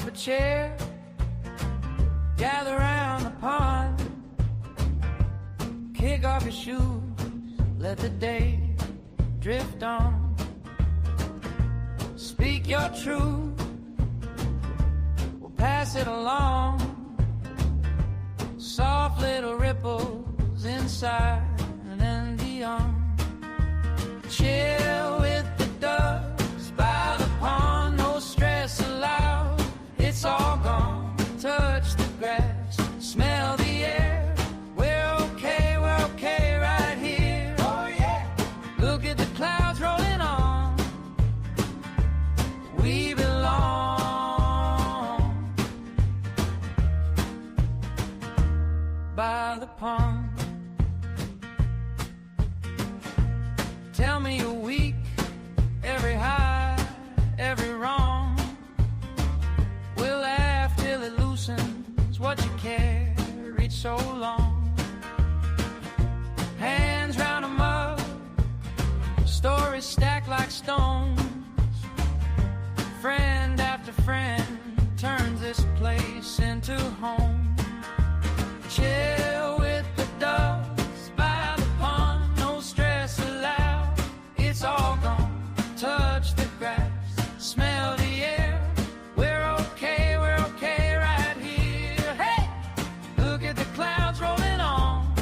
up a chair, gather around the pond, kick off your shoes, let the day drift on. Speak your truth, we'll pass it along. Soft little ripples inside and beyond. Chill with the ducks by the pond, no stress allowed. It's all gone. Touch the grass, smell the air. We're okay right here. Oh yeah. Look at the clouds rolling on. We belong by the pond. Tell me you're weak, every high, every wrong. We'll laugh till it loosens what you carried so long. Hands round 'em up, stories stacked like stones. Friend after friend turns this place into home. Chill with the ducks by the pond, no stress allowed. It's all gone. Touch the grass, smell the air. We're okay right here. Hey, look at the clouds rolling on.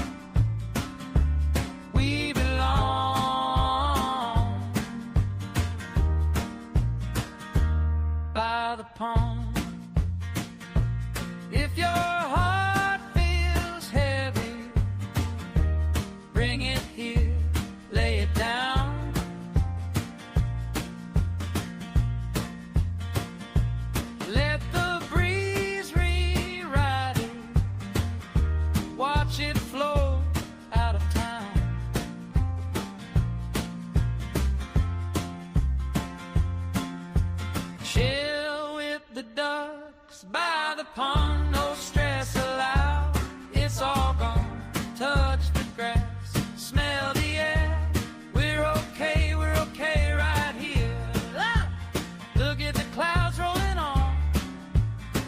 We belong by the pond. If your heart feels heavy, bring it here, lay it down. Let the breeze rewrite it, watch it flow out of town. Chill with the ducks by the pond, no stress allowed. It's all gone. Touch the grass, smell the air. We're okay right here. Ah! Look at the clouds rolling on.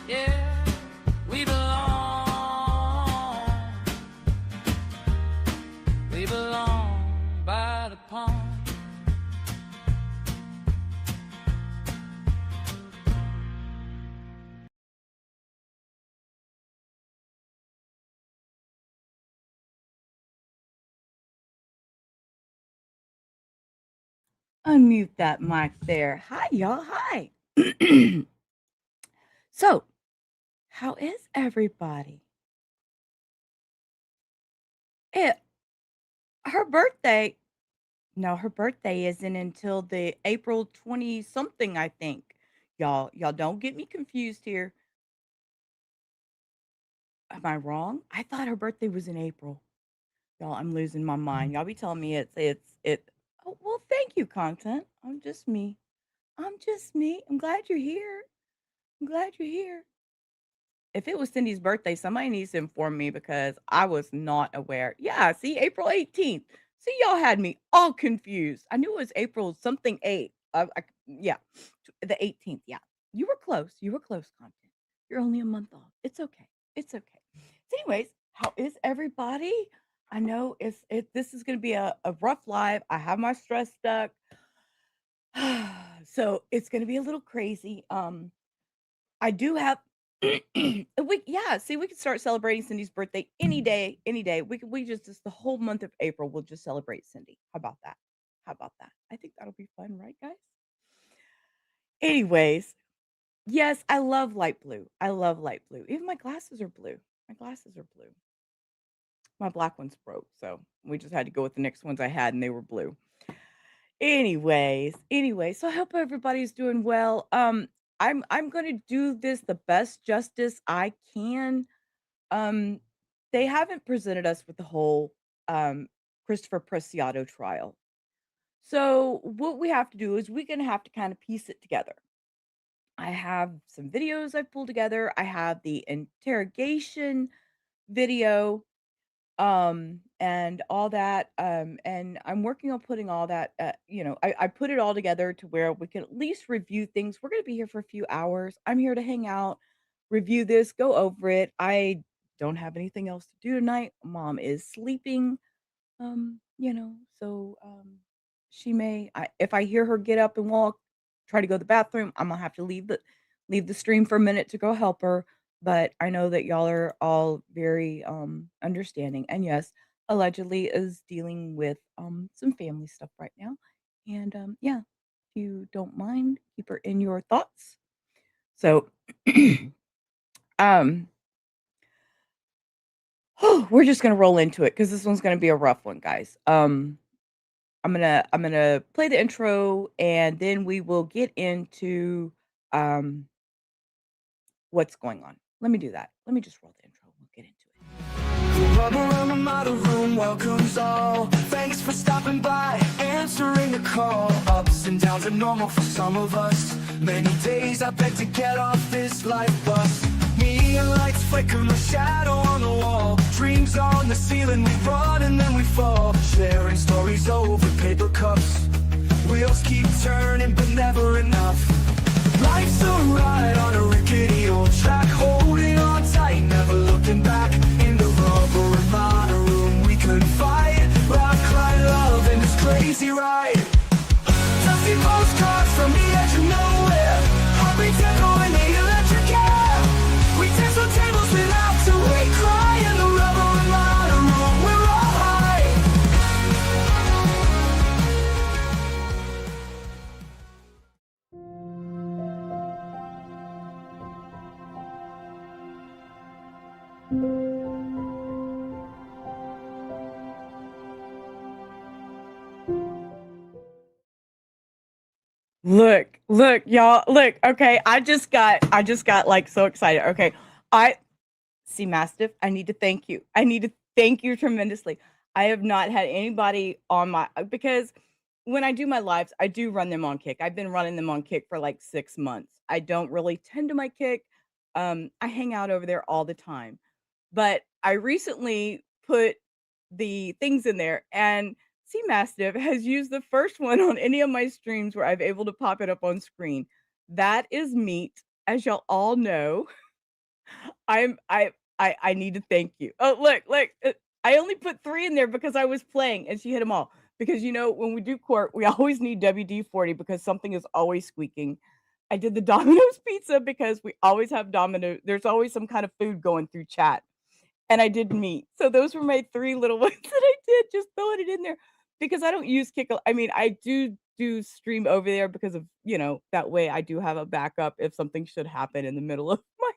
Yeah, we belong. We belong by the pond. Unmute that mic there. Hi, y'all. Hi. So, how is everybody? Her birthday. No, her birthday isn't until the April 20 something, I think. Y'all don't get me confused here. Am I wrong? I thought her birthday was in April. Y'all, I'm losing my mind. Y'all be telling me it. Oh, well, thank you, content. I'm just me. I'm glad you're here. I'm glad you're here. If it was Cindy's birthday, somebody needs to inform me because I was not aware. Yeah, see, April 18th. See, y'all had me all confused. I knew it was April something 8. Yeah, the 18th. Yeah, you were close. You were close, content. You're only a month off. It's okay. It's okay. So, anyways, how is everybody? I know this is going to be a rough live. I have my stress stuck. So it's going to be a little crazy. I do have we could start celebrating Cindy's birthday any day, any day. We just the whole month of April we'll just celebrate Cindy. How about that? How about that? I think that'll be fun, right, guys? Anyways, yes, I love light blue. I love light blue. Even my glasses are blue. My glasses are blue. My black ones broke, so we just had to go with the next ones I had, and they were blue. Anyways, so I hope everybody's doing well. I'm gonna do this the best justice I can. They haven't presented us with the whole Christopher Preciado trial. So what we have to do is we're gonna have to kind of piece it together. I have some videos I've pulled together. I have the interrogation video. And all that, and I'm working on putting all that, I put it all together to where we can at least review things. We're gonna be here for a few hours. I'm here to hang out, review this, go over it. I don't have anything else to do tonight. Mom is sleeping. So she may if I hear her get up and walk, try to go to the bathroom, I'm gonna have to leave the stream for a minute to go help her. But I know that y'all are all very understanding. And yes, allegedly is dealing with some family stuff right now. And yeah, if you don't mind, keep her in your thoughts. So um we're just gonna roll into it because this one's gonna be a rough one, guys. I'm gonna play the intro and then we will get into um what's going on. Let me do that. Let me just roll the intro. We'll get into it. Rub around the model room welcomes all. Thanks for stopping by, answering the call. Ups and downs are normal for some of us. Many days I beg to get off this life bus. Neon lights flicker, my shadow on the wall. Dreams on the ceiling, we run and then we fall. Sharing stories over paper cups. Wheels keep turning but never enough. Life's a ride on a rickety old track. Holding on tight, never looking back. In the rubber and model room we confide. Rock, cry, love and this crazy ride. Dusty postcards from the edge of nowhere. Heartbeats echo in the electric air. We dance on tables without to wait. Cry in the rubber and model room, we're all high. Look, y'all, look, okay. I just got like so excited. Okay. I see Mastiff, I need to thank you. I need to thank you tremendously. I have not had anybody on my because when I do my lives, I do run them on Kick. I've been running them on Kick for like 6 months. I don't really tend to my Kick. I hang out over there all the time. But I recently put the things in there, and Sea Mastiff has used the first one on any of my streams where I've able to pop it up on screen. That is Meat, as y'all all know. I'm I need to thank you. Oh, look, I only put 3 in there because I was playing and she hit them all. Because when we do court, we always need WD-40 because something is always squeaking. I did the Domino's pizza because we always have there's always some kind of food going through chat. And I did Meat. So those were my 3 little ones that I did, just throwing it in there because I don't use Kick. I mean, I do stream over there because of, that way I do have a backup if something should happen in the middle of my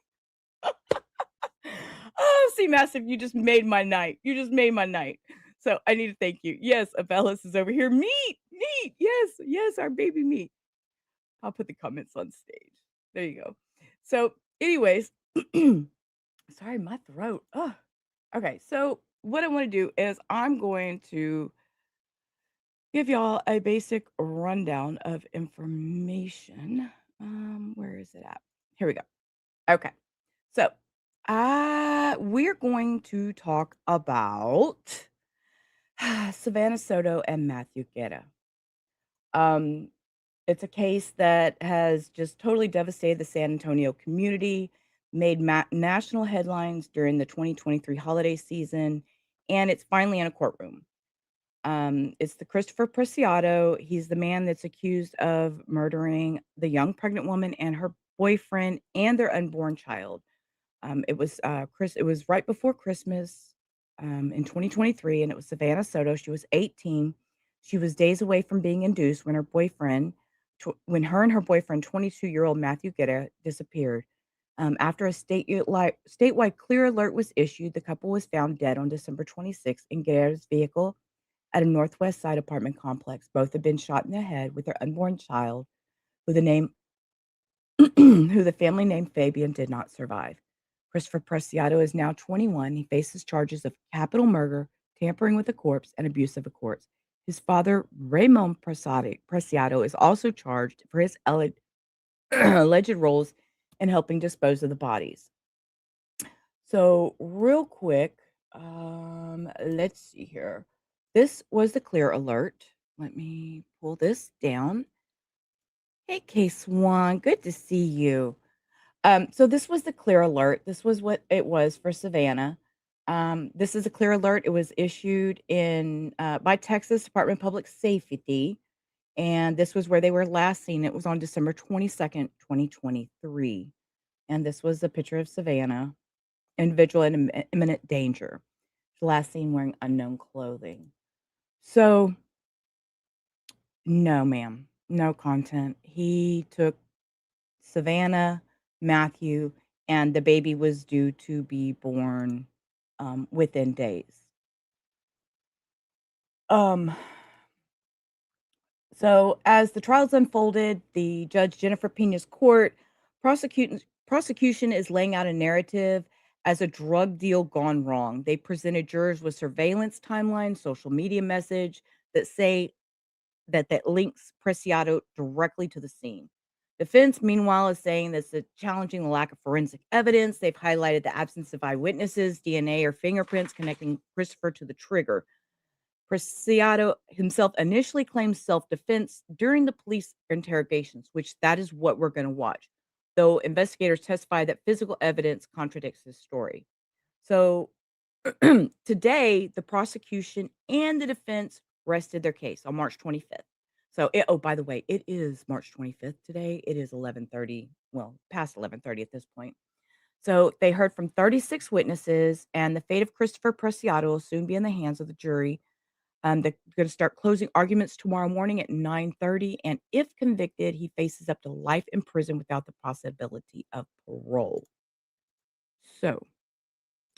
Oh, see, Massive, you just made my night. You just made my night. So I need to thank you. Yes, Abellis is over here. Meat. Yes, our baby Meat. I'll put the comments on stage. There you go. So, anyways, sorry, my throat. Oh, okay. So what I want to do is I'm going to give y'all a basic rundown of information. Where is it at? Here we go. Okay. So, we're going to talk about Savanah Soto and Matthew Guerra. It's a case that has just totally devastated the San Antonio community, made national headlines during the 2023 holiday season, and it's finally in a courtroom. It's the Christopher Preciado. He's the man that's accused of murdering the young pregnant woman and her boyfriend and their unborn child. It was right before Christmas, in 2023, and it was Savanah Soto. She was 18. She was days away from being induced when when her and her boyfriend, 22-year-old Matthew Guerra, disappeared. After a statewide clear alert was issued, the couple was found dead on December 26th in Guerra's vehicle at a Northwest Side apartment complex. Both had been shot in the head with their unborn child, who the name who the family named Fabian did not survive. Christopher Preciado is now 21. He faces charges of capital murder, tampering with a corpse, and abuse of a corpse. His father, Ramon Preciado, is also charged for his alleged roles in helping dispose of the bodies. So, real quick, Let's see here. This was the clear alert. Let me pull this down. Hey, Case One, good to see you. So this was the clear alert. This was what it was for Savannah. This is a clear alert. It was issued in by Texas Department of Public Safety, and this was where they were last seen. It was on December 22nd, 2023, and this was a picture of Savannah, individual in imminent danger. Last seen wearing unknown clothing. So no, ma'am, no content. He took Savannah, Matthew, and the baby was due to be born, within days. Um, so as the trials unfolded, the Judge Jennifer Pena's court, prosecution is laying out a narrative as a drug deal gone wrong. They presented jurors with surveillance timelines, social media message that say that links Preciado directly to the scene. Defense, meanwhile, is saying that's challenging the lack of forensic evidence. They've highlighted the absence of eyewitnesses, DNA, or fingerprints connecting Christopher to the trigger. Preciado himself initially claimed self-defense during the police interrogations, which that is what we're going to watch. Though investigators testify that physical evidence contradicts his story. So today, the prosecution and the defense rested their case on March 25th. So, oh, by the way, it is March 25th today. It is 11:30, well, past 11:30 at this point. So, they heard from 36 witnesses, and the fate of Christopher Preciado will soon be in the hands of the jury. They're going to start closing arguments tomorrow morning at 9:30, and if convicted, he faces up to life in prison without the possibility of parole. So,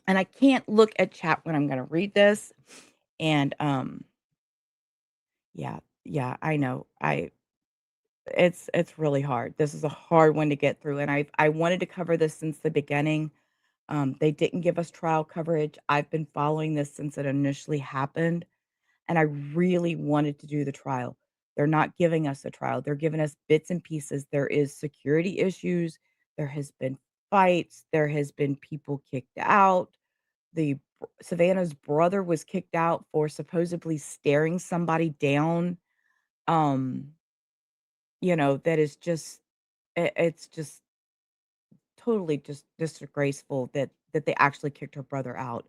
and I can't look at chat when I'm gonna read this, and, yeah, I know. It's really hard. This is a hard one to get through, and I wanted to cover this since the beginning. They didn't give us trial coverage. I've been following this since it initially happened, and I really wanted to do the trial. They're not giving us a trial. They're giving us bits and pieces. There is security issues. There has been fights. There has been people kicked out. The Savannah's brother was kicked out for supposedly staring somebody down. Um, that is just it's just totally just disgraceful that they actually kicked her brother out.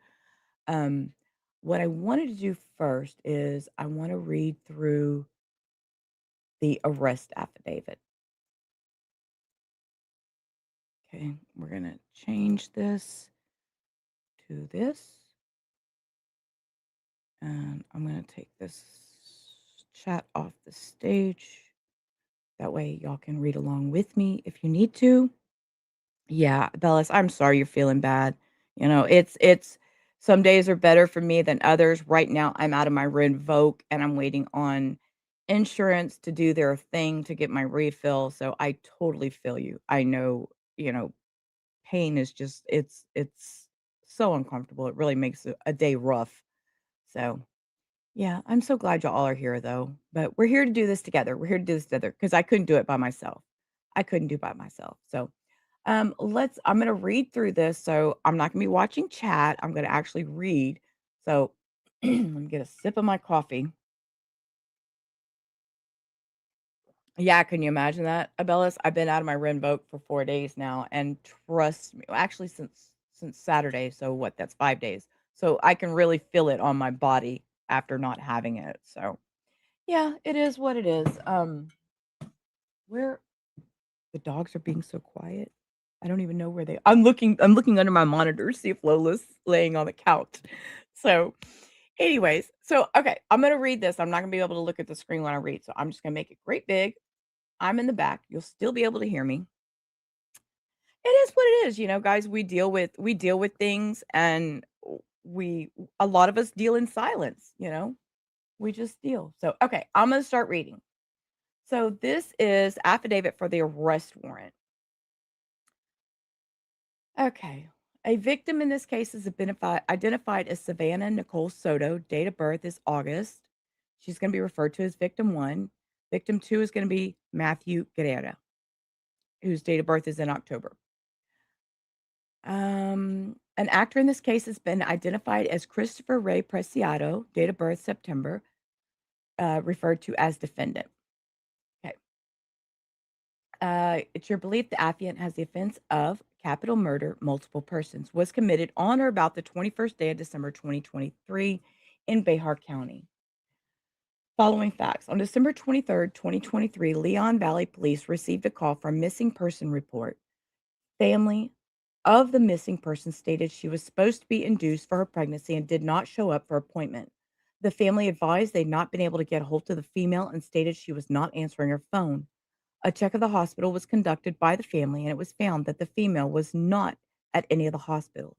Um, what I wanted to do first is I want to read through the arrest affidavit. Okay, we're gonna change this to this, and I'm gonna take this chat off the stage. That way y'all can read along with me if you need to. Yeah, Bellis, I'm sorry you're feeling bad. It's some days are better for me than others. Right now, I'm out of my revoke and I'm waiting on insurance to do their thing to get my refill. So I totally feel you. I know, you know, pain is just it's so uncomfortable. It really makes a day rough. So yeah, I'm so glad y'all are here though. But we're here to do this together. We're here to do this together because I couldn't do it by myself. I couldn't do it by myself. So I'm gonna read through this. So I'm not gonna be watching chat. I'm gonna actually read. So let me get a sip of my coffee. Yeah, can you imagine that, Abellis? I've been out of my Rinvoq for 4 days now, and trust me, well, actually since Saturday. So what? That's 5 days. So I can really feel it on my body after not having it. So yeah, it is what it is. Where the dogs are being so quiet. I don't even know where they I'm looking under my monitor to see if Lola's laying on the couch. So, anyways, so okay, I'm gonna read this. I'm not gonna be able to look at the screen when I read, so I'm just gonna make it great big. I'm in the back. You'll still be able to hear me. It is what it is, guys. We deal with things and we a lot of us deal in silence. We just deal. So, okay, I'm gonna start reading. So this is affidavit for the arrest warrant. Okay. A victim in this case is identified as Savanah Nicole Soto. Date of birth is August. She's going to be referred to as victim one. Victim two is going to be Matthew Guerra, whose date of birth is in October. An actor in this case has been identified as Christopher Ray Preciado, date of birth September, referred to as defendant. Okay. It's your belief the affiant has the offense of capital murder, multiple persons, was committed on or about the 21st day of December 2023 in Behar County. Following facts. On December 23rd, 2023, Leon Valley Police received a call for a missing person report. Family of the missing person stated she was supposed to be induced for her pregnancy and did not show up for appointment. The family advised they'd not been able to get a hold of the female and stated she was not answering her phone. A check of the hospital was conducted by the family, and it was found that the female was not at any of the hospitals.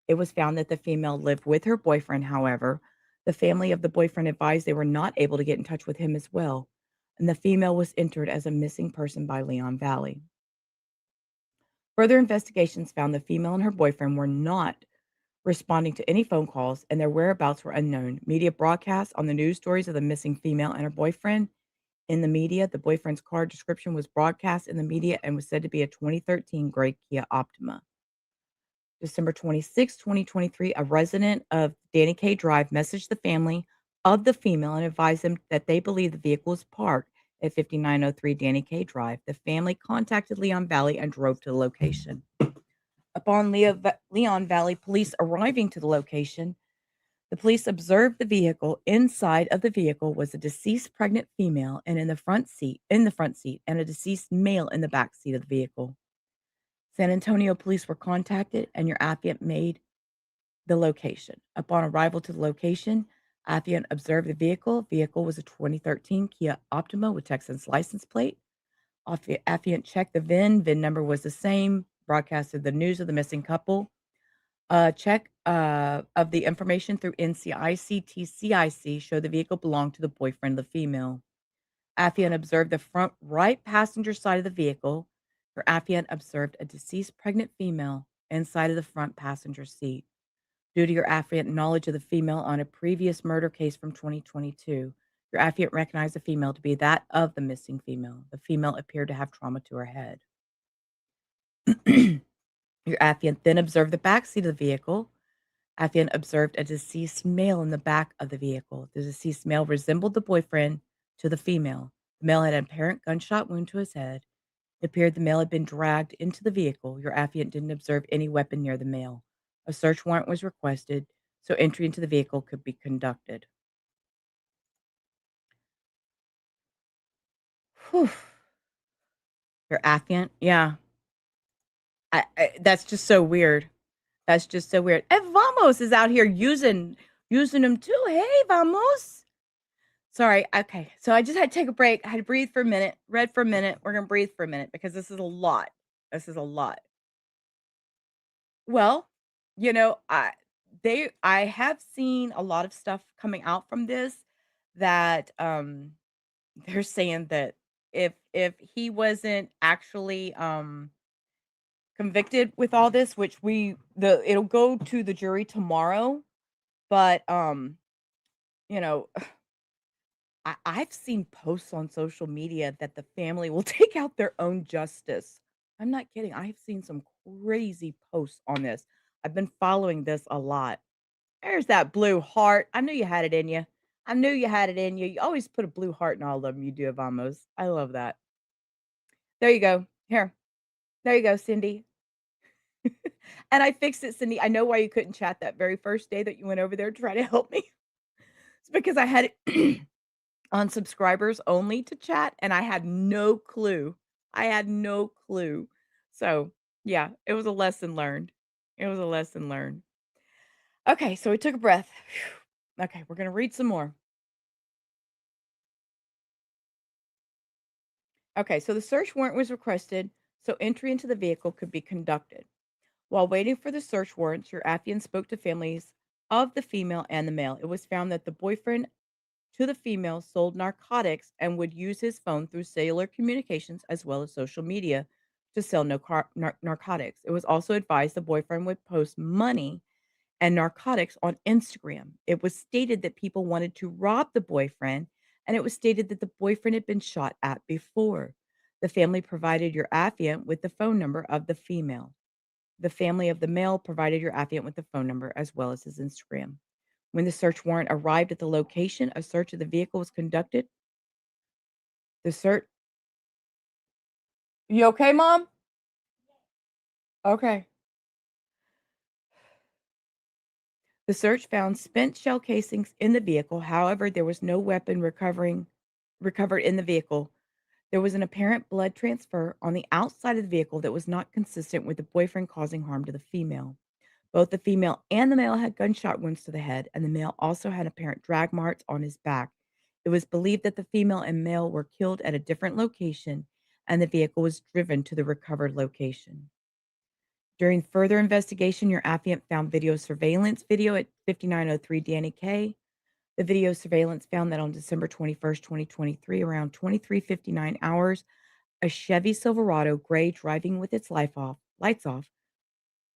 It was found that the female lived with her boyfriend, however. The family of the boyfriend advised they were not able to get in touch with him as well, and the female was entered as a missing person by Leon Valley. Further investigations found the female and her boyfriend were not responding to any phone calls, and their whereabouts were unknown. Media broadcasts on the news stories of the missing female and her boyfriend in the media. The boyfriend's car description was broadcast in the media and was said to be a 2013 gray Kia Optima. December 26, 2023, a resident of Danny K Drive messaged the family of the female and advised them that they believe the vehicle was parked at 5903 Danny K Drive. The family contacted Leon Valley and drove to the location. Upon Leon Valley police arriving to the location, the police observed the vehicle. Inside of the vehicle was a deceased pregnant female and in the front seat, and a deceased male in the back seat of the vehicle. San Antonio police were contacted and your affiant made the location. Upon arrival to the location, affiant observed the vehicle. Vehicle was a 2013 Kia Optima with Texas license plate. Affiant checked the VIN. VIN number was the same. Broadcasted the news of the missing couple. Check of the information through NCIC TCIC showed the vehicle belonged to the boyfriend of the female. Affiant observed the front right passenger side of the vehicle. Her affiant observed a deceased pregnant female inside of the front passenger seat. Due to your affiant knowledge of the female on a previous murder case from 2022, your affiant recognized the female to be that of the missing female. The female appeared to have trauma to her head. Your affiant then observed the back seat of the vehicle. Affiant observed a deceased male in the back of the vehicle. The deceased male resembled the boyfriend to the female. The male had an apparent gunshot wound to his head. It appeared the male had been dragged into the vehicle. Your affiant didn't observe any weapon near the male. A search warrant was requested so entry into the vehicle could be conducted. Whew. Your affiant, yeah. That's just so weird. That's just so weird. And Vamos is out here using them too. Hey, Vamos. Sorry. Okay. So I just had to take a break. I had to breathe for a minute, read for a minute. We're going to breathe for a minute because this is a lot. This is a lot. Well, you know, I have seen a lot of stuff coming out from this that they're saying that if he wasn't actually convicted with all this, which it'll go to the jury tomorrow, but you know, I've seen posts on social media that the family will take out their own justice. I'm not kidding. I've seen some crazy posts on this. I've been following this a lot. There's that blue heart. I knew you had it in you. I knew you had it in you. You always put a blue heart in all of them. You do, Vamos. I love that. There you go. Here. There you go, Cindy. And I fixed it, Cindy. I know why you couldn't chat that very first day that you went over there to try to help me. It's because I had it on subscribers only to chat, and I had no clue. I had no clue. So, yeah, it was a lesson learned. It was a lesson learned. Okay, so we took a breath. Phew. Okay, we're going to read some more. Okay, so the search warrant was requested so entry into the vehicle could be conducted. While waiting for the search warrants, your affiant spoke to families of the female and the male. It was found that the boyfriend to the female sold narcotics and would use his phone through cellular communications as well as social media to sell narcotics. It was also advised the boyfriend would post money and narcotics on Instagram. It was stated that people wanted to rob the boyfriend, and it was stated that the boyfriend had been shot at before. The family provided your affiant with the phone number of the female. The family of the male provided your affiant with the phone number as well as his Instagram. When the search warrant arrived at the location, a search of the vehicle was conducted. The search. You okay, Mom? Okay. The search found spent shell casings in the vehicle. However, there was no weapon recovered in the vehicle. There was an apparent blood transfer on the outside of the vehicle that was not consistent with the boyfriend causing harm to the female. Both the female and the male had gunshot wounds to the head, and the male also had apparent drag marks on his back. It was believed that the female and male were killed at a different location, and the vehicle was driven to the recovered location. During further investigation, your affiant found video surveillance video at 5903 Danny K. The video surveillance found that on December 21st, 2023, around 23:59 hours, a Chevy Silverado gray driving with its lights off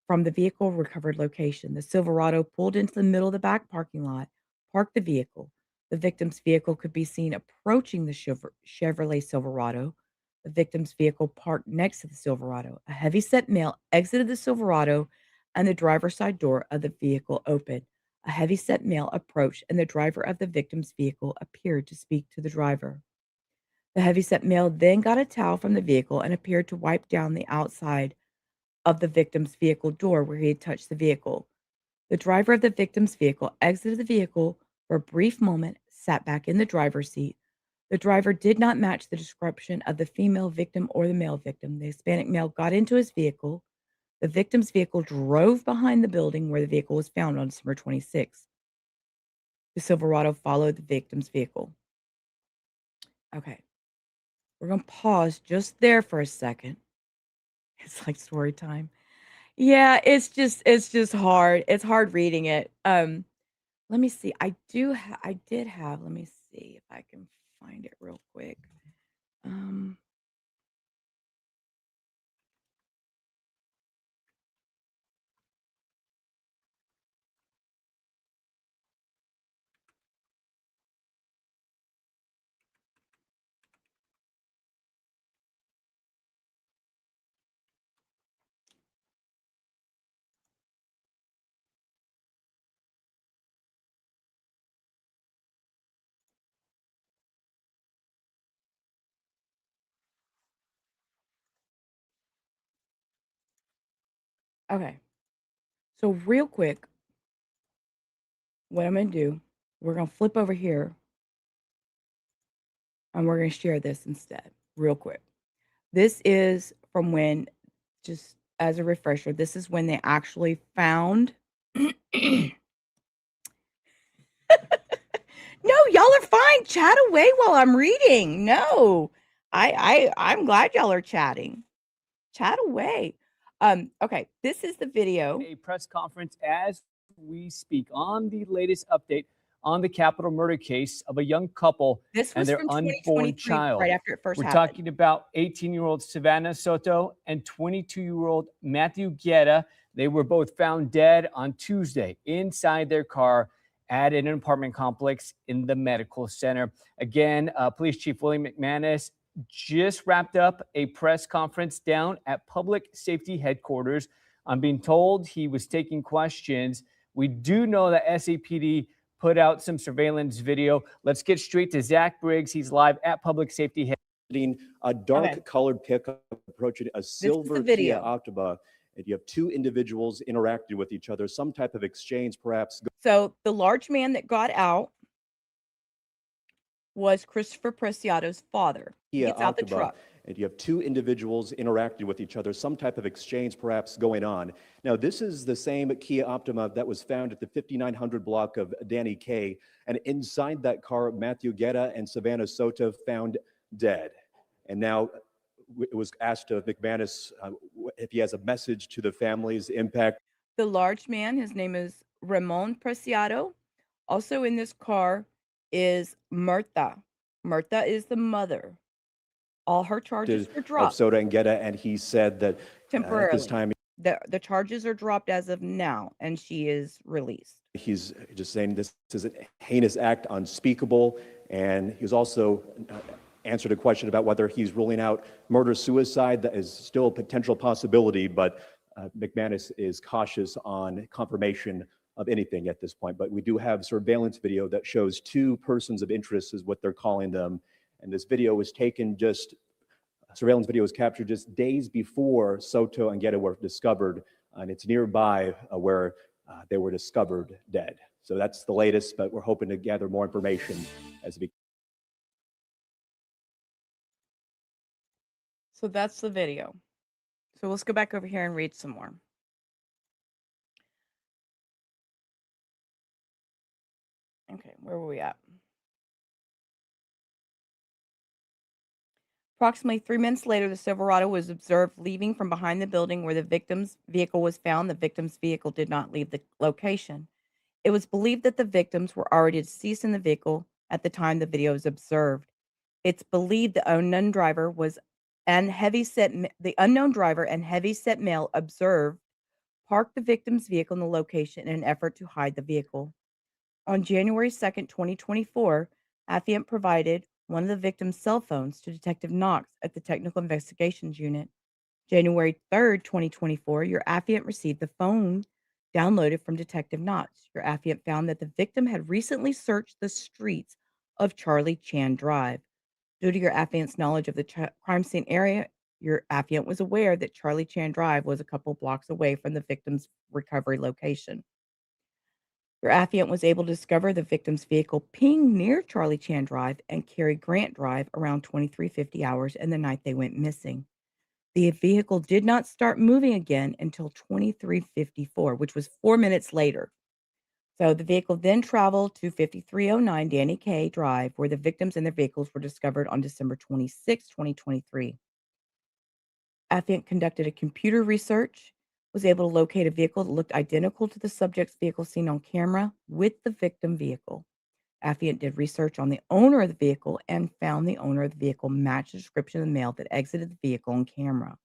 from the vehicle recovered location. The Silverado pulled into the middle of the back parking lot, parked the vehicle. The victim's vehicle could be seen approaching the Chevrolet Silverado. The victim's vehicle parked next to the Silverado. A heavyset male exited the Silverado and the driver's side door of the vehicle opened. A heavyset male approached and the driver of the victim's vehicle appeared to speak to the driver. The heavyset male then got a towel from the vehicle and appeared to wipe down the outside of the victim's vehicle door where he had touched the vehicle. The driver of the victim's vehicle exited the vehicle for a brief moment, sat back in the driver's seat. The driver did not match the description of the female victim or the male victim. The Hispanic male got into his vehicle. The victim's vehicle drove behind the building where the vehicle was found on December 26th. The Silverado followed the victim's vehicle. Okay. We're going to pause just there for a second. It's like story time. Yeah, it's just hard. It's hard reading it. Let me see. I did have, let me see if I can find it real quick. Okay. So real quick, what I'm going to do, we're going to flip over here and we're going to share this instead, real quick. This is from when, just as a refresher, this is when they actually found. No, y'all are fine. Chat away while I'm reading. No, I'm glad y'all are chatting. Chat away. Okay, this is the video. A press conference as we speak on the latest update on the capital murder case of a young couple and their unborn child. Right after it first We're happened. talking about 18-year-old Savanah Soto and 22-year-old Matthew Guerra. They were both found dead on Tuesday inside their car at an apartment complex in the medical center. Again, Police Chief William McManus just wrapped up a press conference down at Public Safety Headquarters. I'm being told he was taking questions. We do know that SAPD put out some surveillance video. Let's get straight to Zach Briggs. He's live at Public Safety Headquarters. A dark-colored pickup approaching a silver Kia Optima, and you have two individuals interacting with each other, some type of exchange perhaps. So the large man that got out was Christopher Preciado's father. He gets out the truck. And you have two individuals interacting with each other, some type of exchange perhaps going on. Now, this is the same Kia Optima that was found at the 5900 block of Danny K. And inside that car, Matthew Guerra and Savanah Soto found dead. And now it was asked of McManus if he has a message to the families, impact. The large man, his name is Ramon Preciado. Also in this car is Myrta. Myrta is the mother. All her charges were dropped. Of Soto and Guerra, and he said that temporarily. At this time, the charges are dropped as of now, and she is released. He's just saying this is a heinous act, unspeakable, and he was also answered a question about whether he's ruling out murder-suicide. That is still a potential possibility, but McManus is cautious on confirmation of anything at this point, but we do have surveillance video that shows two persons of interest is what they're calling them. And this video was taken surveillance video was captured just days before Soto and Guerra were discovered, and it's nearby where they were discovered dead. So that's the latest, but we're hoping to gather more information as we. So that's the video. So let's go back over here and read some more. Okay, where were we at? Approximately 3 minutes later, the Silverado was observed leaving from behind the building where the victim's vehicle was found. The victim's vehicle did not leave the location. It was believed that the victims were already deceased in the vehicle at the time the video was observed. It's believed the unknown driver and heavy-set male observed parked the victim's vehicle in the location in an effort to hide the vehicle. On January 2nd, 2024, Affiant provided one of the victim's cell phones to Detective Knox at the Technical Investigations Unit. January 3rd, 2024, your affiant received the phone downloaded from Detective Knox. Your affiant found that the victim had recently searched the streets of Charlie Chan Drive. Due to your affiant's knowledge of the crime scene area, your affiant was aware that Charlie Chan Drive was a couple blocks away from the victim's recovery location. Your affiant was able to discover the victim's vehicle ping near Charlie Chan Drive and Cary Grant Drive around 2350 hours and the night they went missing. The vehicle did not start moving again until 2354, which was 4 minutes later. So the vehicle then traveled to 5309 Danny Kaye Drive, where the victims and their vehicles were discovered on December 26, 2023. Affiant conducted a computer research, was able to locate a vehicle that looked identical to the subject's vehicle seen on camera with the victim vehicle. Affiant did research on the owner of the vehicle and found the owner of the vehicle matched the description of the male that exited the vehicle on camera.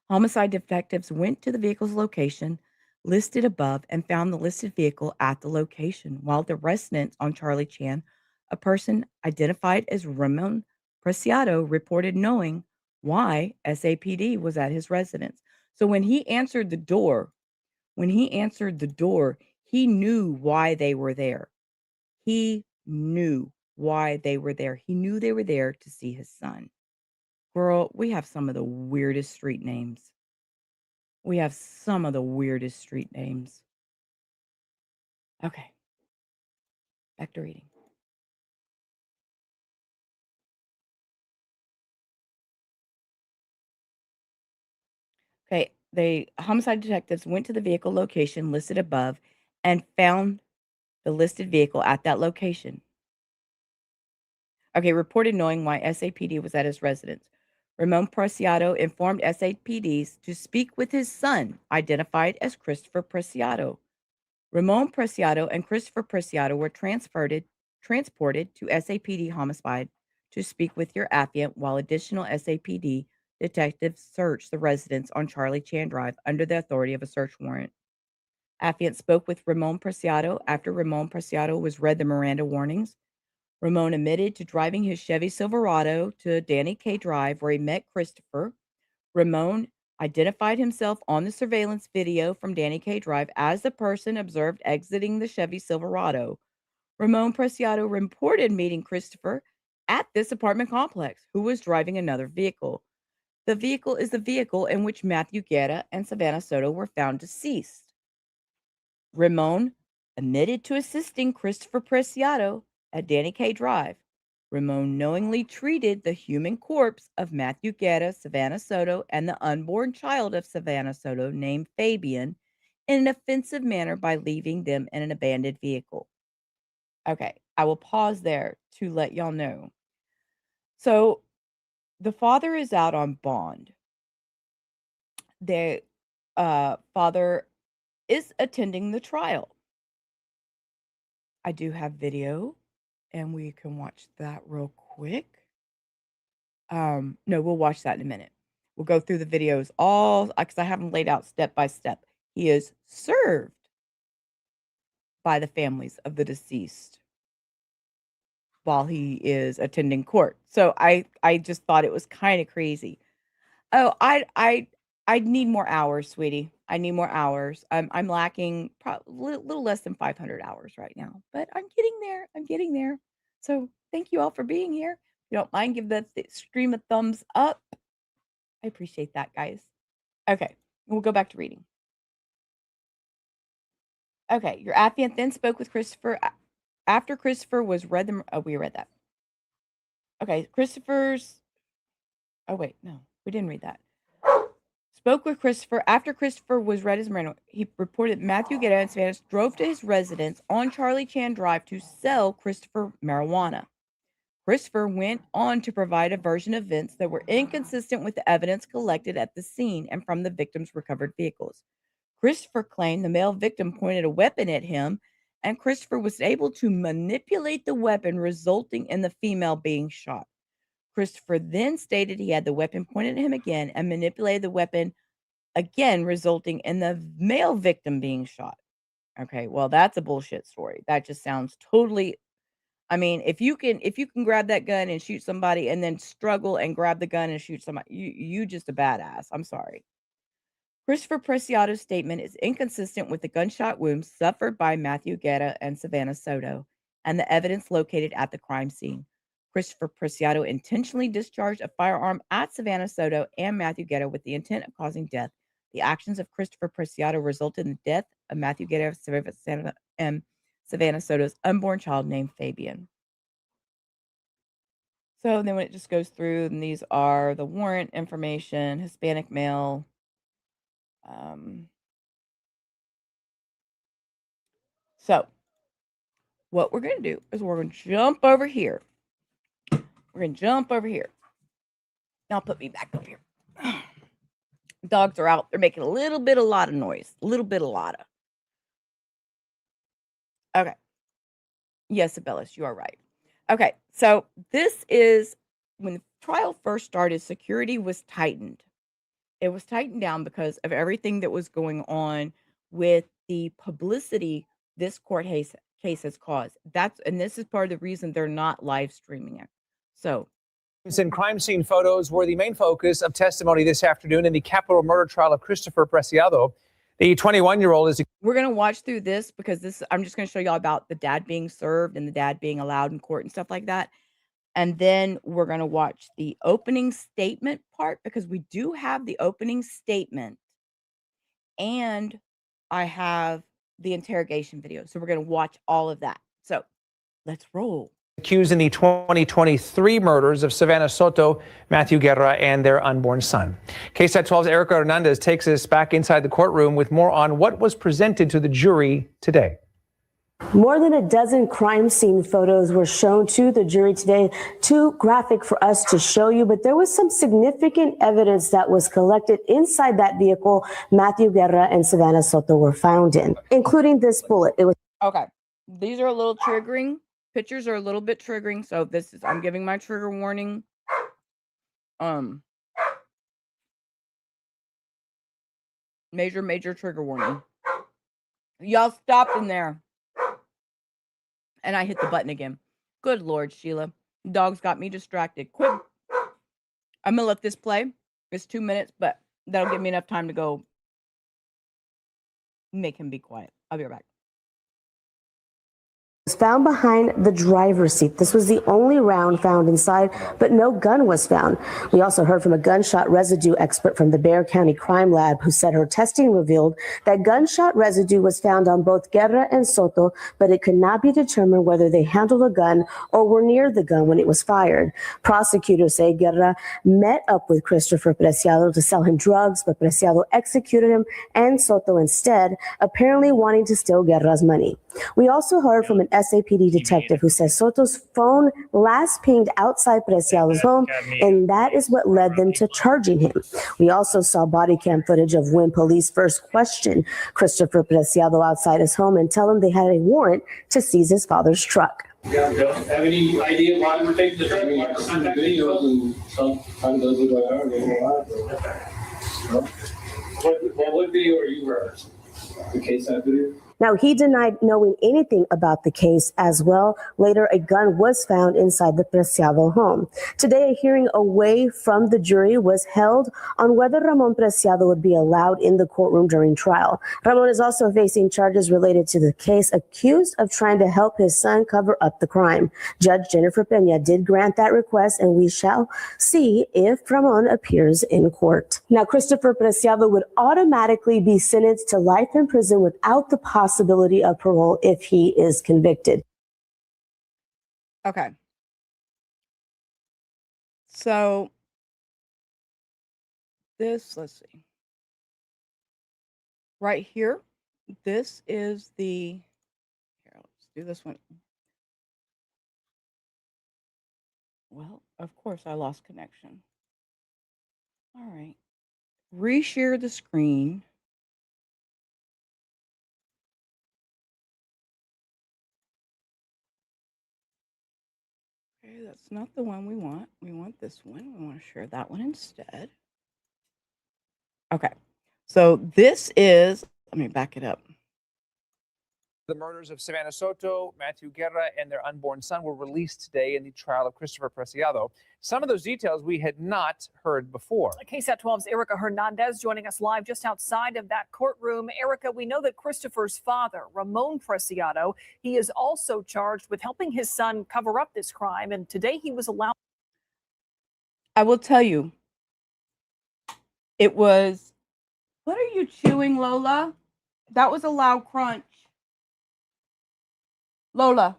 Homicide detectives went to the vehicle's location listed above and found the listed vehicle at the location. While the residence on Charlie Chan, a person identified as Ramon Preciado reported knowing why SAPD was at his residence. So when he answered the door, he knew why they were there. He knew why they were there. He knew they were there to see his son. Girl, we have some of the weirdest street names. Okay, back to reading. Okay, the homicide detectives went to the vehicle location listed above and found the listed vehicle at that location. Okay, reported knowing why SAPD was at his residence. Ramon Preciado informed SAPDs to speak with his son, identified as Christopher Preciado. Ramon Preciado and Christopher Preciado were transported to SAPD homicide to speak with your affiant while additional SAPD detectives searched the residence on Charlie Chan Drive under the authority of a search warrant. Affiant spoke with Ramon Preciado after Ramon Preciado was read the Miranda warnings. Ramon admitted to driving his Chevy Silverado to Danny Kaye Drive where he met Christopher. Ramon identified himself on the surveillance video from Danny Kaye Drive as the person observed exiting the Chevy Silverado. Ramon Preciado reported meeting Christopher at this apartment complex, who was driving another vehicle. The vehicle is the vehicle in which Matthew Guerra and Savanah Soto were found deceased. Ramon admitted to assisting Christopher Preciado at Danny Kaye Drive. Ramon knowingly treated the human corpse of Matthew Guerra, Savanah Soto, and the unborn child of Savanah Soto named Fabian in an offensive manner by leaving them in an abandoned vehicle. Okay, I will pause there to let y'all know. So the father is out on bond. The father is attending the trial. I do have video, and we can watch that real quick. No, we'll watch that in a minute. We'll go through the videos all because I have them laid out step by step. He is served by the families of the deceased while he is attending court. So I just thought it was kind of crazy. Oh, I need more hours, sweetie. I need more hours. I'm lacking little less than 500 hours right now, but I'm getting there. I'm getting there. So thank you all for being here. If you don't mind, give the stream a thumbs up. I appreciate that, guys. Okay, we'll go back to reading. Okay, your affiant then spoke with Christopher after Christopher was read the. Oh, we read that. Okay, Christopher's. Oh wait, no, we didn't read that. Spoke with Christopher after Christopher was read his Miranda. He reported Matthew Guerra and Savanah drove to his residence on Charlie Chan Drive to sell Christopher marijuana. Christopher went on to provide a version of events that were inconsistent with the evidence collected at the scene and from the victim's recovered vehicles. Christopher claimed the male victim pointed a weapon at him, and Christopher was able to manipulate the weapon, resulting in the female being shot. Christopher then stated he had the weapon pointed at him again and manipulated the weapon again, resulting in the male victim being shot. Okay, well, that's a bullshit story. That just sounds totally. I mean, if you can grab that gun and shoot somebody and then struggle and grab the gun and shoot somebody, you just a badass. I'm sorry. Christopher Preciado's statement is inconsistent with the gunshot wounds suffered by Matthew Guerra and Savanah Soto and the evidence located at the crime scene. Christopher Preciado intentionally discharged a firearm at Savanah Soto and Matthew Guerra with the intent of causing death. The actions of Christopher Preciado resulted in the death of Matthew Guerra and Savanah Soto's unborn child named Fabian. So then when it just goes through, and these are the warrant information, Hispanic male. So what we're going to do is we're going to jump over here. We're going to jump over here. Now put me back up here. Dogs are out. They're making a lot of noise. A lot of. Okay. Yes, Abellis, you are right. Okay. So this is when the trial first started, security was tightened. It was tightened down because of everything that was going on with the publicity this court case has caused. This is part of the reason they're not live streaming it. So, and crime scene photos were the main focus of testimony this afternoon in the capital murder trial of Christopher Preciado. The 21-year-old is. We're going to watch through this because I'm just going to show y'all about the dad being served and the dad being allowed in court and stuff like that. And then we're going to watch the opening statement part because we do have the opening statement and I have the interrogation video. So we're going to watch all of that. So let's roll. Accused in the 2023 murders of Savanah Soto, Matthew Guerra, and their unborn son. KSAT 12's Erica Hernandez takes us back inside the courtroom with more on what was presented to the jury today. More than a dozen crime scene photos were shown to the jury today, too graphic for us to show you, but there was some significant evidence that was collected inside that vehicle Matthew Guerra and Savanah Soto were found in, including this bullet. It was okay. These are a little triggering. Pictures are a little bit triggering, so I'm giving my trigger warning. Major trigger warning. Y'all stop in there. And I hit the button again. Good Lord, Sheila. Dogs got me distracted. Quit. I'm gonna let this play. It's 2 minutes, but that'll give me enough time to go make him be quiet. I'll be right back. Was found behind the driver's seat. This was the only round found inside, but no gun was found. We also heard from a gunshot residue expert from the Bexar County Crime Lab who said her testing revealed that gunshot residue was found on both Guerra and Soto, but it could not be determined whether they handled a gun or were near the gun when it was fired. Prosecutors say Guerra met up with Christopher Preciado to sell him drugs, but Preciado executed him and Soto instead, apparently wanting to steal Guerra's money. We also heard from an SAPD detective who says Soto's phone last pinged outside Preciado's home, and that is what led them to charging him. We also saw body cam footage of when police first questioned Christopher Preciado outside his home and tell him they had a warrant to seize his father's truck. Yeah, don't have any idea why we're taking the truck? Videos and sometimes those are what video are you referencing? The case that video? Now, he denied knowing anything about the case as well. Later, a gun was found inside the Preciado home. Today, a hearing away from the jury was held on whether Ramon Preciado would be allowed in the courtroom during trial. Ramon is also facing charges related to the case, accused of trying to help his son cover up the crime. Judge Jennifer Peña did grant that request, and we shall see if Ramon appears in court. Now, Christopher Preciado would automatically be sentenced to life in prison without the possibility of parole if he is convicted. Okay. So this, let's see. Right here, this is the, here, let's do this one. Well, of course I lost connection. All right. Reshare the screen. Okay, that's not the one we want. We want this one. We want to share that one instead. Okay. So this is, let me back it up. The murders of Savanah Soto, Matthew Guerra, and their unborn son were released today in the trial of Christopher Preciado. Some of those details we had not heard before. KSAT 12's Erica Hernandez joining us live just outside of that courtroom. Erica, we know that Christopher's father, Ramon Preciado, he is also charged with helping his son cover up this crime, and today he was allowed. I will tell you, it was, what are you chewing, Lola? That was a loud crunch. Lola,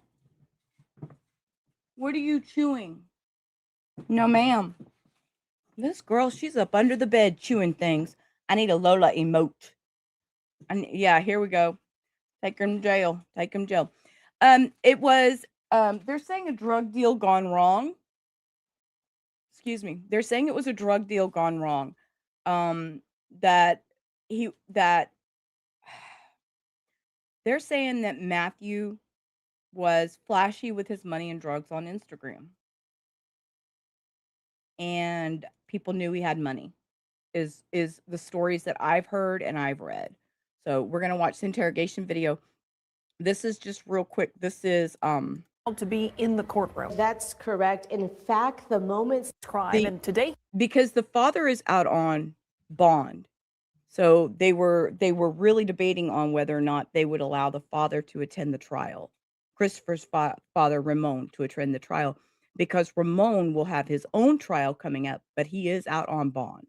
what are you chewing? No, ma'am. This girl, she's up under the bed chewing things. I need a Lola emote. Yeah, here we go. Take him to jail. Take him to jail. It was, they're saying a drug deal gone wrong. Excuse me. They're saying it was a drug deal gone wrong. They're saying that Matthew was flashy with his money and drugs on Instagram. And people knew he had money, is the stories that I've heard and I've read. So we're going to watch the interrogation video. This is just real quick. This is to be in the courtroom. That's correct. In fact, the moments Crime, and today, because the father is out on bond. So they were really debating on whether or not they would allow the father to attend the trial. Christopher's father, Ramon, to attend the trial, because Ramon will have his own trial coming up, but he is out on bond.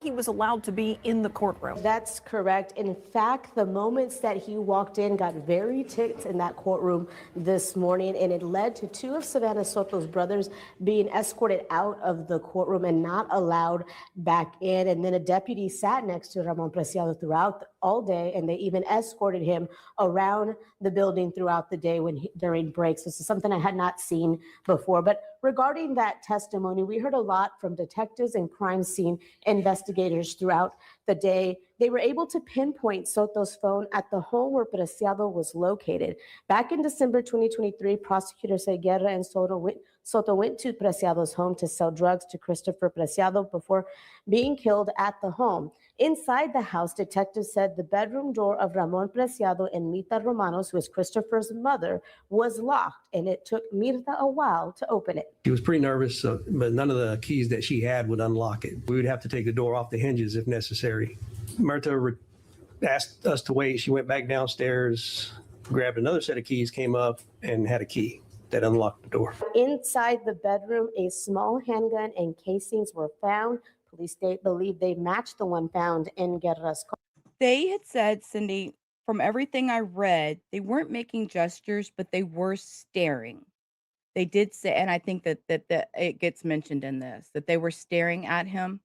he was allowed to be in the courtroom. That's correct. In fact, the moments that he walked in got very ticked in that courtroom this morning, and it led to two of Savanah Soto's brothers being escorted out of the courtroom and not allowed back in. And then a deputy sat next to Ramon Preciado throughout all day, and they even escorted him around the building throughout the day during breaks. This is something I had not seen before. But regarding that testimony, we heard a lot from detectives and crime scene investigators throughout the day. They were able to pinpoint Soto's phone at the home where Preciado was located. Back in December 2023, prosecutors said Guerra and Soto went to Preciado's home to sell drugs to Christopher Preciado before being killed at the home. Inside the house, detectives said the bedroom door of Ramon Preciado and Myrta Romanos, who is Christopher's mother, was locked, and it took Myrta a while to open it. She was pretty nervous, but none of the keys that she had would unlock it. We would have to take the door off the hinges if necessary. Myrta asked us to wait. She went back downstairs, grabbed another set of keys, came up, and had a key that unlocked the door. Inside the bedroom, a small handgun and casings were found. Police believe they matched the one found in Guerra's car. They had said, Cindy, from everything I read, they weren't making gestures, but they were staring. They did say, and I think that it gets mentioned in this, that they were staring at him.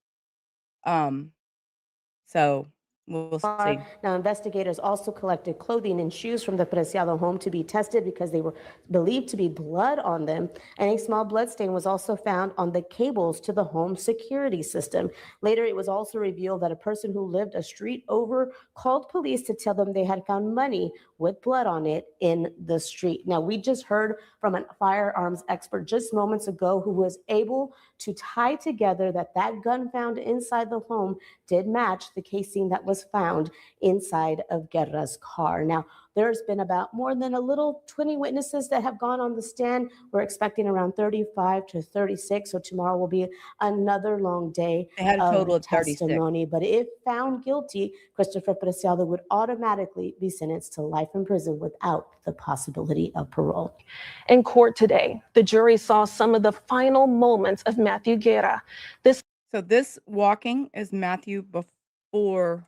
So we'll see. Now, investigators also collected clothing and shoes from the Preciado home to be tested because they were believed to be blood on them. And a small blood stain was also found on the cables to the home security system. Later, it was also revealed that a person who lived a street over called police to tell them they had found money with blood on it in the street. Now, we just heard from a firearms expert just moments ago who was able to tie together that gun found inside the home did match the casing that was found inside of Guerra's car. Now, There's been about more than a little 20 witnesses that have gone on the stand. We're expecting around 35 to 36. So tomorrow will be another long day They had a total of 36. testimony. But if found guilty, Christopher Preciado would automatically be sentenced to life in prison without the possibility of parole. In court today, the jury saw some of the final moments of Matthew Guerra. So this walking is Matthew before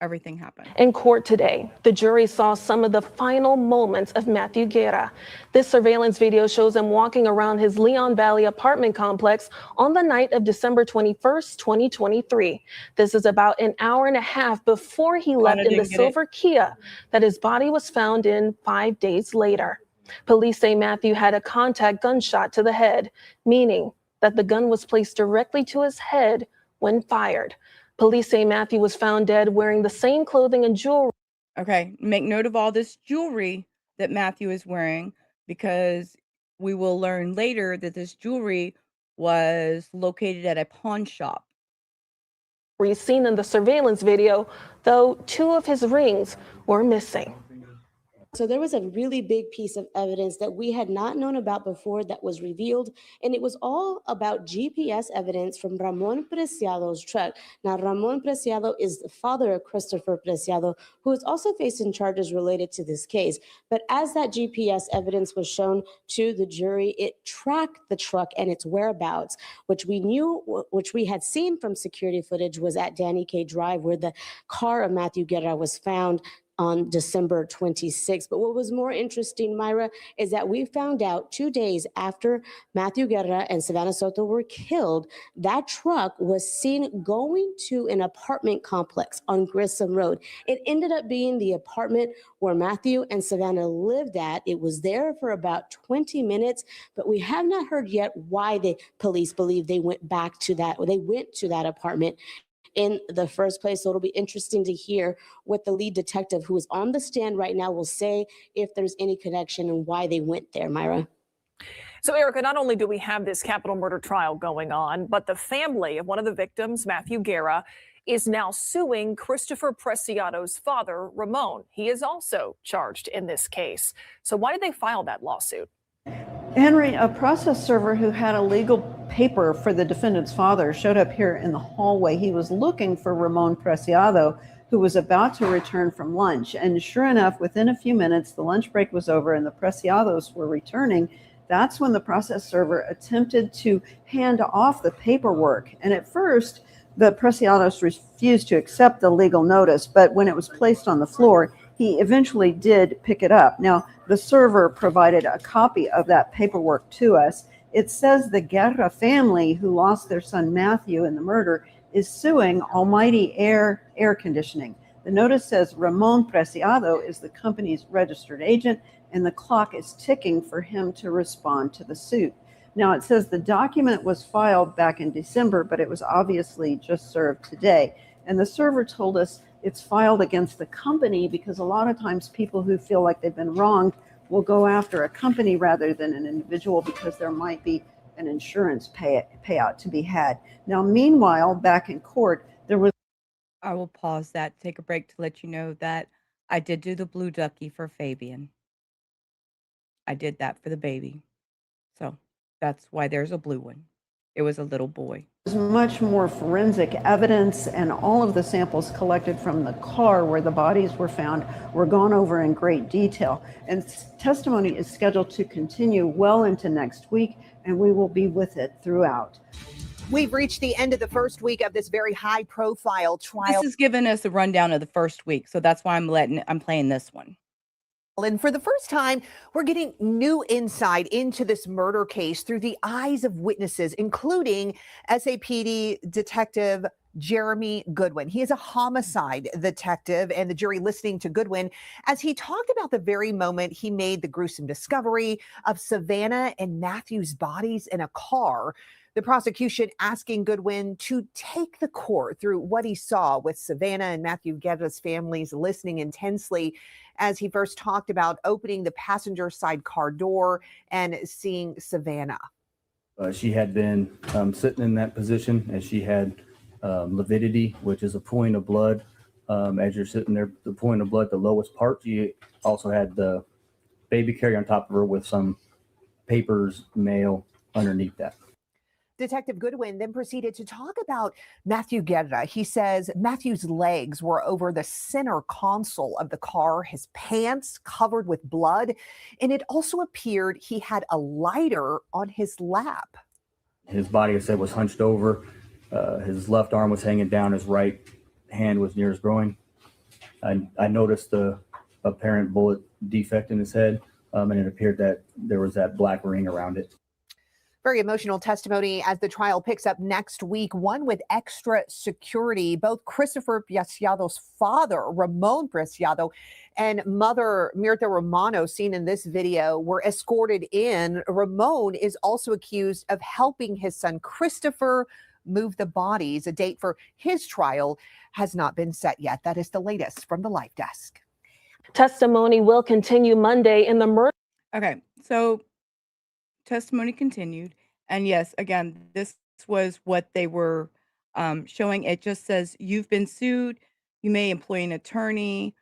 everything happened. In court today, the jury saw some of the final moments of Matthew Guerra. This surveillance video shows him walking around his Leon Valley apartment complex on the night of December 21st, 2023. This is about an hour and a half before he left in the silver Kia that his body was found in 5 days later. Police say Matthew had a contact gunshot to the head, meaning that the gun was placed directly to his head when fired. Police say Matthew was found dead wearing the same clothing and jewelry. Okay, make note of all this jewelry that Matthew is wearing, because we will learn later that this jewelry was located at a pawn shop. Seen in the surveillance video, though 2 of his rings were missing. So there was a really big piece of evidence that we had not known about before that was revealed, and it was all about GPS evidence from Ramon Preciado's truck. Now, Ramon Preciado is the father of Christopher Preciado, who is also facing charges related to this case. But as that GPS evidence was shown to the jury, it tracked the truck and its whereabouts, which we had seen from security footage was at Danny K Drive, where the car of Matthew Guerra was found on December 26th. But what was more interesting, Myra, is that we found out 2 days after Matthew Guerra and Savanah Soto were killed, that truck was seen going to an apartment complex on Grissom Road. It ended up being the apartment where Matthew and Savanah lived at. It was there for about 20 minutes, but we have not heard yet why the police believe they went back to that, or they went to that apartment in the first place. So it'll be interesting to hear what the lead detective, who is on the stand right now, will say if there's any connection and why they went there, Myra. So, Erica, not only do we have this capital murder trial going on, but the family of one of the victims, Matthew Guerra, is now suing Christopher Preciado's father, Ramon. He is also charged in this case. So why did they file that lawsuit? Henry, a process server who had a legal paper for the defendant's father showed up here in the hallway. He was looking for Ramon Preciado, who was about to return from lunch. And sure enough, within a few minutes, the lunch break was over and the Preciados were returning. That's when the process server attempted to hand off the paperwork. And at first, the Preciados refused to accept the legal notice, but when it was placed on the floor, he eventually did pick it up. Now, the server provided a copy of that paperwork to us. It says the Guerra family, who lost their son Matthew in the murder, is suing Almighty Air Conditioning. The notice says Ramon Preciado is the company's registered agent, and the clock is ticking for him to respond to the suit. Now, it says the document was filed back in December, but it was obviously just served today. And the server told us it's filed against the company because a lot of times people who feel like they've been wronged will go after a company rather than an individual because there might be an insurance payout to be had. Now, meanwhile, back in court, there was... I will pause that, take a break to let you know that I did do the blue ducky for Fabian. I did that for the baby. So that's why there's a blue one. It was a little boy. There's much more forensic evidence, and all of the samples collected from the car where the bodies were found were gone over in great detail. And testimony is scheduled to continue well into next week, and we will be with it throughout. We've reached the end of the first week of this very high-profile trial. This is giving us a rundown of the first week, so that's why I'm playing this one. And for the first time, we're getting new insight into this murder case through the eyes of witnesses, including SAPD Detective Jeremy Goodwin. He is a homicide detective, and the jury listening to Goodwin as he talked about the very moment he made the gruesome discovery of Savanah and Matthew's bodies in a car. The prosecution asking Goodwin to take the court through what he saw with Savanah and Matthew Guerra's families listening intensely as he first talked about opening the passenger side car door and seeing Savanah. She had been sitting in that position as she had lividity, which is a point of blood As you're sitting there, the point of blood, the lowest part, you also had the baby carrier on top of her with some papers, mail underneath that. Detective Goodwin then proceeded to talk about Matthew Guerra. He says Matthew's legs were over the center console of the car, his pants covered with blood, and it also appeared he had a lighter on his lap. His body, I said, was hunched over. His left arm was hanging down. His right hand was near his groin. I noticed the apparent bullet defect in his head, and it appeared that there was that black ring around it. Very emotional testimony as the trial picks up next week, one with extra security. Both Christopher Preciado's father, Ramon Preciado, and mother Myrta Romanos, seen in this video, were escorted in. Ramon is also accused of helping his son Christopher move the bodies. A date for his trial has not been set yet. That is the latest from the Live Desk. Testimony will continue Monday in the murder. Okay, so testimony continued. And yes, again, this was what they were showing. It just says you've been sued. You may employ an attorney.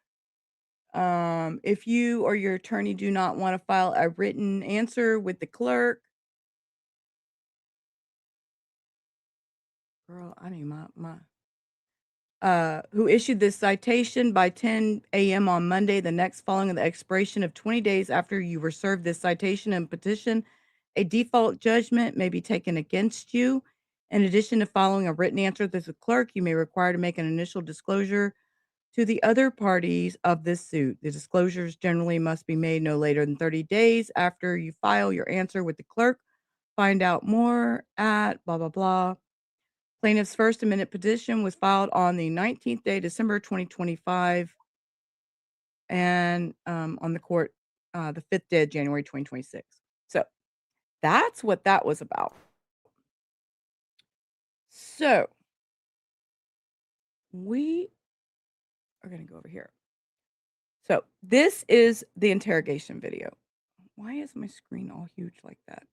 If you or your attorney do not want to file a written answer with the clerk. Girl, I need who issued this citation by 10 a.m. on Monday, the next following the expiration of 20 days after you were served this citation and petition, a default judgment may be taken against you. In addition to following a written answer to the clerk, you may require to make an initial disclosure to the other parties of this suit. The disclosures generally must be made no later than 30 days after you file your answer with the clerk. Find out more at blah, blah, blah. Plaintiff's first amendment petition was filed on the 19th day, December 2025, and on the court the 5th day of January 2026. So that's what that was about. So we are going to go over here. So this is the interrogation video. Why is my screen all huge like that?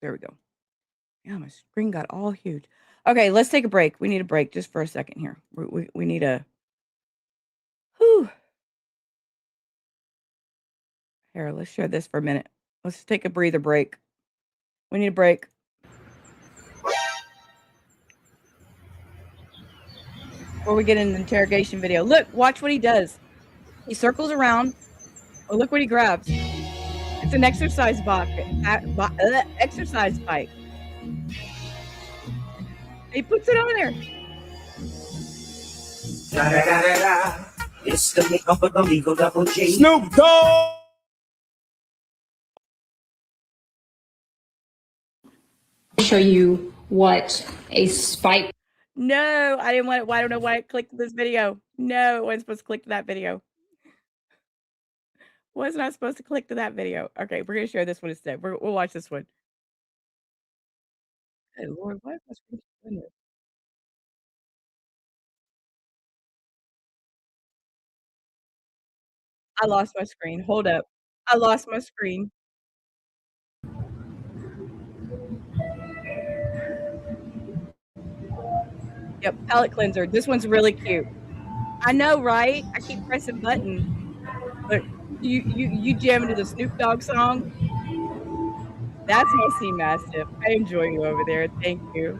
There we go. Yeah, my screen got all huge. Okay, let's take a break. We need a break just for a second here. We need a... Whew. Here, let's share this for a minute. Let's take a breather break. We need a break. Before we get in the interrogation video. Look, watch what he does. He circles around. Oh, look what he grabs. It's an exercise exercise bike. He puts it on there. It's the makeup of the legal double G. Snoop Dogg! Show you what a spike. No, I didn't want it. I don't know why I clicked this video. No, I wasn't supposed to click to that video. Was not supposed to click to that video. Okay, we're gonna share this one instead. We'll watch this one. Good Lord, why is my screen doing this? I lost my screen. Hold up. I lost my screen. Yep, palette cleanser. This one's really cute. I know, right? I keep pressing button. Look, you jam into the Snoop Dogg song. That's my C Mastiff. I enjoy you over there. Thank you.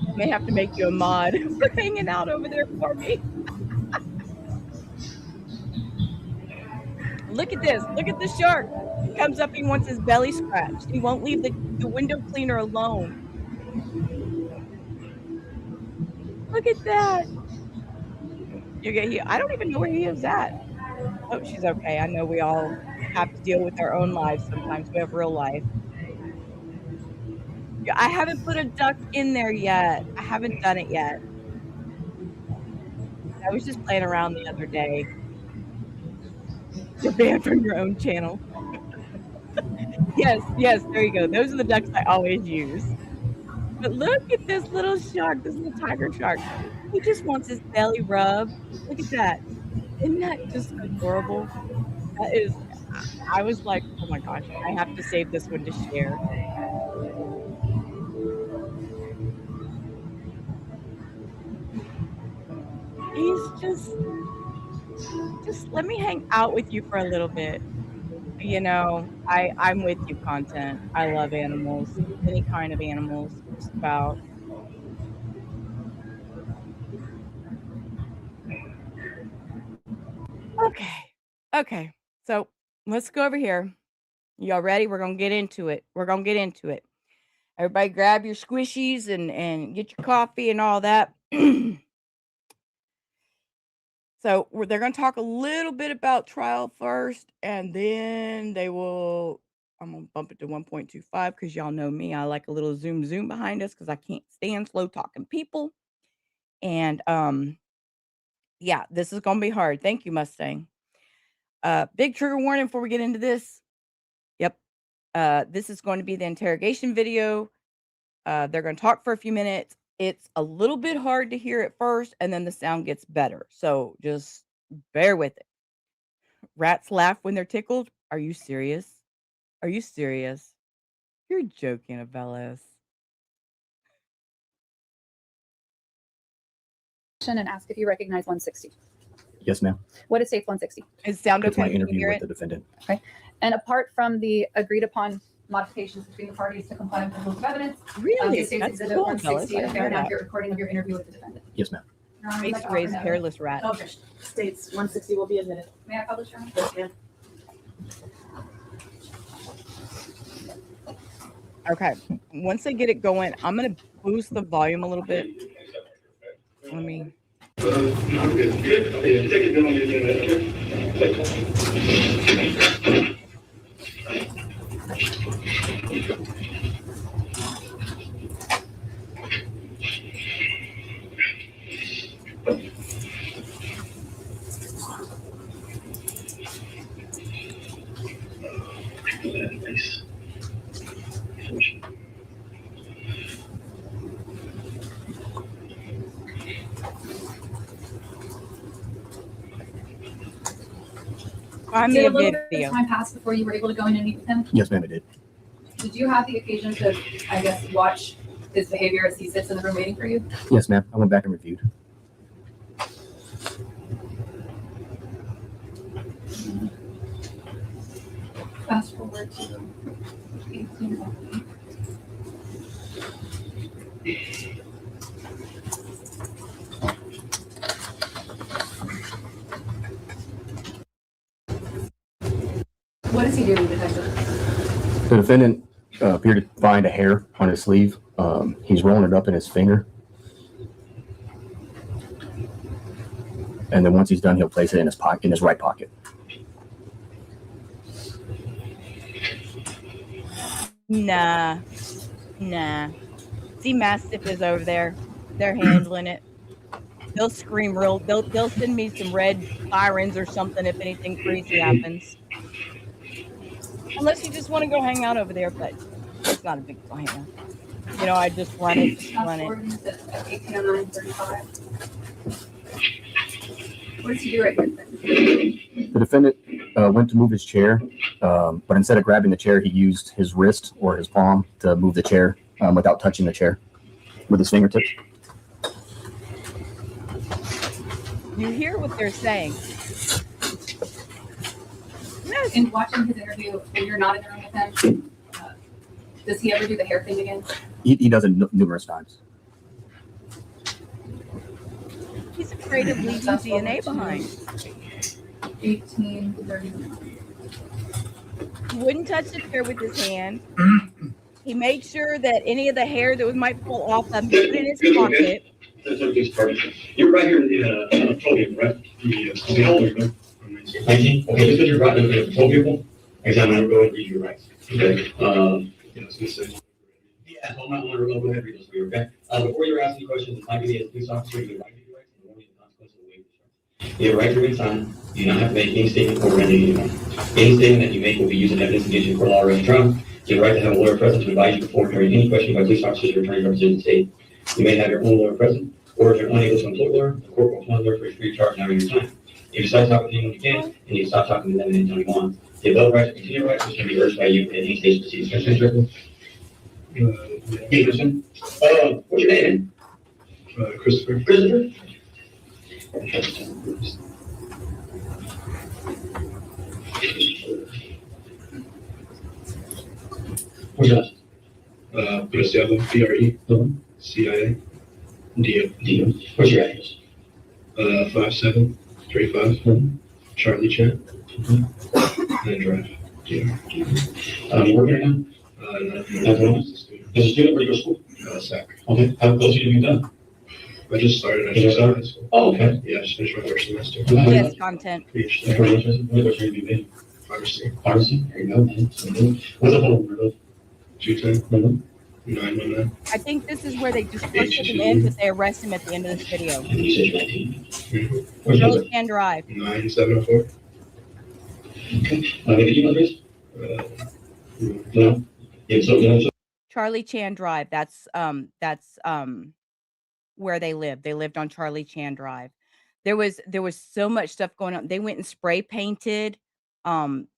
I may have to make you a mod for hanging out over there for me. Look at this. Look at the shark. He comes up, he wants his belly scratched. He won't leave the window cleaner alone. Look at that. I don't even know where he is at. Oh, she's okay. I know we all have to deal with our own lives sometimes. We have real life. I haven't put a duck in there yet. I haven't done it yet. I was just playing around the other day. You're banned from your own channel. Yes, there you go. Those are the ducks I always use. But look at this little shark, this little tiger shark. He just wants his belly rubbed. Look at that. Isn't that just adorable? That is, I was like, oh my gosh, I have to save this one to share. He's just let me hang out with you for a little bit. You know, I'm with you, content. I love animals, any kind of animals, just about. Okay. Okay. So let's go over here. Y'all ready? We're gonna get into it. We're gonna get into it. Everybody grab your squishies and get your coffee and all that. So they're going to talk a little bit about trial first, and then I'm going to bump it to 1.25 because y'all know me. I like a little zoom behind us because I can't stand slow talking people. And yeah, this is going to be hard. Thank you, Mustang. Big trigger warning before we get into this. Yep. This is going to be the interrogation video. They're going to talk for a few minutes. It's a little bit hard to hear at first, and then the sound gets better. So just bear with it. Rats laugh when they're tickled. Are you serious? Are you serious? You're joking, Abeles. And ask if you recognize 160. Yes, ma'am. What is safe 160? It sounded It's my interview with the defendant. Okay. And apart from the agreed upon modifications between the parties to comply with the rules of evidence, Really? the state's That's exhibit cool, 160, Abeles. a fair and accurate recording of your interview with the defendant. Yes, ma'am. Face to raise hairless rat. Okay. States 160 will be admitted. May I publish your own? Yes, ma'am. Okay. Once they get it going, I'm going to boost the volume a little bit. Let me. Find me Did a a little bit video. of time pass before you were able to go in and meet with him? Yes, ma'am, it did. Did you have the occasion to, I guess, watch his behavior as he sits in the room waiting for you? Yes, ma'am. I went back and reviewed. Fast forward to 18. What does he do, detective? The defendant appeared to find a hair on his sleeve. He's rolling it up in his finger. And then once he's done, he'll place it in his pocket, in his right pocket. Nah. See, Mastiff is over there. They're handling it. They'll scream real. They'll send me some red sirens or something if anything crazy happens. Unless you just want to go hang out over there, but it's not a big deal. Hang on. You know, I just run it. What does he do right here? The defendant went to move his chair, but instead of grabbing the chair, he used his wrist or his palm to move the chair without touching the chair with his fingertips. You hear what they're saying. Yes. In watching his interview, when you're not in the room with him, does he ever do the hair thing again? He does it numerous times. He's afraid of leaving DNA behind. 1839. He wouldn't touch the chair with his hand. He made sure that any of the hair that might fall off them, he put it in his pocket. That's what this part is. You're right here in the podium, right? The older, 19? Okay, just because you're right in the podium, examine and go and read your rights. Okay. Yeah, so I'm not going to go ahead and read those for you, okay? Before you're asking questions, it might be as a police officer, you have right to do rights, and warning the consequences of waivers. You have a right to remain silent. You do not have to make any statement or any statement that you make will be used in evidence against you for law or any trial. You have a right to have a lawyer present to advise you before hearing any question by police officers or attorney representing the state. You may have your own lawyer present, or if you're unable to employ a lawyer, the court will appoint a lawyer for free of charge now your time. If you decide to talk with anyone you can, and you stop talking to them anytime you want, the above rights or continued rights which can be urged by you at any stage of proceedings. Peterson. What's your name? Christopher. Christopher? What's your last? Preciado, Preciado, Dio. What's your address? 5735 Charlie Chan. And Drive. You working right now? No. As a student, where do you go to school? SAC. Okay. How close are you to being done? I just started. I just started high school. Oh, okay. Yeah, I just finished my first semester. Yes, content. What are you to be? Pharmacy. Pharmacy? There you go, man. What's the phone number? 210 919. I think this is where they just push him in, but they arrest him at the end of this video. And you said you're 19. Charlie Chan Drive. 9704. Okay. The email address? No. Yeah, so. Charlie Chan Drive. That's where they lived. They lived on Charlie Chan Drive. There was so much stuff going on. They went and spray painted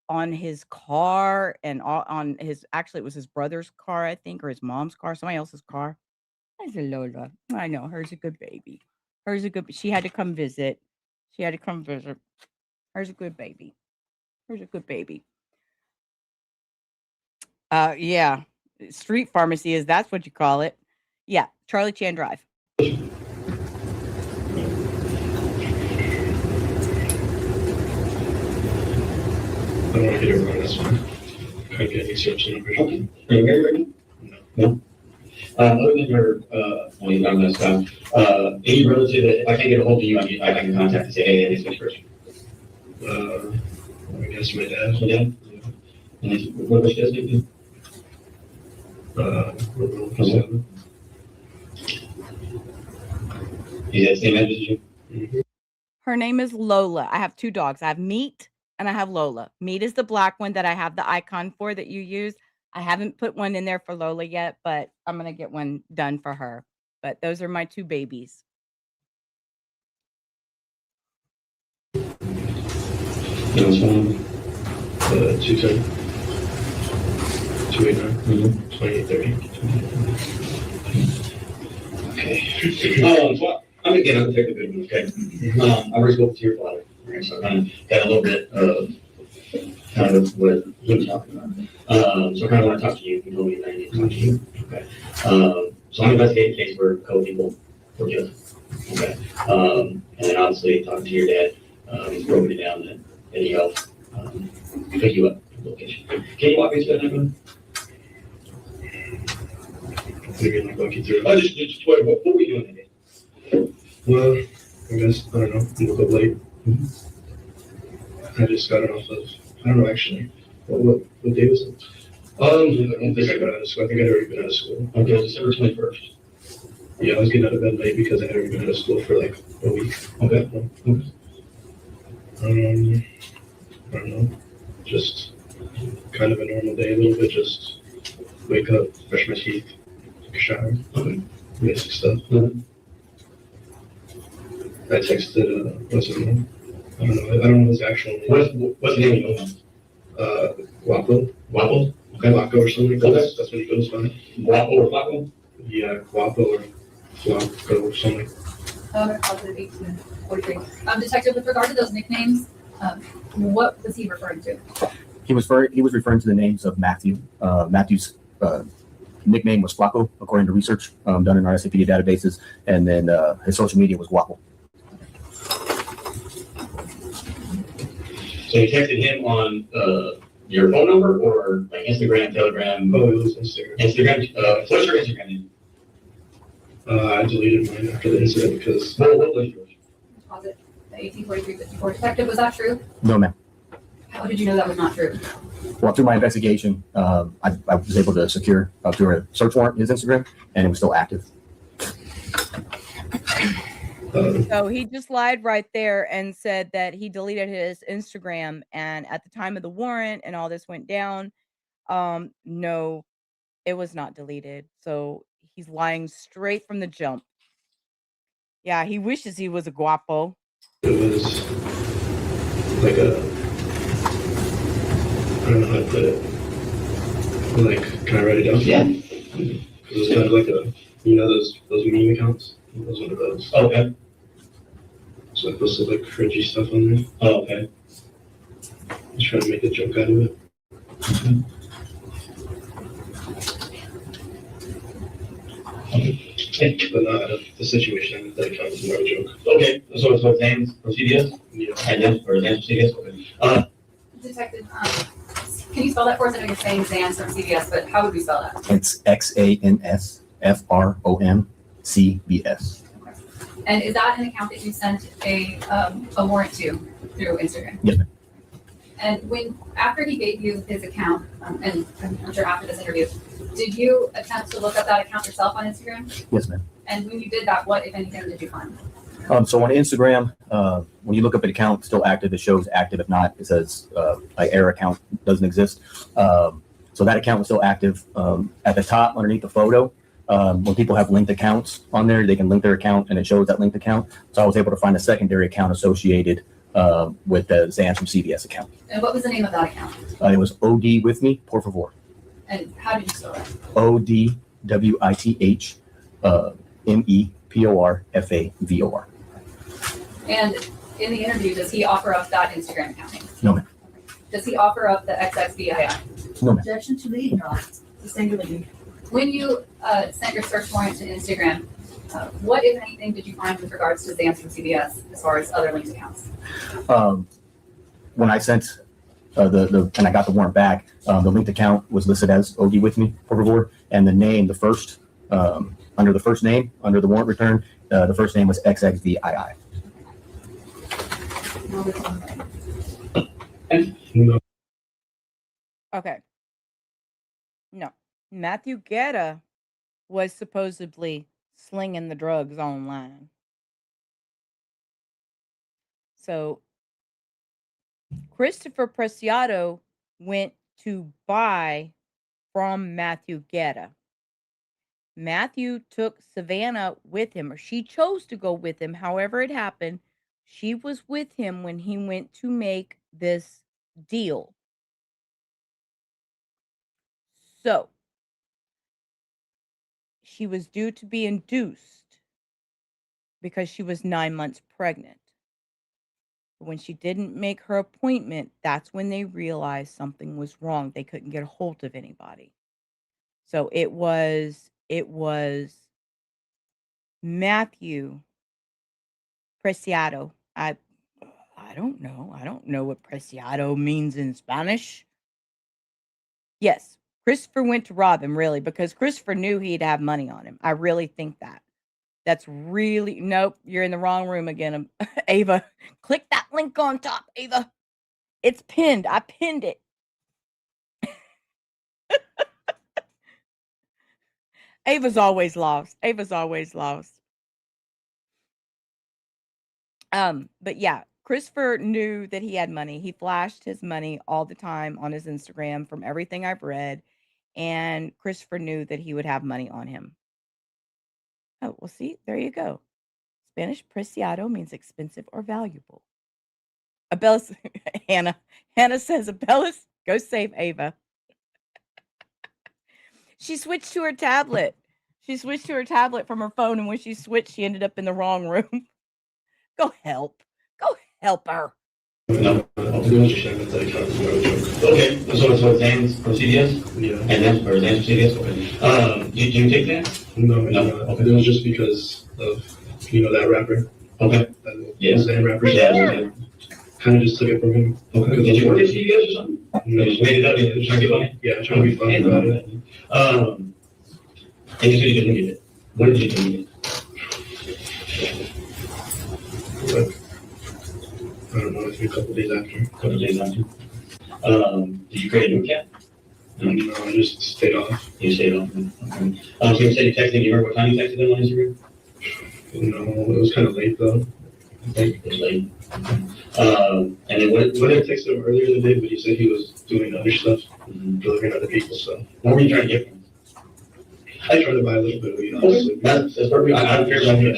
on his car and on his, actually it was his brother's car, I think, or his mom's car, somebody else's car. I said, Lola, I know, her's a good baby. She had to come visit. Her's a good baby. Yeah. Street pharmacy that's what you call it. Yeah, Charlie Chan Drive. I don't want to get it wrong, that's fine. I can't get any search numbers. Okay. Are you married right now? No. Other than your, I'm gonna stop. Any relative that if I can't get a hold of you, I can contact and say, hey, this is person. I guess my dad. My dad? And what was your dad's name? Ramon Preciado. Is that the same address as you? Mm-hmm. Her name is Lola. I have two dogs. I have Meat and I have Lola. Meat is the black one that I have the icon for that you use. I haven't put one in there for Lola yet, but I'm going to get one done for her. But those are my two babies. That one. 210 289 2830. Okay. So I'm gonna take a good one. Okay. I already spoke to your father. Right, so I kind of got a little bit of kind of what he was talking about. So I kind of want to talk to you. You told me that I need to talk to you. Okay. So I'm investigating a case where a couple people were killed. Okay. And then obviously talking to your dad, he's broken it down that he helped pick you up at the location. Can you walk me through that now? Maybe I'll walk you through. Just wait. What were you doing that day? Well, I guess I don't know. I woke up late. I just got it off of, I don't know actually. What day was it? I don't think I got out of school. I think I'd already been out of school. Okay, December 21st. Yeah, I was getting out of bed late because I had already been out of school for like a week. Okay. I don't know. Just kind of a normal day, a little bit. Just wake up, brush my teeth, take a shower, basic stuff. I texted, what's his name? I don't know his actual name. What's the name of your name? Guapo. Guapo? Okay. Guapo or something. Okay. That's what he goes by. Guapo or Guapo? Yeah, Guapo or Guapo or something. Okay, positive 1843. Detective, with regard to those nicknames, what was he referring to? He was referring to the names of Matthew. Matthew's nickname was Flacco, according to research done in our SAPD databases, and then his social media was Guapo. So you texted him on your phone number or like Instagram, Telegram? Oh, it was Instagram. Instagram. What's your Instagram name? I deleted mine after the incident because. What was yours? Deposit the 1843-54. Detective, was that true? No, ma'am. How did you know that was not true? Well, through my investigation, I was able to secure through a search warrant his Instagram, and it was still active. So he just lied right there and said that he deleted his Instagram, and at the time of the warrant and all this went down, no, it was not deleted. So he's lying straight from the jump. Yeah, he wishes he was a guapo. It was like I don't know how to put it. Like, can I write it down? Yeah. It was kind of like those meme accounts. It was one of those. Okay. So I posted like cringy stuff on there. Oh, okay. I was trying to make a joke out of it. Okay. But not out of the situation that account was more of a joke. Okay, so it's what names procedures? Yeah. And yes, or names procedures? Okay. Detective, can you spell that for us? I know you're saying Zans from CBS, but how would we spell that? It's XANSFROMCBS. And is that an account that you sent a warrant to through Instagram? Yes, ma'am. And after he gave you his account, and I'm sure after this interview, did you attempt to look up that account yourself on Instagram? Yes, ma'am. And when you did that, what, if anything, did you find? So on Instagram, when you look up an account still active, it shows active. If not, it says like error account doesn't exist. So that account was still active. At the top, underneath the photo, when people have linked accounts on there, they can link their account and it shows that linked account. So I was able to find a secondary account associated with the Zans from CBS account. And what was the name of that account? It was OD with me, por favor. And how did you spell that? ODWITH MEPORFAVOR. And in the interview, does he offer up that Instagram account? No, ma'am. Does he offer up the XXVII? No, ma'am. Objection to lead, no. Sustained lead. When you sent your search warrant to Instagram, what, if anything, did you find with regards to Zans from CBS as far as other linked accounts? When I sent and I got the warrant back, the linked account was listed as OD with me, por favor, and the name, the first, under the first name, under the warrant return, the first name was XXVII. Okay. No. Matthew Guerra was supposedly slinging the drugs online. So Christopher Preciado went to buy from Matthew Guerra. Matthew took Savanah with him, or she chose to go with him. However it happened, she was with him when he went to make this deal. So she was due to be induced because she was 9 months pregnant. When she didn't make her appointment, that's when they realized something was wrong. They couldn't get a hold of anybody. So it was Matthew Preciado. I don't know. I don't know what Preciado means in Spanish. Yes, Christopher went to rob him, really, because Christopher knew he'd have money on him. I really think that. That's really, nope, you're in the wrong room again, Ava. Click that link on top, Ava. It's pinned. I pinned it. Ava's always lost. Ava's always lost. But yeah, Christopher knew that he had money. He flashed his money all the time on his Instagram from everything I've read. And Christopher knew that he would have money on him. Oh, well, see, there you go. Spanish preciado means expensive or valuable. Abellis, Hannah says, Abellis, go save Ava. She switched to her tablet. She switched to her tablet from her phone, and when she switched, she ended up in the wrong room. Go help. Go help her. No, okay, so it's what Zans from CBS? Yeah. And then for Zans from CBS? Okay. Did you take that? No. Okay. It was just because of, that rapper. Okay. Yeah. Zan rapper. Yeah. Kind of just took it from him. Okay. Did you work at CBS or something? No. You just made it up? Yeah, trying to be funny? Yeah, trying to be funny about it. And you said you didn't get it. When did you delete it? I don't know, it's been a couple days after. Did you create a new account? No, I just stayed off. You stayed off? Okay. So you said you texted, you remember what time you texted them on Instagram? No, it was kind of late though. It was late. And then what I texted him earlier in the day, but he said he was doing other stuff, delivering other people's stuff. What were you trying to get from him? I tried to buy a little bit of weed, honestly. That's perfect. I don't care about that.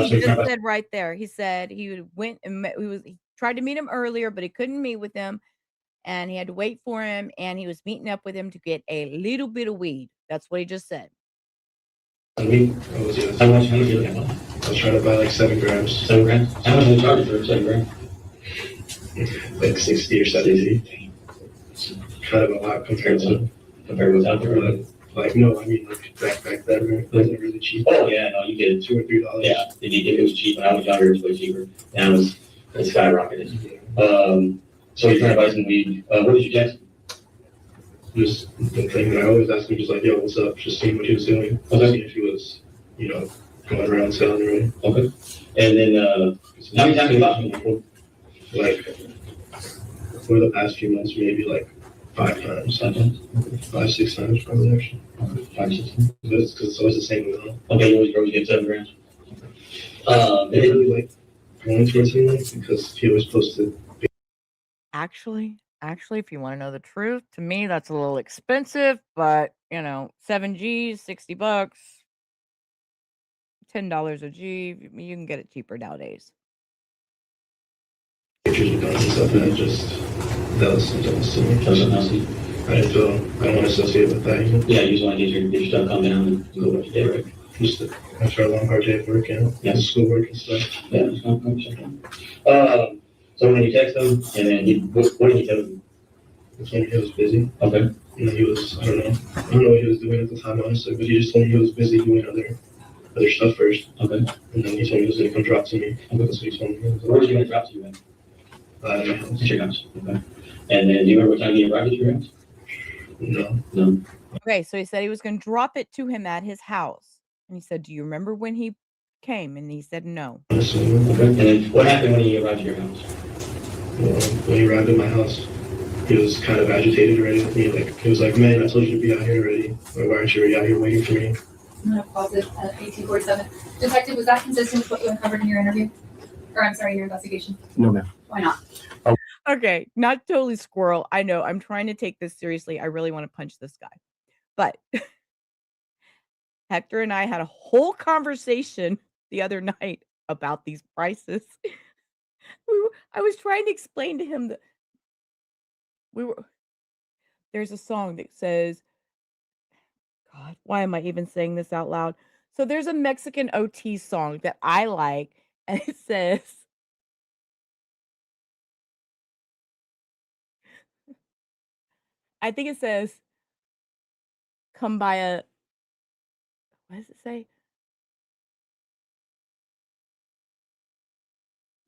He just said right there. He said he went and met, he tried to meet him earlier, but he couldn't meet with him, and he had to wait for him. And he was meeting up with him to get a little bit of weed. That's what he just said. How much you looking at? I was trying to buy like 7 grams. 7 grams? How much did they charge for 7 grams? Like 60 or 70. Kind of a lot compared with out there. Like no, I mean like back then it wasn't really cheap. Oh yeah, no, you get $2 or $3. Yeah, it was cheap when I was younger. It was way cheaper. Now it's skyrocketed. So you're trying to buy some weed. What did you text? Just the thing that I always ask him, just like, yo, what's up? Just seeing what he was doing. Okay. Seeing if he was, going around selling already. Okay. And then how many times have you bought him before? Like for the past few months, maybe like 5 times. 5, 6 times probably actually. 5, 6 times. Because it's always the same amount. Okay, you always grows get 7 grams. They really like going towards him because he always posted. Actually, if you want to know the truth, to me that's a little expensive, but 7 G's, $60, $10 a G, you can get it cheaper nowadays. Pictures of guns and stuff, and that was something else to me. I don't want to associate with that. Yeah, you just want to get your stuff calm down and go what you did, right? Just after a long hard day of work, schoolwork and stuff. Yeah, just calm down. So when you text him, and then what did he tell you? He was busy. Okay. And he was, I don't know what he was doing at the time, honestly, but he just told me he was busy doing other stuff first. Okay. And then he told me he was going to come drop to me. Okay. That's what he told me. Where was he going to drop to you at? At my house. At your house. Okay. And then do you remember what time he arrived at your house? No. Okay, so he said he was going to drop it to him at his house. And he said, do you remember when he came? And he said no. Okay. And then what happened when he arrived at your house? Well, when he arrived at my house, he was kind of agitated already with me. Like, he was like, man, I told you to be out here already. Or why aren't you already out here waiting for me? I'm going to pause it at 1847. Detective, was that consistent with what you uncovered in your interview? Or I'm sorry, in your investigation? No, ma'am. Why not? Okay, not totally squirrel. I know, I'm trying to take this seriously. I really want to punch this guy. But Hector and I had a whole conversation the other night about these prices. I was trying to explain to him that there's a song that says, God, why am I even saying this out loud? So there's a Mexican OT song that I like, and it says, I think it says, come by a, what does it say?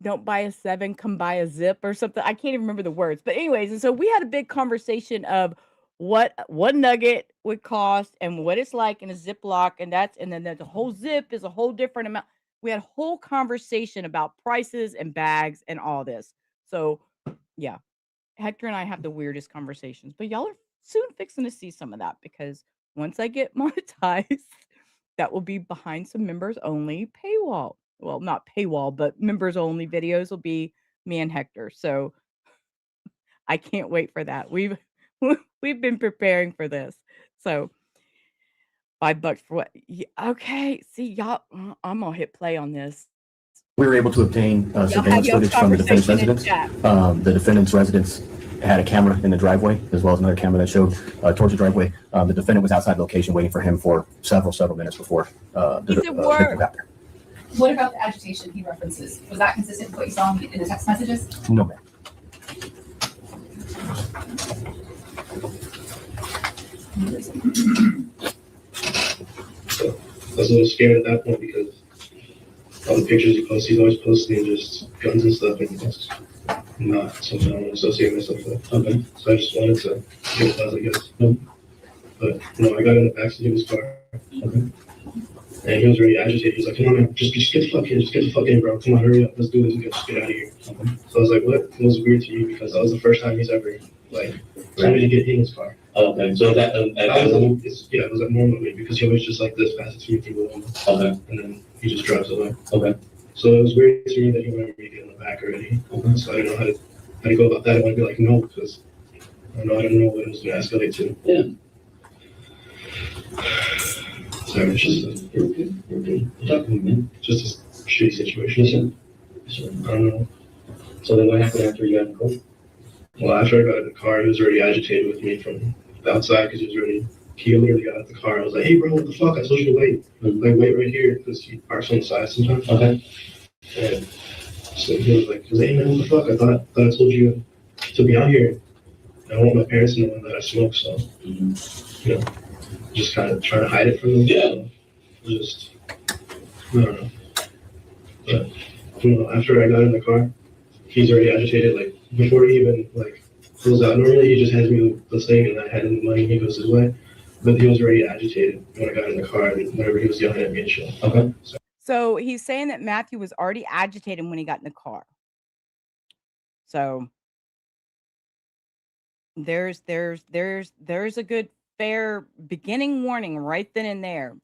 Don't buy a 7, come buy a zip or something. I can't even remember the words. But anyways, and so we had a big conversation of what one nugget would cost and what it's like in a Ziploc, and then the whole zip is a whole different amount. We had a whole conversation about prices and bags and all this. So yeah, Hector and I have the weirdest conversations, but y'all are soon fixing to see some of that because once I get monetized, that will be behind some members only paywall. Well, not paywall, but members only videos will be me and Hector. So I can't wait for that. We've been preparing for this. So $5 for what? Yeah, okay. See, y'all, I'm gonna hit play on this. We were able to obtain surveillance footage from the defendant's residence. The defendant's residence had a camera in the driveway, as well as another camera that showed towards the driveway. The defendant was outside the location waiting for him for several minutes before the victim got there. What about the agitation he references? Was that consistent with what you saw in the text messages? No, ma'am. So I was a little scared at that point because all the pictures he posts, he's always posting just guns and stuff, and that's not something I want to associate myself with. Okay. So I just wanted to get a buzz, I guess. But I got in the backseat of his car. Okay. And he was very agitated. He was like, come on, man, just get the fuck in, bro. Come on, hurry up. Let's do this. We can just get out of here. Okay. So I was like, what? It was weird to me because that was the first time he's ever, told me to get in his car. Oh, okay. So that it was abnormal because he always just like this passes me through the window. Okay. And then he just drives away. Okay. So it was weird to me that he wanted me to get in the back already. Okay. So I didn't know how to go about that. I want to be like, no, because I don't know what it was going to escalate to. Yeah. Sorry, it's just you're okay. Talk to me, man. Just a shitty situation. Yes, sir. I don't know. So then what happened after you got in the car? Well, after I got in the car, he was already agitated with me from outside because he was already he literally got out the car. I was like, hey, bro, what the fuck? I told you to wait. Like, wait right here, because he parks on the side sometimes. Okay. And so he was like, hey, man, what the fuck? I thought I told you to be out here. I don't want my parents knowing that I smoke, so, you know, just kind of trying to hide it from them. Yeah. Just, I don't know. But, you know, after I got in the car, he's already agitated. Like, before he even, like, pulls out, normally he just hands me the thing and I hand him the money and he goes his way. But he was already agitated when I got in the car and whenever he was yelling at me and shit. Okay. So he's saying that Matthew was already agitated when he got in the car. So there's a good fair beginning warning right then and there.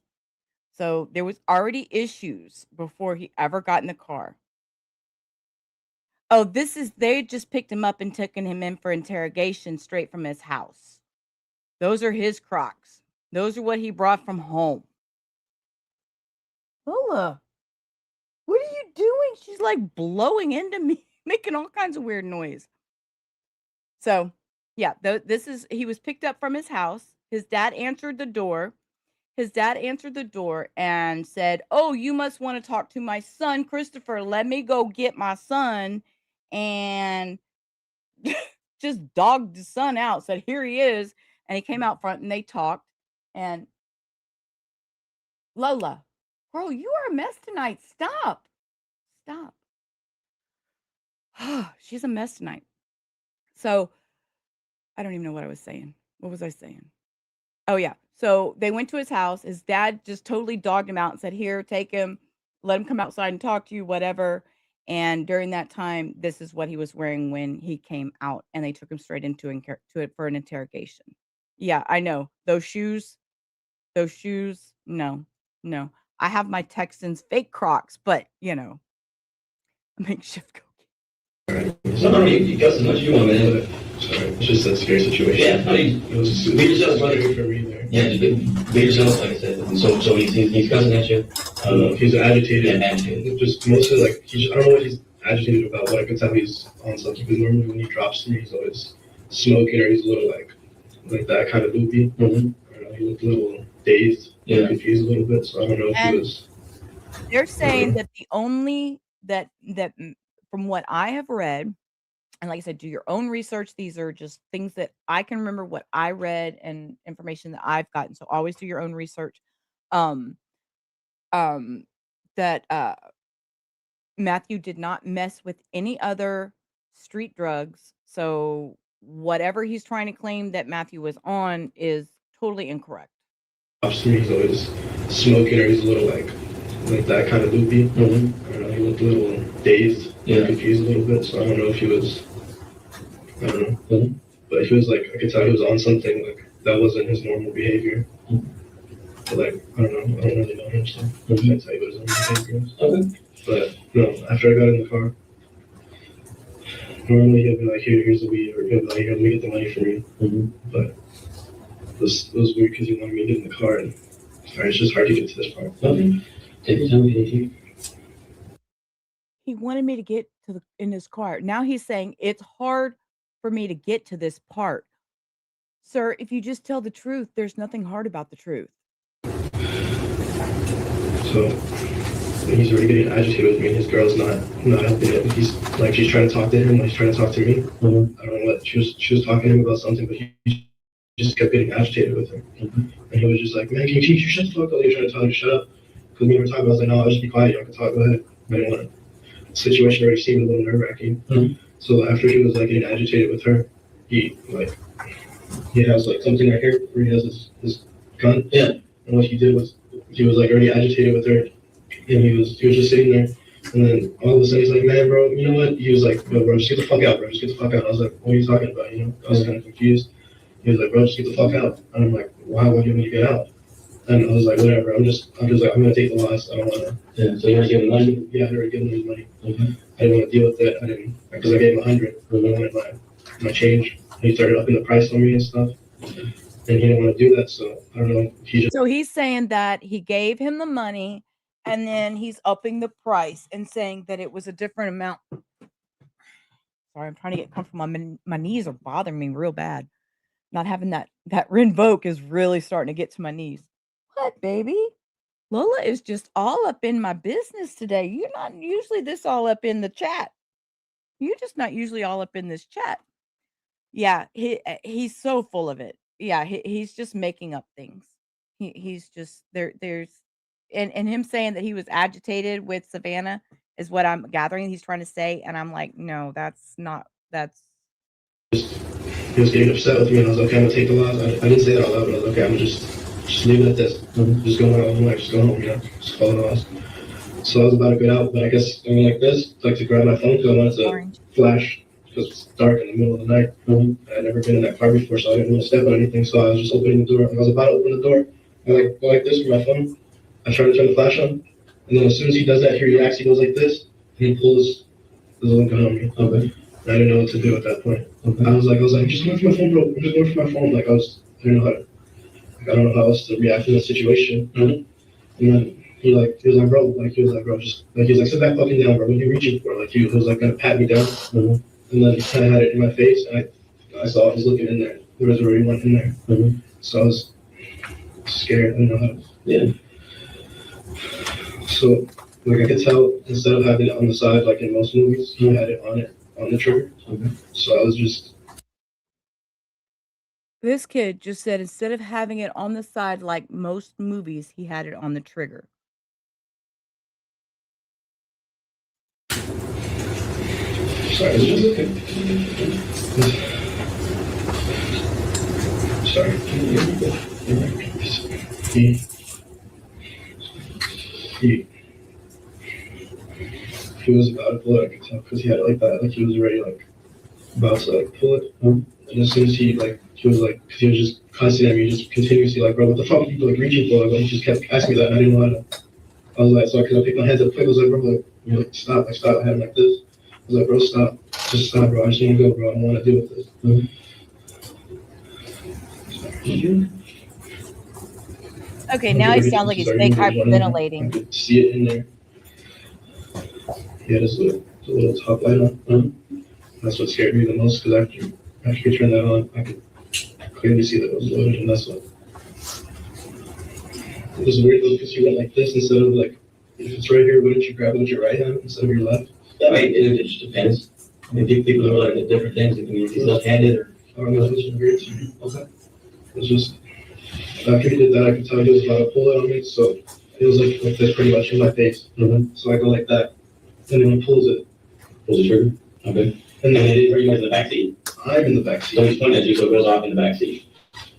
So there was already issues before he ever got in the car. Oh, they just picked him up and taken him in for interrogation straight from his house. Those are his Crocs. Those are what he brought from home. Lola, what are you doing? She's like blowing into me, making all kinds of weird noise. So, yeah, he was picked up from his house. His dad answered the door. And said, oh, you must want to talk to my son, Christopher. Let me go get my son. And just dogged his son out, said, here he is. And he came out front and they talked. And Lola, girl, you are a mess tonight. Stop. She's a mess tonight. So I don't even know what I was saying. What was I saying? Oh, yeah. So they went to his house. His dad just totally dogged him out and said, here, take him, let him come outside and talk to you, whatever. And during that time, this is what he was wearing when he came out. And they took him straight into it for an interrogation. Yeah, I know. Those shoes, no. I have my Texans fake Crocs, but, you know, a makeshift Coke. So, I mean, you got as much as you want, man. Sorry, it's just a scary situation. Yeah, it was just be yourself, brother. For me there. Yeah, just be yourself, like I said. And so he's cussing at you. I don't know if he's agitated. Yeah, agitated. Just mostly like I don't know what he's agitated about, but I can tell he's on something. Because normally when he drops me, he's always smoking or he's a little like that kind of loopy. I don't know, he looked a little dazed, confused a little bit. So I don't know if he was. They're saying that the only that from what I have read, and like I said, do your own research. These are just things that I can remember what I read and information that I've gotten. So always do your own research. That Matthew did not mess with any other street drugs. So whatever he's trying to claim that Matthew was on is totally incorrect. He's always smoking or he's a little like that kind of loopy. I don't know, he looked a little dazed, confused a little bit. So I don't know if he was, I don't know. But he was like, I could tell he was on something like that wasn't his normal behavior. But like, I don't know, I don't really know him, so I can't tell you what his normal behavior is. Okay. But no, after I got in the car, normally he'll be like, here's the weed, or he'll be like, here, let me get the money from you. But it was weird because he wanted me to get in the car, and it's just hard to get to this part. Take your time. He wanted me to get in his car. Now he's saying it's hard for me to get to this part. Sir, if you just tell the truth, there's nothing hard about the truth. So he's already getting agitated with me, and his girl's not helping it. He's like, she's trying to talk to him, like he's trying to talk to me. I don't know what she was talking to him about something, but he just kept getting agitated with her. And he was just like, man, can you shut the fuck up? You're trying to tell her to shut up. Because me and her talking, I was like, no, I'll just be quiet. Y'all can talk. Go ahead. I didn't want to. The situation already seemed a little nerve-wracking. So after he was like getting agitated with her, he has like something right here where he has his gun. Yeah. And what he did was he was like already agitated with her, and he was just sitting there. And then all of a sudden he's like, man, bro, you know what? He was like, no, bro, just get the fuck out, bro. Just get the fuck out. I was like, what are you talking about? You know, I was kind of confused. He was like, bro, just get the fuck out. And I'm like, why do you want me to get out? And I was like, whatever. I'm just like, I'm gonna take the loss. I don't wanna. Yeah. So you already gave him money? Yeah, I already given him his money. I didn't want to deal with it. I didn't, because I gave him 100. I wanted my change. He started upping the price on me and stuff, and he didn't want to do that. So I don't know. So he's saying that he gave him the money, and then he's upping the price and saying that it was a different amount. Sorry, I'm trying to get comfortable. My knees are bothering me real bad. Not having that Rinvoke is really starting to get to my knees. What, baby? Lola is just all up in my business today. You're not usually this all up in the chat. You're just not usually all up in this chat. Yeah, he's so full of it. Yeah, he's just making up things. He's just there's and him saying that he was agitated with Savannah is what I'm gathering he's trying to say, and I'm like, no, that's not that's He was getting upset with me, and I was like, okay, I'm gonna take the loss. I didn't say that out loud, but I was like, okay, I'm gonna just leave it at this. Just go home, like, just go home, you know, just call it a loss. So I was about to get out, but I guess I went like this, like to grab my phone because I wanted to flash because it's dark in the middle of the night. I'd never been in that car before, so I didn't want to step on anything. So I was just opening the door. I was about to open the door. I like go like this with my phone. I try to turn the flash on, and then as soon as he does that, he reacts. He goes like this, and he pulls the little gun on me. Okay. I didn't know what to do at that point. Okay. I was like, I'm just going for my phone, bro. I'm just going for my phone. Like I didn't know how to. Like, I don't know how else to react in that situation. And then he was like, bro, just like he was like, sit back fucking down, bro. What are you reaching for? Like he was like gonna pat me down, and then he kind of had it in my face, and I saw he was looking in there. There was already one in there, so I was scared. I didn't know how to. Yeah. So like I could tell, instead of having it on the side like in most movies, he had it on the trigger. So I was just. This kid just said instead of having it on the side like most movies, he had it on the trigger. Sorry, it's okay. Sorry. He was about to pull it, I could tell, because he had it like that, like he was already like about to like pull it. And as soon as he was just constantly at me, just continuously like, bro, what the fuck are you like reaching for? Like he just kept asking me that, and I didn't know how to. I was like, so because I picked my hands up quick, I was like, bro, like, you know, like stop. I had him like this. I was like, bro, stop. Just stop, bro. I just want to go, bro. I don't want to deal with this. Okay, now he sounds like he's fake hyperventilating. I could see it in there. Yeah, there's a little top light on. That's what scared me the most because after you turn that on, I could clearly see that it was loaded, and that's what. It was weird though because you went like this instead of like, if it's right here, wouldn't you grab it with your right hand instead of your left? Yeah, right. It just depends. I mean, people are like at different things. I mean, if he's left-handed or. I don't know, it was just weird to me. Okay. It was just, after he did that, I could tell he was about to pull it on me, so it was like this pretty much in my face. So I go like that, and then he pulls it. Pulls the trigger? Okay. And then are you in the back seat? I'm in the back seat. So he's pointing at you, so it goes off in the back seat.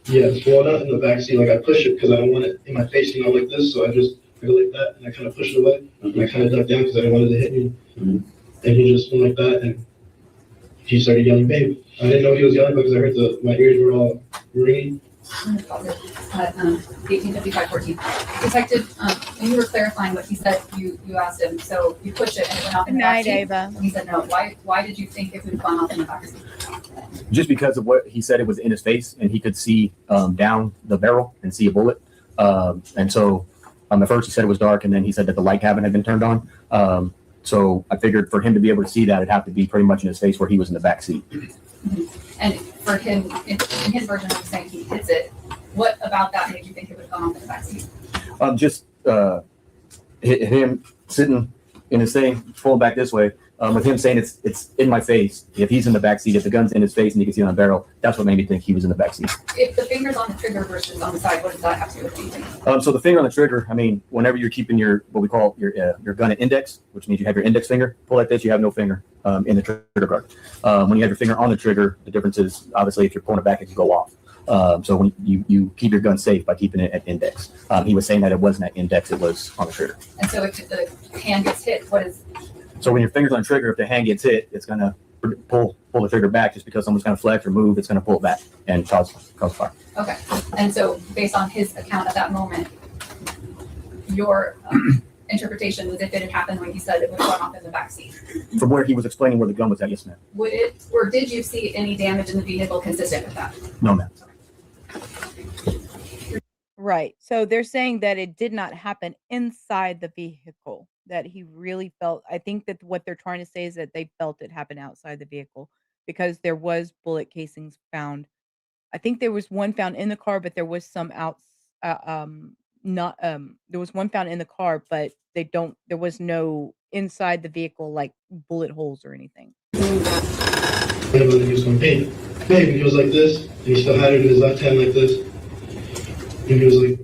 Yes, well, not in the back seat. Like I push it because I don't want it in my face, you know, like this. So I go like that, and I kind of push it away. And I kind of duck down because I didn't want it to hit me. And he just went like that, and he started yelling, "Babe!" I didn't know he was yelling because I heard my ears were all ringing. 1855-14. Detective, when you were clarifying what he said, you asked him, so you pushed it and it went off in the back seat. Ava. He said no. Why did you think it would have gone off in the back seat? Just because of what he said, it was in his face and he could see down the barrel and see a bullet. And so at first he said it was dark, and then he said that the light cabin had been turned on. So I figured for him to be able to see that, it'd have to be pretty much in his face where he was in the back seat. And for him, in his version of saying he hits it, what about that made you think it would have gone off in the back seat? Just him sitting in his thing, pulling back this way, with him saying it's in my face. If he's in the back seat, if the gun's in his face and you can see it on the barrel, that's what made me think he was in the back seat. If the finger's on the trigger versus on the side, what does that have to do with anything? So the finger on the trigger, I mean, whenever you're keeping what we call your gun at index, which means you have your index finger, pull like this, you have no finger in the trigger guard. When you have your finger on the trigger, the difference is obviously if you're pulling it back, it can go off. So when you keep your gun safe by keeping it at index. He was saying that it wasn't at index, it was on the trigger. And so if the hand gets hit, what is? So when your finger's on the trigger, if the hand gets hit, it's gonna pull the trigger back just because someone's gonna flex or move, it's gonna pull it back and cause fire. Okay. And so based on his account at that moment, your interpretation was if it had happened when he said it would have gone off in the back seat. From where he was explaining where the gun was at, yes, ma'am. Would it, or did you see any damage in the vehicle consistent with that? No, ma'am. Right. So they're saying that it did not happen inside the vehicle, that he really felt. I think that what they're trying to say is that they felt it happen outside the vehicle because there was bullet casings found I think there was one found in the car, but there was some out. Not There was one found in the car, but there was no inside the vehicle like bullet holes or anything. He was going, hey, babe, and he was like this, and he still had it in his left hand like this, and he was like,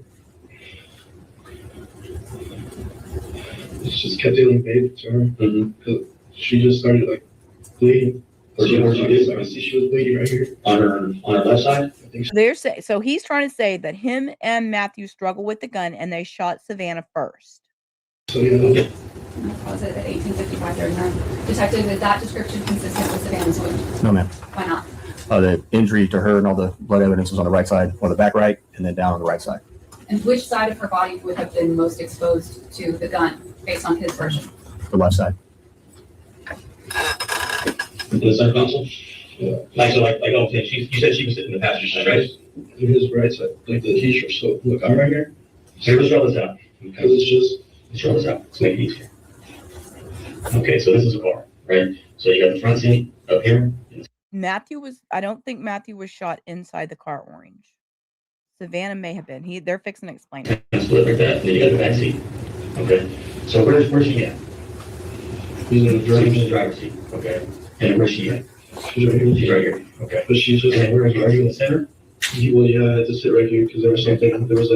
he just kept yelling babe to her, because she just started like bleeding. She was bleeding right here On her left side. So he's trying to say that him and Matthew struggled with the gun and they shot Savanah first. So yeah. Was it at 1855-39? Detective, is that description consistent with Savannah's wound? No, ma'am. Why not? The injury to her and all the blood evidence was on the right side, or the back right, and then down on the right side. And which side of her body would have been most exposed to the gun, based on his version? The left side. The center console? Yeah. Okay, you said she was sitting in the passenger side, right? In his right side, like the t-shirt. So look, I'm right here. So let's draw this out. Because let's draw this out. Let's make it easier. Okay, so this is a car, right? So you got the front seat up here. I don't think Matthew was shot inside the car orange. Savanah may have been. They're fixing to explain it. Split like that. And then you got the back seat. Okay. So where's she at? She's in the driver's seat. Okay. And where's she at? She's right here. She's right here. Okay. But she's just. And where are you? Are you in the center? Well, yeah, I had to sit right here because there was like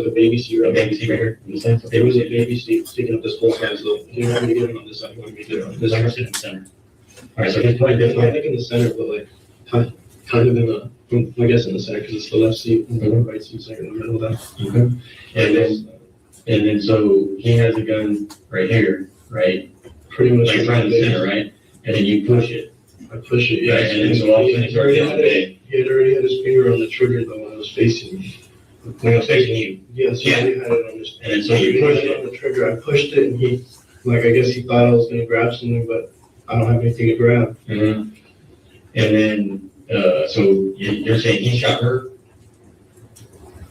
a baby seat right here. In the center. There was a baby seat sticking up this whole side, so he didn't want me to get him on this side. He wanted me to get him on this side. I'm sitting in the center. All right, so he's probably I think in the center, but like kind of in the, I guess in the center because it's the left seat and the right seat's like in the middle of that. Okay. And then so he has a gun right here, right? Pretty much. Like right in the center, right? And then you push it. I push it, yeah. Right, and then so all of a sudden it's already on the bag. He had already had his finger on the trigger though when I was facing me. When I was facing you? Yes, yeah. He had it on his. And then so you pushed it on the trigger. I pushed it and he, like, I guess he thought I was gonna grab something, but I don't have anything to grab. And then, so you're saying he shot her?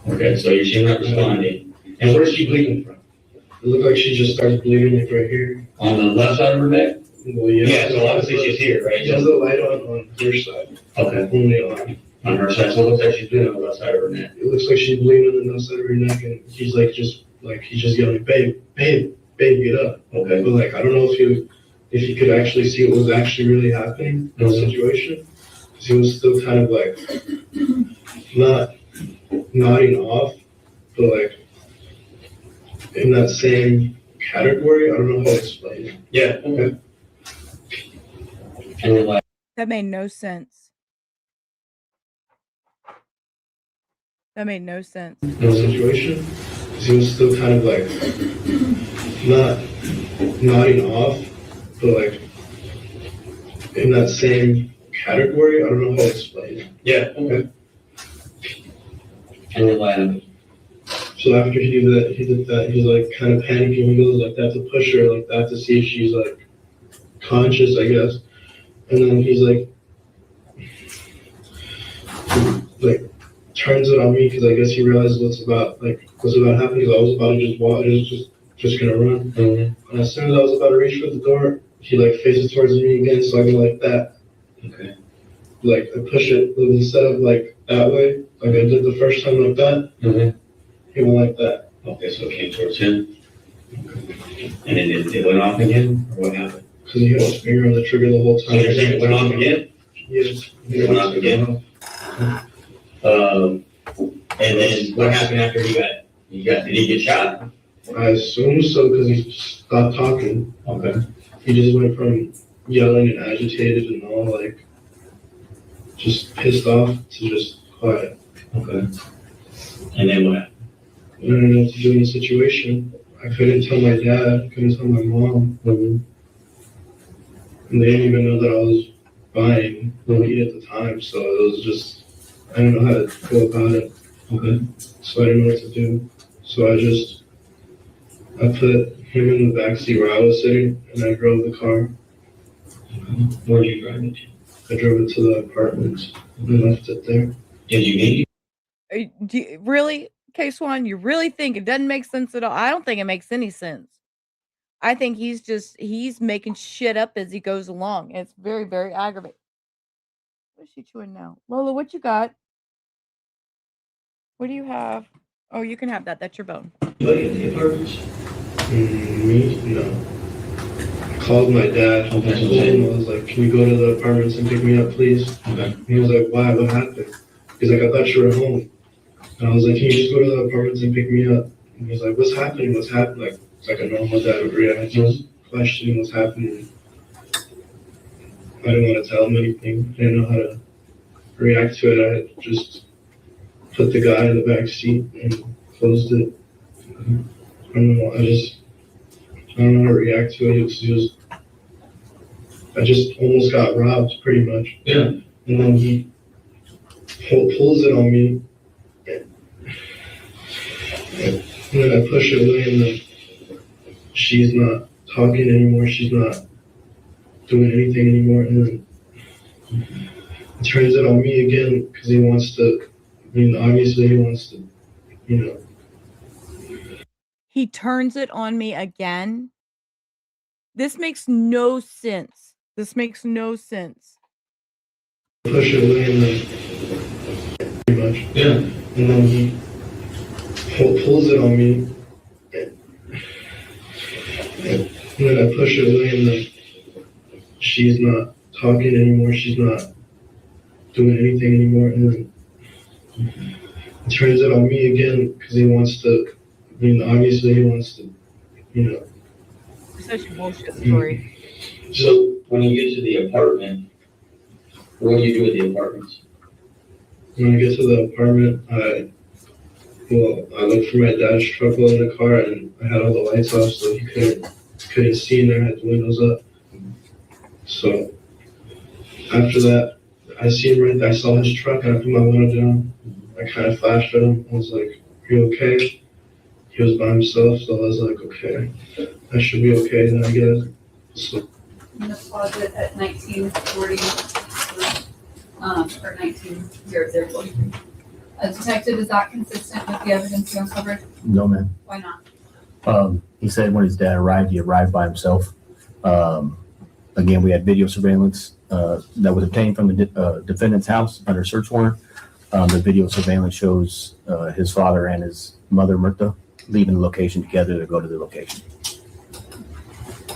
Okay, so she's not responding. And where's she bleeding from? It looked like she just started bleeding like right here. On the left side of her neck? Well, yeah. Yeah, so obviously she's here, right? She has the light on her side. Okay. Only on her side. So it looks like she's bleeding on the left side of her neck. It looks like she's bleeding on the left side of her neck, and he's just yelling, babe, get up. Okay. But like I don't know if he could actually see what was actually really happening in the situation. Because he was still kind of like not nodding off, but like in that same category. I don't know how to explain it. Yeah. Okay. That made no sense. That made no sense. In the situation, because he was still kind of like not nodding off, but like in that same category. I don't know how to explain it. Yeah. Okay. And so after he did that, he's like kind of panicking. He goes like that to push her like that to see if she's like conscious, I guess. And then he's like turns it on me because I guess he realizes what's about happening. Because I was about to just walk, just gonna run. And as soon as I was about to reach for the door, he like faces towards me again, so I go like that. Okay. Like I push it instead of like that way, like I did the first time like that. He went like that. Okay, so it came towards him. Okay. And then it went off again, or what happened? Because he had his finger on the trigger the whole time. So you're saying it went off again? Yes. It went off again. And then what happened after did he get shot? I assume so because he stopped talking. Okay. He just went from yelling and agitated and all like just pissed off to just quiet. Okay. And then what happened? I don't know what to do in the situation. I couldn't tell my dad, couldn't tell my mom. And they didn't even know that I was buying weed at the time, so it was just, I didn't know how to go about it. Okay. So I didn't know what to do. So I put him in the back seat where I was sitting, and I drove the car. Where did you drive it to? I drove it to the apartment and left it there. Did you need it? Really, K-Swan, you really think it doesn't make sense at all? I don't think it makes any sense. I think he's making shit up as he goes along. It's very, very aggravating. What's she chewing now? Lola, what you got? What do you have? Oh, you can have that. That's your bone. Anybody in the apartments? Me? No. I called my dad. I told him, I was like, can you go to the apartments and pick me up, please? Okay. He was like, why? What happened? He's like, I thought you were home. And I was like, can you just go to the apartments and pick me up? And he's like, what's happening? What's happening? Like, it's like a normal dad would react. He was questioning what's happening. I didn't want to tell him anything. I didn't know how to react to it. I had just put the guy in the back seat and closed it. I don't know. I don't know how to react to it. I just almost got robbed, pretty much. Yeah. And then he pulls it on me. And then I push it away, and then she's not talking anymore. She's not doing anything anymore. And then he turns it on me again because he wants to. I mean, obviously he wants to, you know. He turns it on me again. This makes no sense. This makes no sense. Push it away, and then pretty much. Yeah. And then he pulls it on me. And then I push it away, and then she's not talking anymore. She's not doing anything anymore. And then he turns it on me again because he wants to. I mean, obviously he wants to, you know. Such a bullshit story. So when you get to the apartment, what do you do with the apartments? When I get to the apartment, I looked for my dad's truck while in the car, and I had all the lights off, so he couldn't see in there. I had the windows up. So after that, I saw his truck, and I put my window down. I kind of flashed at him. I was like, "Are you okay?" He was by himself, so I was like, "Okay, I should be okay then, I guess." So. In the closet at 1940 or 1900. Detective, is that consistent with the evidence you uncovered? No, ma'am. Why not? He said when his dad arrived, he arrived by himself. Again, we had video surveillance that was obtained from the defendant's house under search warrant. The video surveillance shows his father and his mother, Myrta, leaving the location together to go to the location.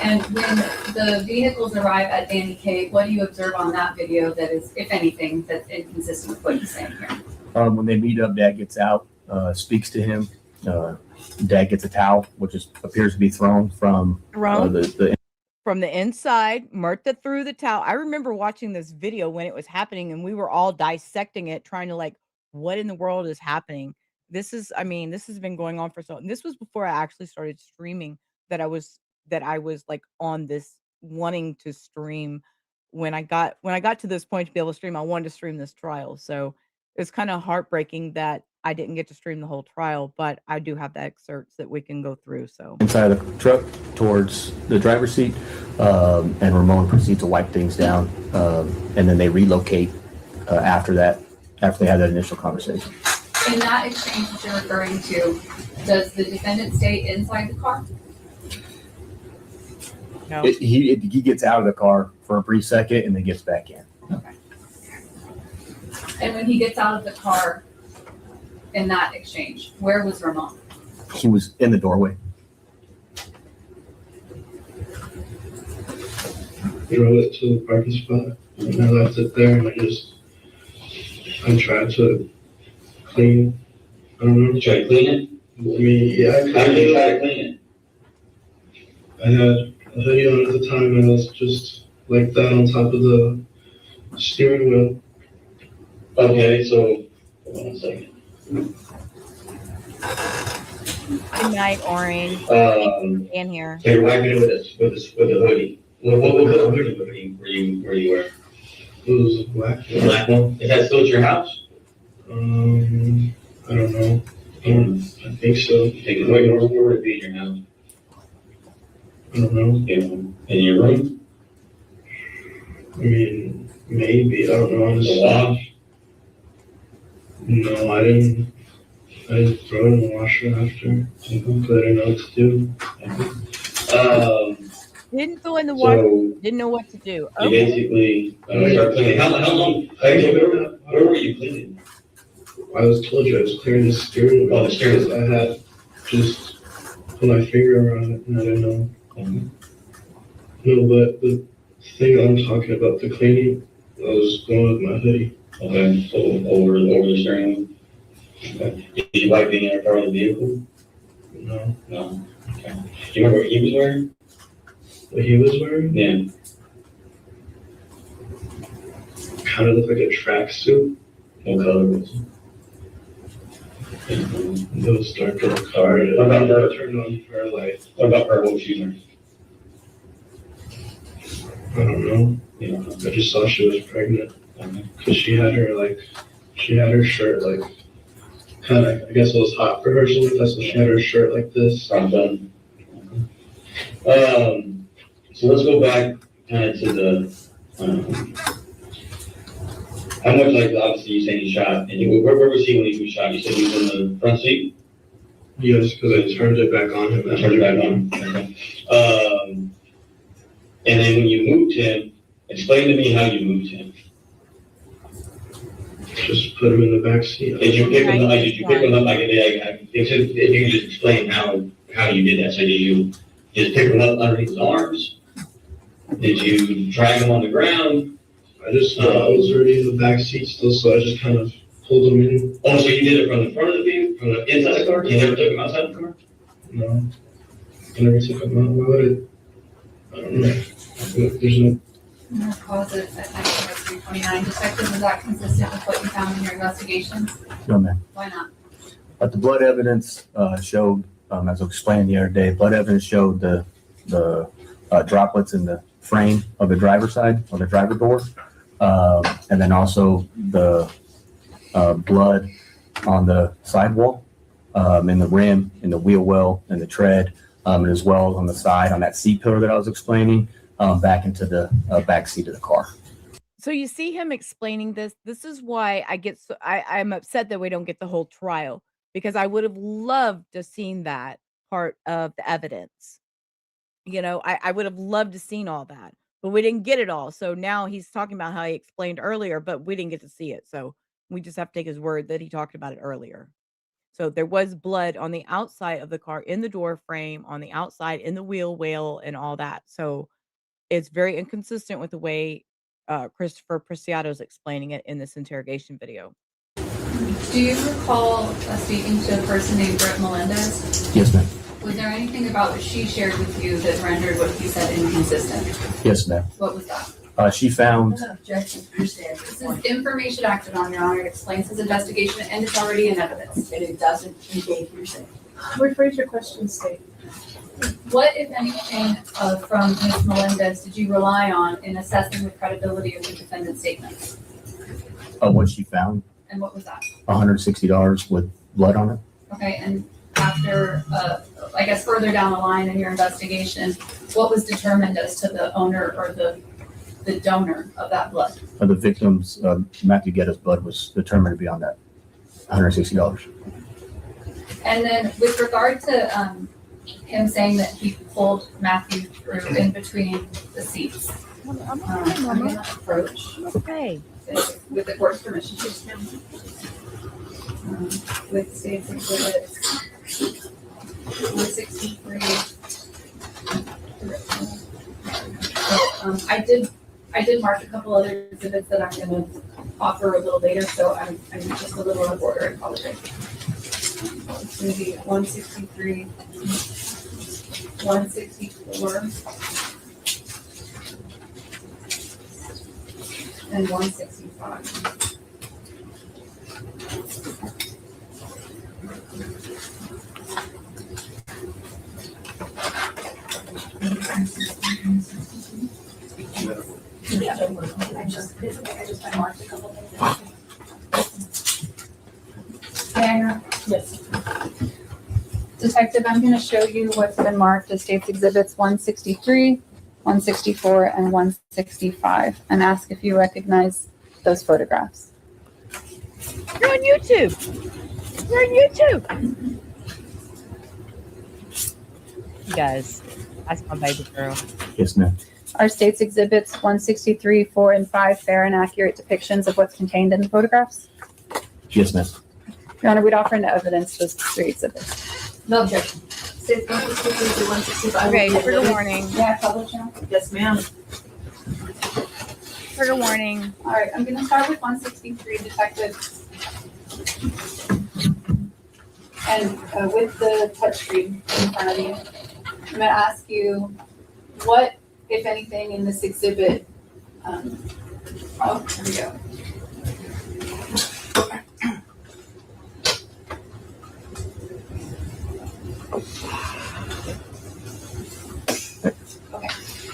And when the vehicles arrive at Danny K, what do you observe on that video that is, if anything, that's inconsistent with what you're saying here? When they meet up, Dad gets out, speaks to him. Dad gets a towel, which appears to be thrown from From the inside. Myrta threw the towel. I remember watching this video when it was happening, and we were all dissecting it, trying to like, what in the world is happening? This has been going on for and this was before I actually started streaming, that I was like on this wanting to stream. When I got to this point to be able to stream, I wanted to stream this trial. So it's kind of heartbreaking that I didn't get to stream the whole trial, but I do have the excerpts that we can go through. So inside of the truck towards the driver's seat, and Ramon proceeds to wipe things down, and then they relocate after they have that initial conversation. In that exchange that you're referring to, does the defendant stay inside the car? No. He gets out of the car for a brief second and then gets back in. Okay. And when he gets out of the car in that exchange, where was Ramon? He was in the doorway. Drove it to the parking spot, and I left it there, and I tried to clean. I don't know. You try to clean it? I mean, yeah, I How did you try to clean it? I had a hoodie on at the time, and I was just like that on top of the steering wheel. Okay, so hold on a second. Good night, Orange. In here. So you're wiping it with a hoodie. What hoodie were you wearing? It was black. The black one? Is that still at your house? I don't know. I think so. Where would it be in your house? I don't know. In your room? I mean, maybe. I don't know. Honestly. The wash? No, I didn't throw it in the washer after. Because I didn't know what to do. Didn't throw in the water. Didn't know what to do. You basically start cleaning. How long? Where were you cleaning? I told you I was clearing the steering wheel. Oh, the steering wheel. I had just put my finger around it and I didn't know. No, but the thing I'm talking about, the cleaning, I was going with my hoodie. Okay, so over the steering wheel. Okay. Did you wipe the inner part of the vehicle? No. No. Okay. Do you remember what he was wearing? What he was wearing? Yeah. Kind of looked like a tracksuit. What color was it? Those dark color. What about her? Turned on her light. What about her? What was she wearing? I don't know. Yeah. I just saw she was pregnant. Cause she had her shirt like, kind of, I guess it was hot for her, so that's why she had her shirt like this. So let's go back kind of to the, how much, like, obviously you said he shot, and where was he when he was shot? You said he was in the front seat? Yes, because I turned it back on him. Turned it back on. Okay. And then when you moved him, explain to me how you moved him. Just put him in the back seat. Did you pick him up? Did you pick him up? If you could just explain how you did that. So did you just pick him up underneath his arms? Did you drag him on the ground? I was already in the back seat still, so I just kind of pulled him in. Oh, so you did it from the front of the vehicle, from the inside the car? You never took him outside the car? No, I never took him out. Why would it? I don't know. There's no. Causes at 329. Detective, is that consistent with what you found in your investigation? No, ma'am. Why not? But the blood evidence showed, as I explained the other day, blood evidence showed the droplets in the frame of the driver's side, or the driver door, and then also the blood on the sidewall, in the rim, in the wheel well, in the tread, and as well on the side on that seat pillar that I was explaining, back into the back seat of the car. So you see him explaining this. This is why I'm upset that we don't get the whole trial, because I would have loved to have seen that part of the evidence. You know, I would have loved to have seen all that, but we didn't get it all. So now he's talking about how he explained earlier, but we didn't get to see it. So we just have to take his word that he talked about it earlier. So there was blood on the outside of the car, in the door frame, on the outside, in the wheel well, and all that. So it's very inconsistent with the way Christopher Preciado is explaining it in this interrogation video. Do you recall speaking to a person named Britt Melendez? Yes, ma'am. Was there anything about what she shared with you that rendered what he said inconsistent? Yes, ma'am. What was that? She found. This is information acted on, Your Honor. It explains his investigation, and it's already in evidence. And it doesn't negate hearsay. Rephrase your question, State. What, if anything, from Ms. Melendez did you rely on in assessing the credibility of the defendant's statements? What she found. And what was that? $160 with blood on it. Okay, and after, I guess further down the line in your investigation, what was determined as to the owner or the donor of that blood? The victim's, Matthew Guerra's blood was determined to be on that $160. And then with regard to him saying that he pulled Matthew through in between the seats, I'm gonna approach. Okay. With the court's permission. With State's Exhibit 163. I did mark a couple other exhibits that I'm going to offer a little later, so I'm just a little out of order. I apologize. It's going to be 163, 164, and 165. Yes. Detective, I'm going to show you what's been marked as State's Exhibits 163, 164, and 165, and ask if you recognize those photographs. You're on YouTube. You're on YouTube. You guys, that's my baby girl. Yes, ma'am. Are State's Exhibits 163, 4, and 5 fair and accurate depictions of what's contained in the photographs? Yes, ma'am. Your Honor, we'd offer into evidence those 3 exhibits. No objection. States 163 to 165. Okay, trigger warning. Yeah, public channel. Yes, ma'am. Trigger warning. All right, I'm going to start with 163, Detective. And with the touchscreen in front of you, I'm going to ask you what, if anything, in this exhibit. Oh, here we go. Okay.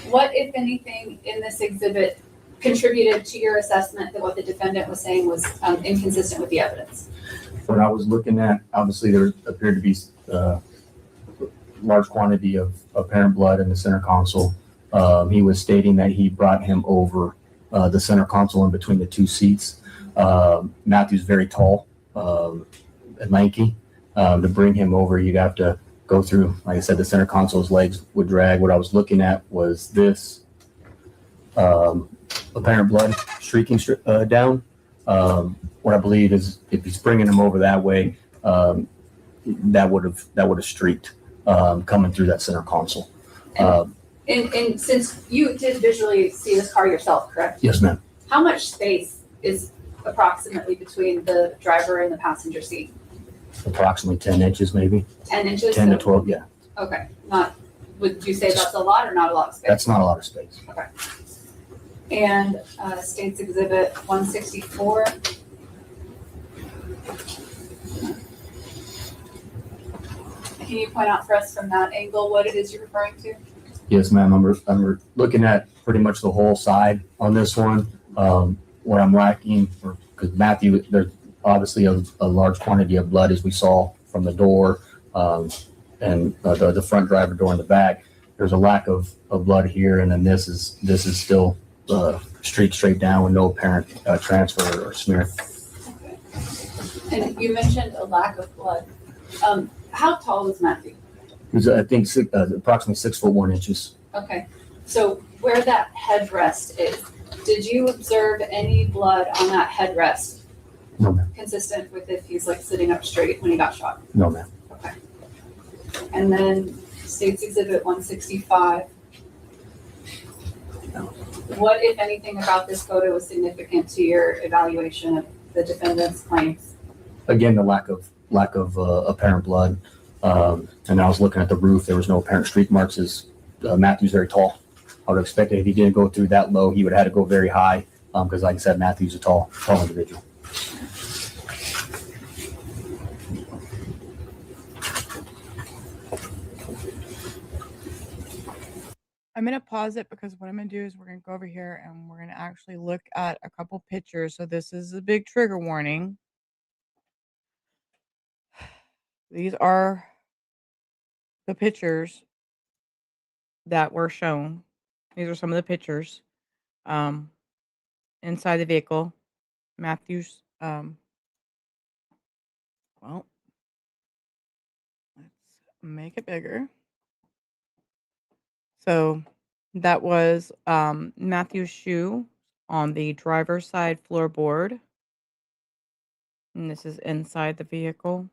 What, if anything, in this exhibit contributed to your assessment that what the defendant was saying was inconsistent with the evidence? What I was looking at, obviously there appeared to be large quantity of apparent blood in the center console. He was stating that he brought him over the center console in between the 2 seats. Matthew's very tall and lanky. To bring him over, you'd have to go through, like I said, the center console's legs would drag. What I was looking at was this apparent blood streaking down. What I believe is if he's bringing him over that way, that would have streaked coming through that center console. And since you did visually see this car yourself, correct? Yes, ma'am. How much space is approximately between the driver and the passenger seat? Approximately 10 inches, maybe. 10 inches? 10 to 12, yeah. Okay. Would you say that's a lot or not a lot of space? That's not a lot of space. Okay. And State's Exhibit 164. Can you point out for us from that angle what it is you're referring to? Yes, ma'am. I'm looking at pretty much the whole side on this one. What I'm lacking, because Matthew, there's obviously a large quantity of blood as we saw from the door and the front driver door in the back. There's a lack of blood here, and then this is still streaked straight down with no apparent transfer or smear. Okay. And you mentioned a lack of blood. How tall is Matthew? He was, I think, approximately 6 foot 1 inches. Okay. So where that headrest is, did you observe any blood on that headrest? No, ma'am. Consistent with if he's like sitting up straight when he got shot? No, ma'am. Okay. And then State's Exhibit 165. No. What, if anything, about this photo was significant to your evaluation of the defendant's claims? Again, the lack of apparent blood. And I was looking at the roof. There was no apparent streak marks. Matthew's very tall. I would have expected if he didn't go through that low, he would have had to go very high because, like I said, Matthew's a tall individual. I'm going to pause it because what I'm going to do is we're going to go over here and we're going to actually look at a couple pictures. So this is a big trigger warning. These are the pictures that were shown. These are some of the pictures inside the vehicle. Matthew's, well, let's make it bigger. So that was Matthew's shoe on the driver's side floorboard. And this is inside the vehicle.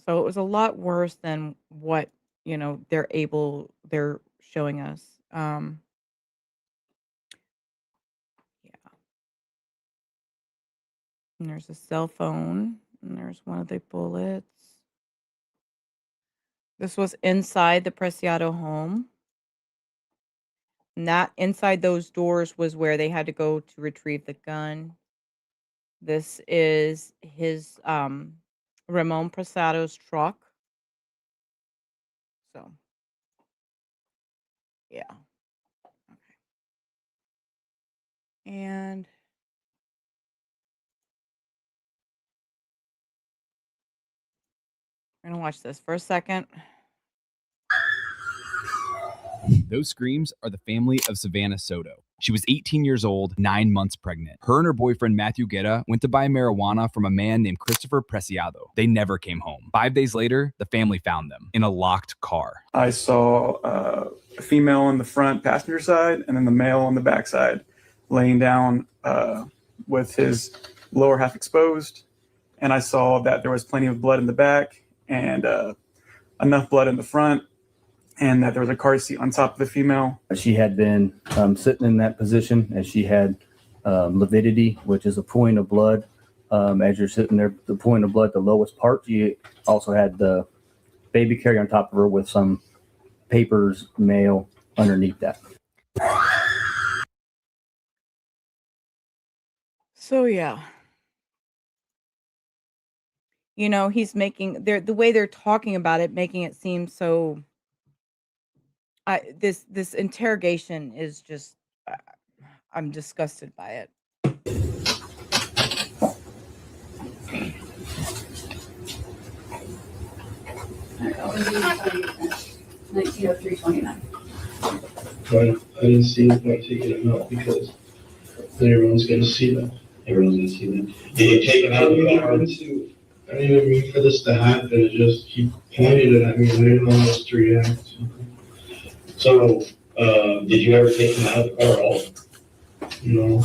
So it was a lot worse than what, they're showing us. Yeah. And there's a cell phone, and there's one of the bullets. This was inside the Preciado home. And that inside those doors was where they had to go to retrieve the gun. This is his Ramon Preciado's truck. So, yeah. Okay. And we're going to watch this for a second. Those screams are the family of Savanah Soto. She was 18 years old, 9 months pregnant. Her and her boyfriend, Matthew Guerra, went to buy marijuana from a man named Christopher Preciado. They never came home. 5 days later, the family found them in a locked car. I saw a female on the front passenger side and then the male on the back side laying down with his lower half exposed, and I saw that there was plenty of blood in the back and enough blood in the front, and that there was a car seat on top of the female. She had been sitting in that position, and she had lividity, which is a pooling of blood. As you're sitting there, the pooling of blood, the lowest part. She also had the baby carrier on top of her with some papers, mail underneath that. So yeah, you know, he's making the way they're talking about it, making it seem so. This interrogation is just, I'm disgusted by it. That would be 1903-29. But I didn't see the point taking him out because then everyone's gonna see that. Everyone's gonna see that. Did you take him out of the car? I didn't even mean for this to happen. It just, he pointed it at me. I didn't know how else to react. So, did you ever take him out of the car at all? No.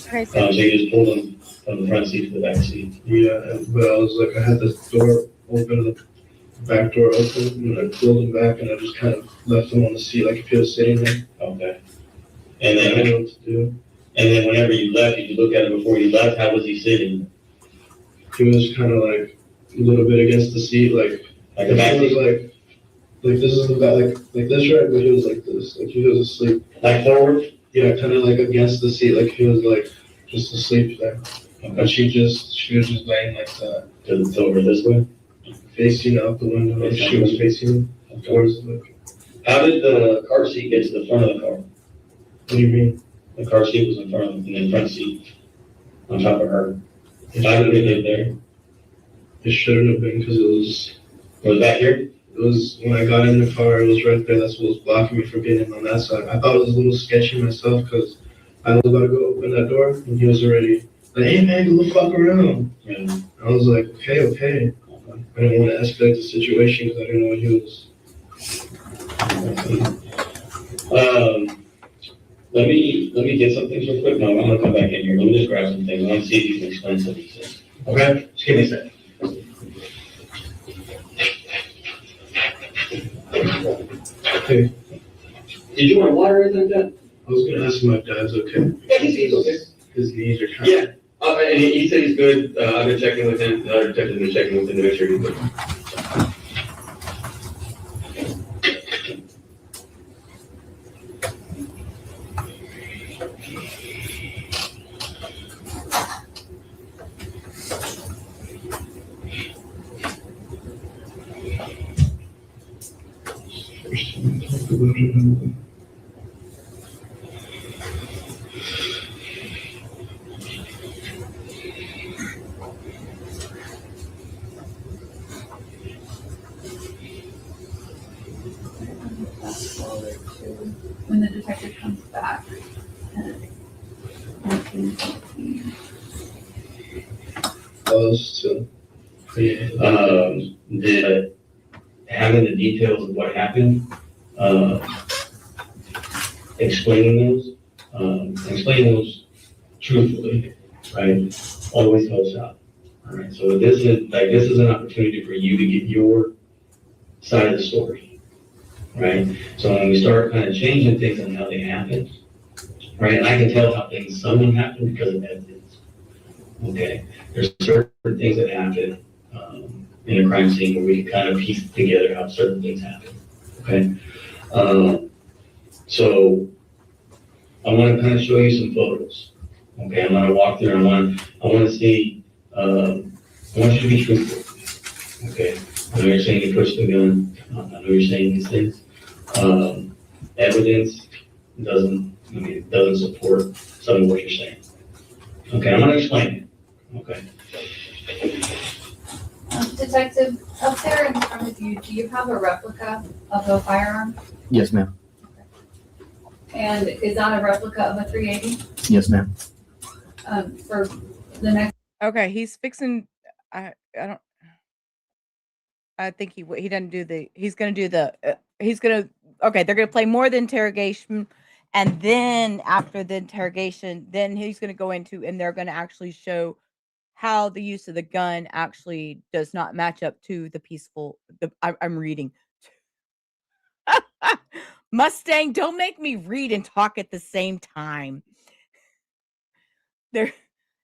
Okay, So you just pulled him from the front seat to the back seat? Yeah, but I was like, I had this door open, the back door open, and I pulled him back and I just kind of left him on the seat like if he was sitting there. Okay. And I then, didn't know what to do. and then whenever you left, did you look at him before you left? How was he sitting? He was kind of like a little bit against the seat, like the back he was seat? like this is the back, like this, right? But he was like this, like he was asleep. Like forward? Yeah, kind of like against the seat, like he was like just asleep there. Okay. But she was just laying like that. It's over this way? Facing out the window, and she was facing towards the. How did the car seat get to the front of the car? What do you mean? The car seat was in front of, in the front seat, on top of her. How did it get there? It shouldn't have been because it was back here? It was when I got in the car, it was right there. That's what was blocking me from getting on that side. I thought it was a little sketchy myself because I was about to go open that door and he was already like, hey man, go the fuck around. Yeah. I was like, okay. I didn't want to escalate the situation because I didn't know what he was. Let me get some things real quick. No, I'm gonna come back in here. Let me just grab some things. I want to see if you can explain some of these things. Okay? Just give me a second. Hey, did you want water or anything like that? I was gonna ask him if dad's okay. Yeah, he's okay. His knees are kind Yeah. And he said he's good. I've been checking with him. The detective's been checking with him to make sure he's good. When the detective comes back. 1914. close to. Having the details of what happened, explaining those truthfully, right, always helps out. All right, so this is an opportunity for you to get your side of the story, right? So when we start kind of changing things and how they happen, right, and I can tell how things some happen because of evidence. Okay, there's certain things that happen in a crime scene where we can kind of piece together how certain things happen. Okay, so I want to kind of show you some photos. Okay, I'm going to walk through. I want to see. I want you to be truthful. Okay, I know you're saying you pushed the gun. I know you're saying these things. Evidence doesn't support some of what you're saying. Okay, I'm going to explain it. Okay. Detective, up there in front of you, do you have a replica of a firearm? Yes, ma'am. And is that a replica of a 380? Yes, ma'am. For the next. Okay, he's fixing. I think he doesn't do the. He's gonna do the. He's gonna. Okay, they're gonna play more of the interrogation, And then after the interrogation, then he's going to go into, and they're going to actually show how the use of the gun actually does not match up to the peaceful. I'm reading. Mustang, don't make me read and talk at the same time. There,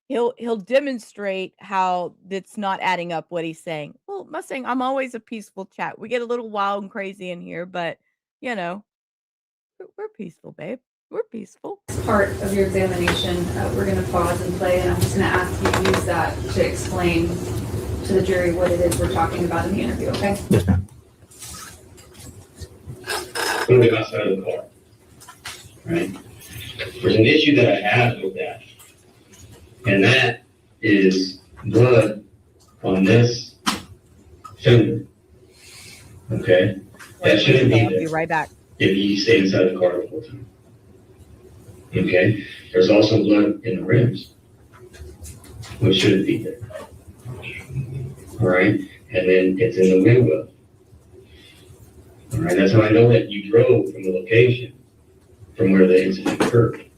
he'll demonstrate how it's not adding up what he's saying. Well, Mustang, I'm always a peaceful chat. We get a little wild and crazy in here, but you know, we're peaceful, babe. We're peaceful. Part of your examination, we're going to pause and play, and I'm just going to ask you to use that to explain to the jury what it is we're talking about in the interview, okay? Yes, ma'am. I'm going to be outside of the car, right? There's an issue that I have with that, and that is blood on this finger, okay? That shouldn't be I'll there be right back. if you stay inside the car the whole time. Okay, there's also blood in the rims, which shouldn't be there. All right, and then it's in the window. All right, that's how I know that you drove from the location from where the incident occurred.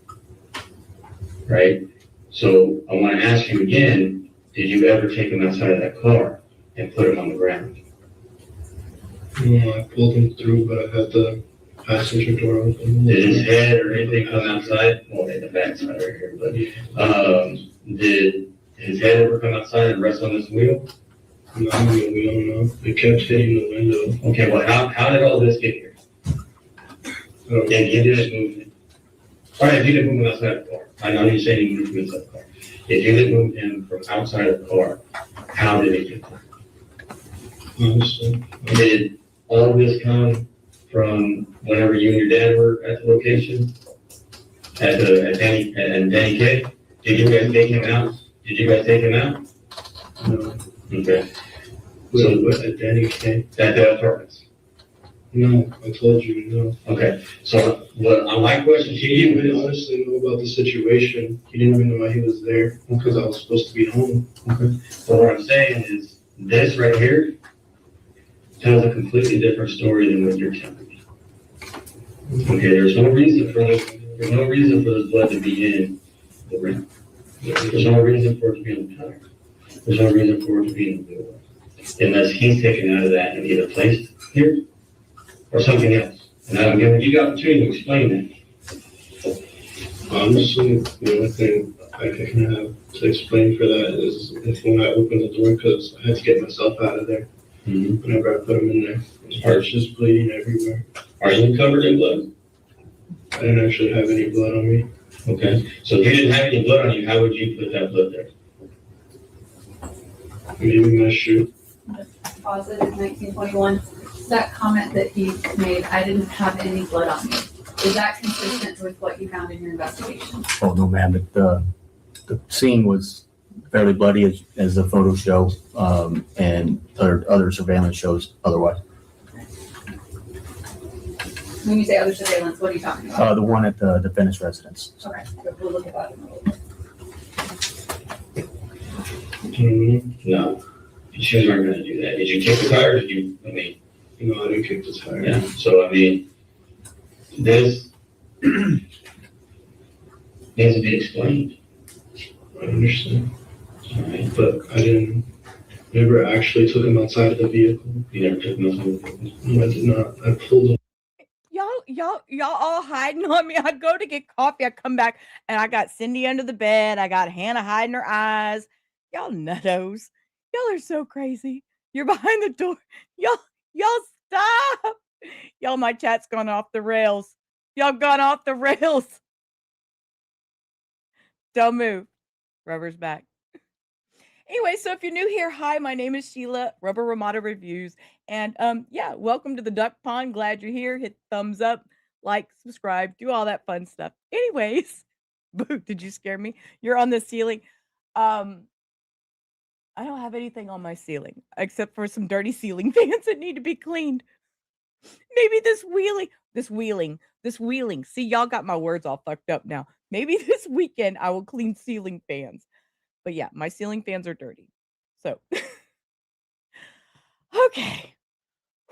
Right, so I want to ask you again, did you ever take him outside of that car and put him on the ground? No, I pulled him through, but I had the passenger door open. Did his head or anything come outside? Well, in the back side right here, but did his head ever come outside and rest on this wheel? No, we don't know. It kept hitting the window. Okay, well, how did all this get here? And you didn't move him. All right, if you didn't move him outside the car. I know you're saying you moved him inside the car. If you didn't move him from outside of the car, how did it get there? Did all this come from whenever you and your dad were at the location? At Danny K? Did you guys take him out? Did you guys take him out? No. Okay. So at Danny K? At the apartments? No, I told you no. Okay. So on my question to He you didn't is, honestly know about the situation. He didn't even know why he was there because I was supposed to be home. okay. So what I'm saying is this right here tells a completely different story than what you're telling me. Okay, there's no reason for this blood to be in the rim. There's no reason for it to be in the tire. There's no reason for it to be in the wheel. Unless he's taken out of that and either placed here or something else. And I'm giving you the opportunity to explain that. Honestly, the only thing I can have to explain for that is if when I opened the door, because I had to get myself out of there. Whenever I put him in there, his heart's just bleeding everywhere. Are you covered in blood? I didn't actually have any blood on me. Okay, so if you didn't have any blood on you, how would you put that blood there? Maybe my shoe. Positive 1921. That comment that he made, I didn't have any blood on me. Is that consistent with what you found in your investigation? Oh, no, ma'am. The scene was fairly bloody as the photos show, and other surveillance shows otherwise. When you say other surveillance, what are you talking about? The one at the defendant's residence. Okay, we'll look at that in a little bit. No, you weren't going to do that. Did you kick the tire? Or did you? No, I didn't kick the tire. Yeah. So this needs to be explained. I understand. All right. But I never actually took him outside of the vehicle. You never took him outside of the vehicle? No, I did not. I pulled him. Y'all all hiding on me. I go to get coffee. I come back and I got Cindy under the bed. I got Hannah hiding her eyes. Y'all nuttos. Y'all are so crazy. You're behind the door. Y'all stop. Y'all, my chat's gone off the rails. Y'all gone off the rails. Don't move. Rubber's back. Anyway, so if you're new here, hi, my name is Sheila, Rubber Ramada Reviews. And yeah, welcome to the Duck Pond. Glad you're here. Hit thumbs up, like, subscribe, do all that fun stuff. Anyways, boo, did you scare me? You're on the ceiling. I don't have anything on my ceiling except for some dirty ceiling fans that need to be cleaned. Maybe this wheeling. See, y'all got my words all fucked up now. Maybe this weekend I will clean ceiling fans. But yeah, my ceiling fans are dirty. So, okay.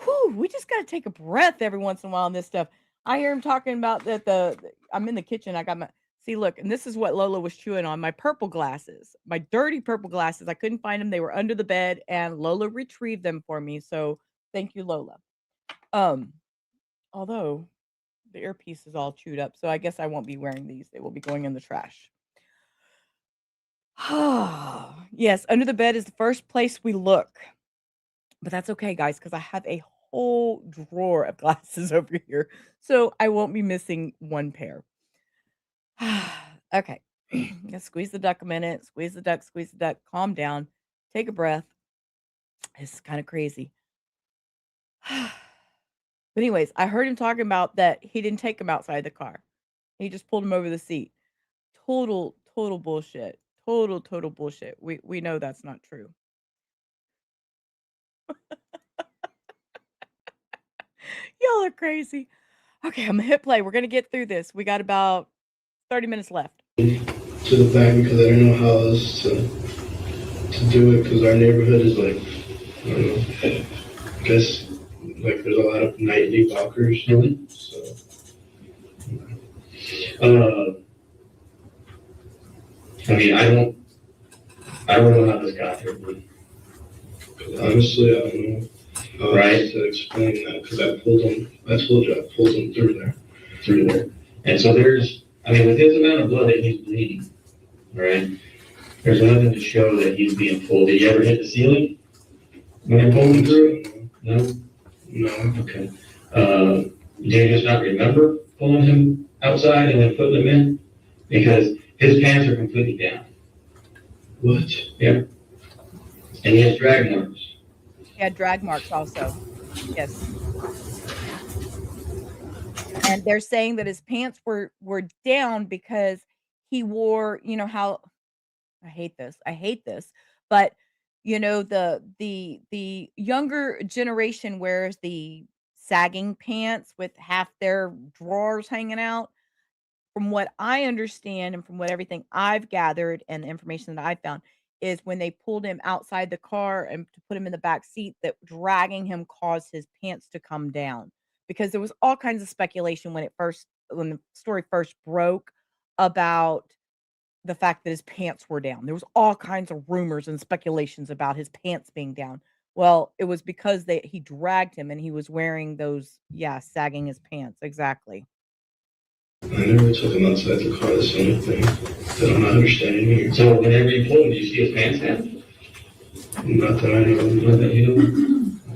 Whew, we just got to take a breath every once in a while on this stuff. I hear him talking about that I'm in the kitchen. I got my see, look, and this is what Lola was chewing on. My purple glasses, my dirty purple glasses. I couldn't find them. They were under the bed, and Lola retrieved them for me. So thank you, Lola. Although the earpiece is all chewed up, so I guess I won't be wearing these. They will be going in the trash. Yes, under the bed is the first place we look. But that's okay, guys, because I have a whole drawer of glasses over here. So I won't be missing one pair. Okay. Let's squeeze the duck a minute. Squeeze the duck. Calm down. Take a breath. It's kind of crazy. But anyways, I heard him talking about that he didn't take him outside the car. He just pulled him over the seat. Total bullshit. Total bullshit. We know that's not true. Y'all are crazy. Okay, I'm gonna hit play. We're gonna get through this. We got about 30 minutes left. To the back because I didn't know how else to do it because our neighborhood is like, I don't know, I guess like there's a lot of nightly walkers. So, I mean, I don't know how this got here, but honestly, I don't know how else to explain that because I told you I pulled him through there. And so there's, I mean, with his amount of blood that he's bleeding, right, there's nothing to show that he's being pulled. Did you ever hit the ceiling when you pulled him through? No? No. Okay. Do you just not remember pulling him outside and then putting him in? Because his pants are completely down. What? Yeah. And he has drag marks. He had drag marks also. Yes. And they're saying that his pants were down because he wore, you know how I hate this, but you know, the younger generation wears the sagging pants with half their drawers hanging out. From what I understand and from what everything I've gathered and the information that I found is when they pulled him outside the car and to put him in the back seat, that dragging him caused his pants to come down. Because there was all kinds of speculation when the story first broke about the fact that his pants were down. There was all kinds of rumors and speculations about his pants being down. Well, it was because he dragged him and he was wearing those, sagging his pants. Exactly. I never took him outside the car. That's the only thing that I'm not understanding here. So whenever you pull him, do you see his pants down? Not that I know. Not that you know.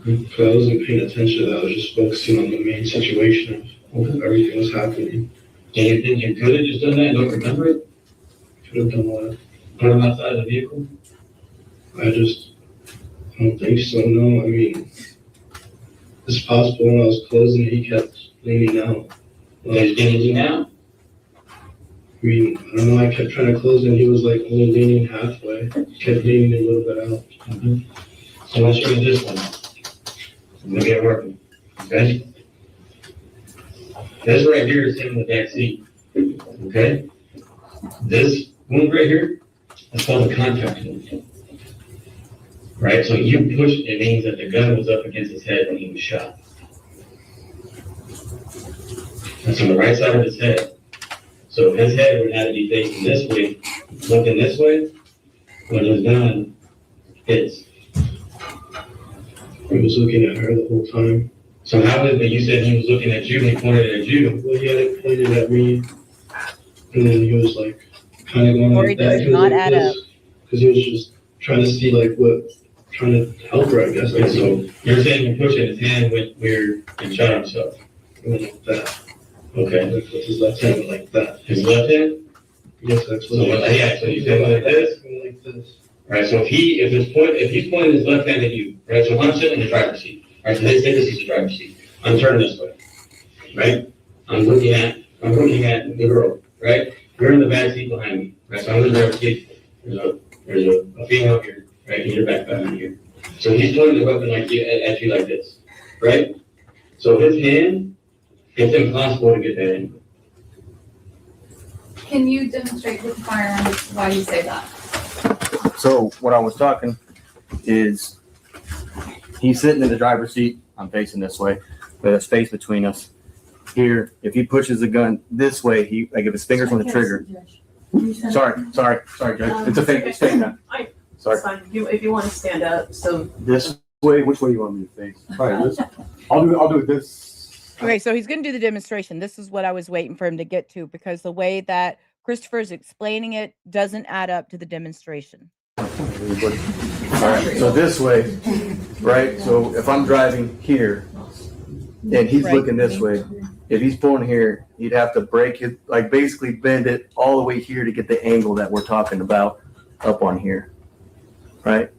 Because I wasn't paying attention to that. I was just focusing on the main situation of everything was happening. Do you think you could have just done that and don't remember it? Could have done what? Put him outside the vehicle? I don't think so, no. I mean, it's possible when I was closing it, he kept leaning out. He's leaning out? I mean, I don't know, I kept trying to close it and he was like only leaning halfway. He kept leaning a little bit out. Mm-hmm. So let's show you this one. I'm gonna get working, okay? This right here is him in the back seat, okay? This wound right here, that's called a contact wound, right? So you pushed, it means that the gun was up against his head when he was shot. That's on the right side of his head. So his head would have to be facing this way, looking this way, when his gun hits. He was looking at her the whole time. So how is it, you said he was looking at you, he pointed at you? Well, he had it pointed at me, and then he was like, kind of going like that. Does not add up. Because he was just trying to see like trying to help her, I guess. Okay, so you're saying you pushed his hand went weird and shot himself? Like that. Okay. Like with his left hand like that. His left hand? Yes, that's what so you said like this? Like this. Right, so if he's pointing his left hand at you, right, so if I'm sitting in the driver's seat, right, so let's say this is the driver's seat, I'm turning this way, right, I'm looking at the girl, right, you're in the back seat behind me, right, so I'm in the driver's seat, there's a female here, right, and your back behind here, so he's pointing the weapon at you like this, right, so his hand, it's impossible to get that in. Can you demonstrate with the firearm why you say that? So what I was talking is he's sitting in the driver's seat. I'm facing this way. There's space between us. here, if he pushes the gun this way, like if his fingers on the trigger. Sorry, Judge. It's a fake gun. Sorry. It's fine. If you want to stand up, so. This way, which way you want me to face? All right, I'll do this. Okay, so he's going to do the demonstration. This is what I was waiting for him to get to because the way that Christopher's explaining it doesn't add up to the demonstration. All right, so this way, right? So if I'm driving here and he's looking this way, if he's pulling here, he'd have to break it, like basically bend it all the way here to get the angle that we're talking about up on here, right?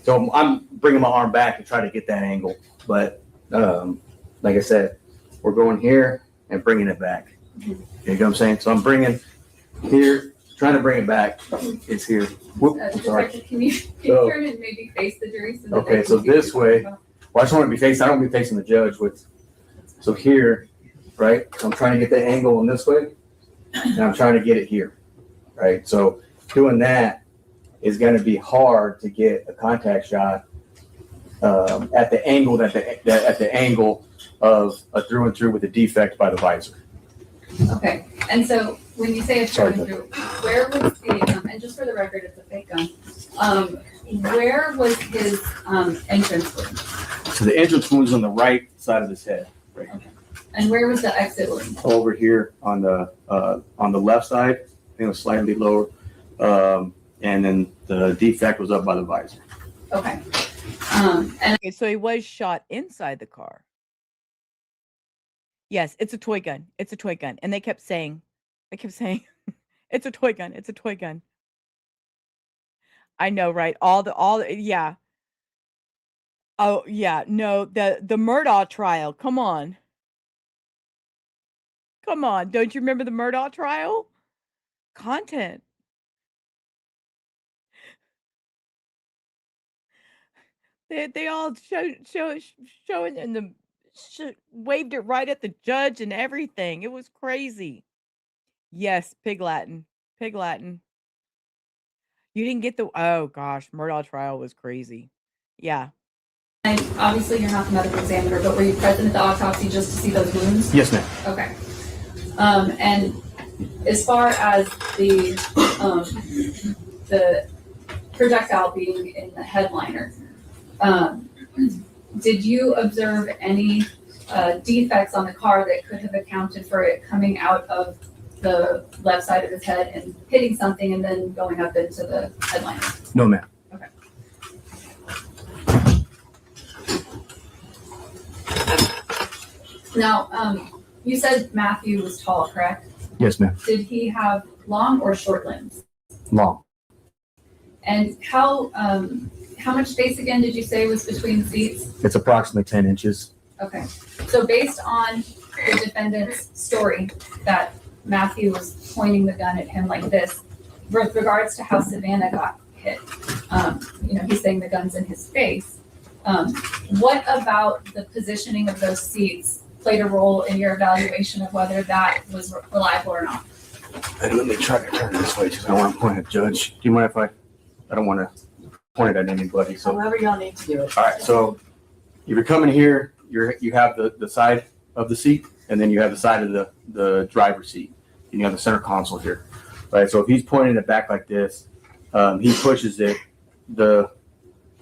So I'm bringing my arm back to try to get that angle. But like I said, we're going here and bringing it back. You know what I'm saying? So I'm bringing here, trying to bring it back. It's here. Whoop, sorry. Can you turn and maybe face the jury? So that Okay, so this way, well, I just want to be facing, I don't want to be facing the judge with, so here, right? So I'm trying to get the angle on this way, and I'm trying to get it here, right? So doing that is going to be hard to get a contact shot at the angle at the angle of a through and through with a defect by the visor. Okay, and so when you say a through and through, where was the, and just for the record, it's a fake gun, where was his entrance wound? So the entrance wound is on the right side of his head, right? Okay. And where was the exit wound? Over here on the left side, I think it was slightly lower, and then the defect was up by the visor. Okay. Okay, so he was shot inside the car. Yes, it's a toy gun. It's a toy gun. And they kept saying, it's a toy gun. It's a toy gun. I know, right? Yeah. Oh, yeah. No, the Murdaugh trial. Come on. Come on. Don't you remember the Murdaugh trial? Content. They all showing and waved it right at the judge and everything. It was crazy. Yes, Pig Latin. Pig Latin. You didn't get oh gosh, Murdaugh trial was crazy. Yeah. And obviously you're not the medical examiner, but were you present at the autopsy just to see those wounds? Yes, ma'am. Okay. And as far as the projectile being in the headliner, did you observe any defects on the car that could have accounted for it coming out of the left side of his head and hitting something and then going up into the headliner? No, ma'am. Okay. Now, you said Matthew was tall, correct? Yes, ma'am. Did he have long or short limbs? Long. And how much space again did you say was between the seats? It's approximately 10 inches. Okay. So based on the defendant's story that Matthew was pointing the gun at him like this, with regards to how Savanah got hit, he's saying the gun's in his face. What about the positioning of those seats played a role in your evaluation of whether that was reliable or not? And let me try to turn this way because I want to point at Judge. Do you mind if I don't want to point it at anybody. So however y'all need to do it. All right. So if you're coming here, you have the side of the seat, and then you have the side of the driver's seat, and you have the center console here. Right. So if he's pointing it back like this, he pushes it. The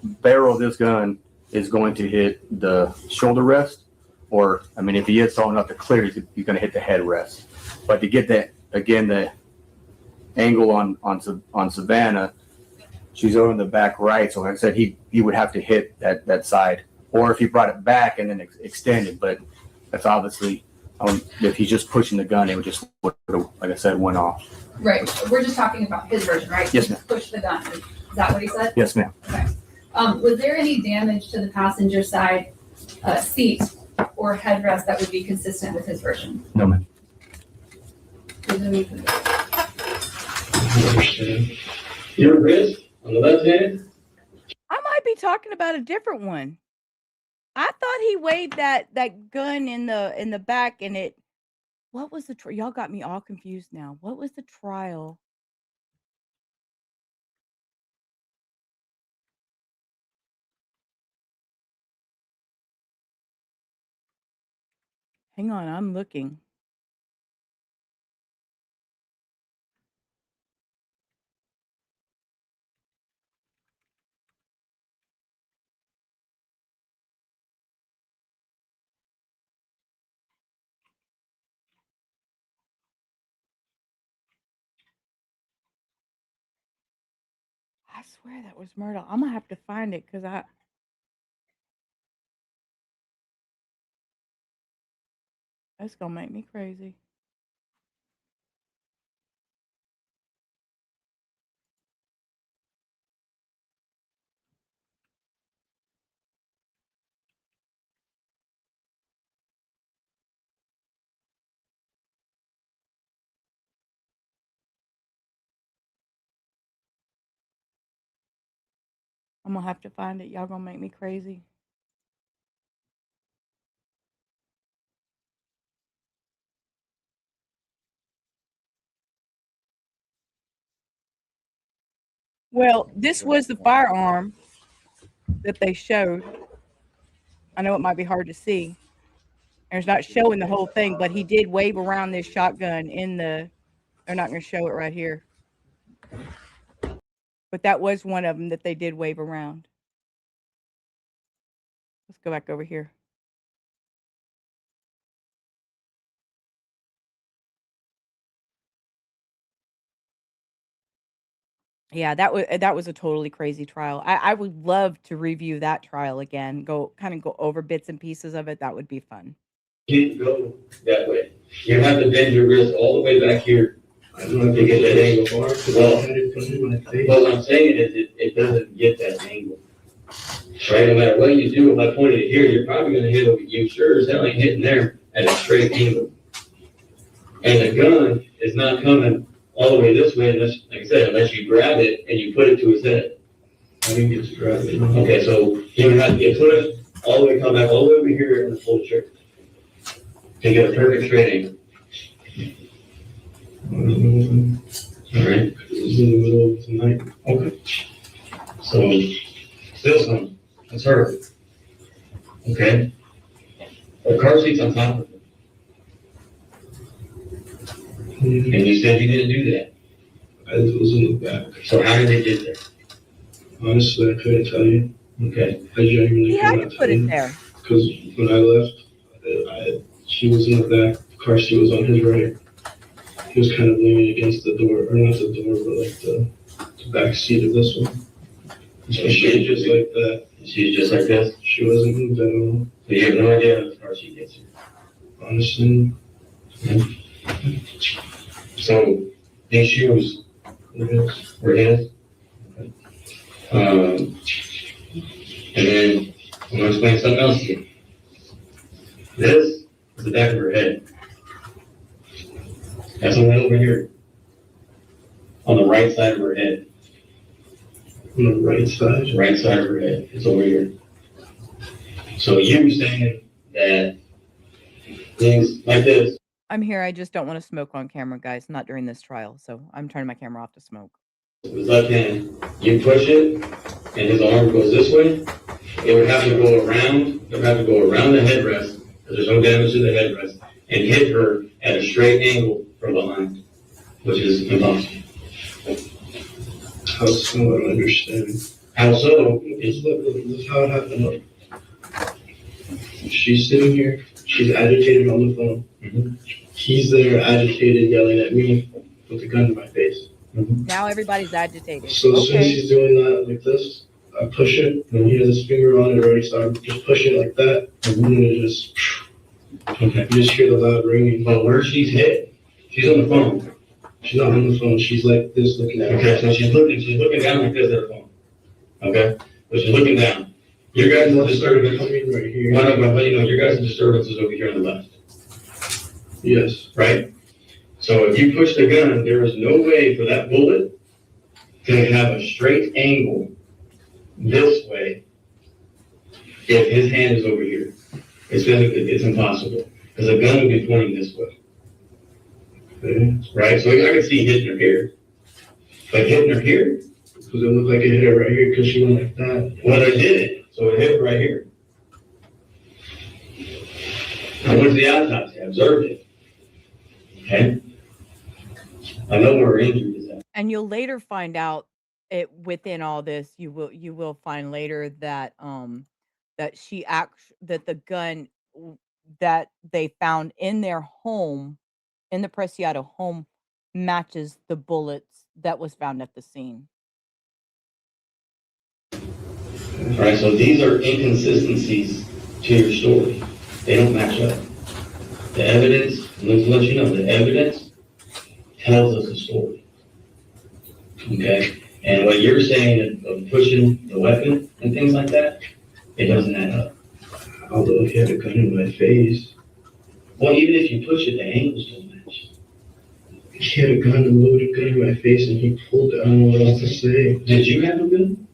barrel of this gun is going to hit the shoulder rest, or if he hits tall enough to clear, he's going to hit the head rest. But to get that again, the angle on Savanah, she's over in the back right. So like I said, he would have to hit that side, or if he brought it back and then extended. But that's obviously if he's just pushing the gun, it would just, like I said, went off. Right. We're just talking about his version, right? Yes, ma'am. Push the gun. Is that what he said? Yes, ma'am. Okay. Was there any damage to the passenger side seat or headrest that would be consistent with his version? No, ma'am. Your wrist on the left hand? I might be talking about a different one. I thought he waved that gun in the back, and it. What was the y'all got me all confused now? What was the trial? Hang on, I'm looking. I swear that was murder. I'm gonna have to find it because that's gonna make me crazy. I'm gonna have to find it. Y'all gonna make me crazy. Well, this was the firearm that they showed. I know it might be hard to see. And it's not showing the whole thing, but he did wave around this shotgun in the. They're not going to show it right here. But that was one of them that they did wave around. Let's go back over here. Yeah, that was a totally crazy trial. I would love to review that trial again. Go over bits and pieces of it. That would be fun. Can't go that way. You have to bend your wrist all the way back here. I don't know if you get that angle. Well, what I'm saying is it doesn't get that angle. Right? No matter what you do, if I pointed it here, you're probably going to hit it. You sure as hell ain't hitting there at a straight angle. And the gun is not coming all the way this way, unless, like I said, unless you grab it and you put it to his head. I think you just grab it. Okay, so you have to put it all the way, come back all the way over here and pull the trigger to get a perfect straight angle. All right. It's in the middle of the night. Okay. So still some. That's her. Okay. The car seat's on top of it. And you said you didn't do that. I was in the back. So how did they get there? Honestly, I couldn't tell you. Okay. I genuinely couldn't tell you. There. Because when I left, she was in the back. The car seat was on his right. He was kind of leaning against the door, or not the door, but like the back seat of this one. So she was just like that. She's just like this? She wasn't moved at all. So you have no idea how the car seat gets here? Honestly. Yeah. So these shoes were his. Okay. And then I'm going to explain something else to you. This is the back of her head. That's the one over here. On the right side of her head. On the right side? Right side of her head. It's over here. So you saying that things like this. I'm here. I just don't want to smoke on camera, guys. Not during this trial. So I'm turning my camera off to smoke. His left hand, you push it, and his arm goes this way. It would have to go around. It would have to go around the headrest, because there's no damage to the headrest, and hit her at a straight angle from behind, which is impossible. How so? I don't understand. How so? It's how it happened. Look. She's sitting here. She's agitated on the phone. Mm-hmm. He's there, agitated, yelling at me with a gun in my face. Mm-hmm. Now everybody's agitated. So as soon as she's doing that like this, I push it, and he has his finger on it already, so I just push it like that, and then it just, okay. You just hear the loud ringing. But where she's hit, she's on the phone. She's not on the phone, she's like this looking at me. Okay, so she's looking down like this at her phone. Okay? But she's looking down. Your guys' disturbance coming right here. But you know, your guys' disturbance is over here on the left. Yes. Right? So if you push the gun, there is no way for that bullet to have a straight angle this way if his hand is over here. It's impossible. Because the gun would be pointing this way. Okay. Right? So I can see hitting her here. But hitting her here? Because it looked like it hit her right here because she went like that. Well, it didn't. So it hit her right here. I went to the autopsy, I observed it. Okay? I know where her injury is at. And you'll later find out it within all this, you will find later that that that the gun that they found in their home, in the Preciado home, matches the bullets that was found at the scene. All right, so these are inconsistencies to your story. They don't match up. The evidence, let's let you know, the evidence tells us a story. Okay? And what you're saying of pushing the weapon and things like that, it doesn't add up. Although he had a gun in my face. Well, even if you push it, the angles don't match. He had a loaded gun in my face, and he pulled it. I don't know what else to say. Did you have a gun?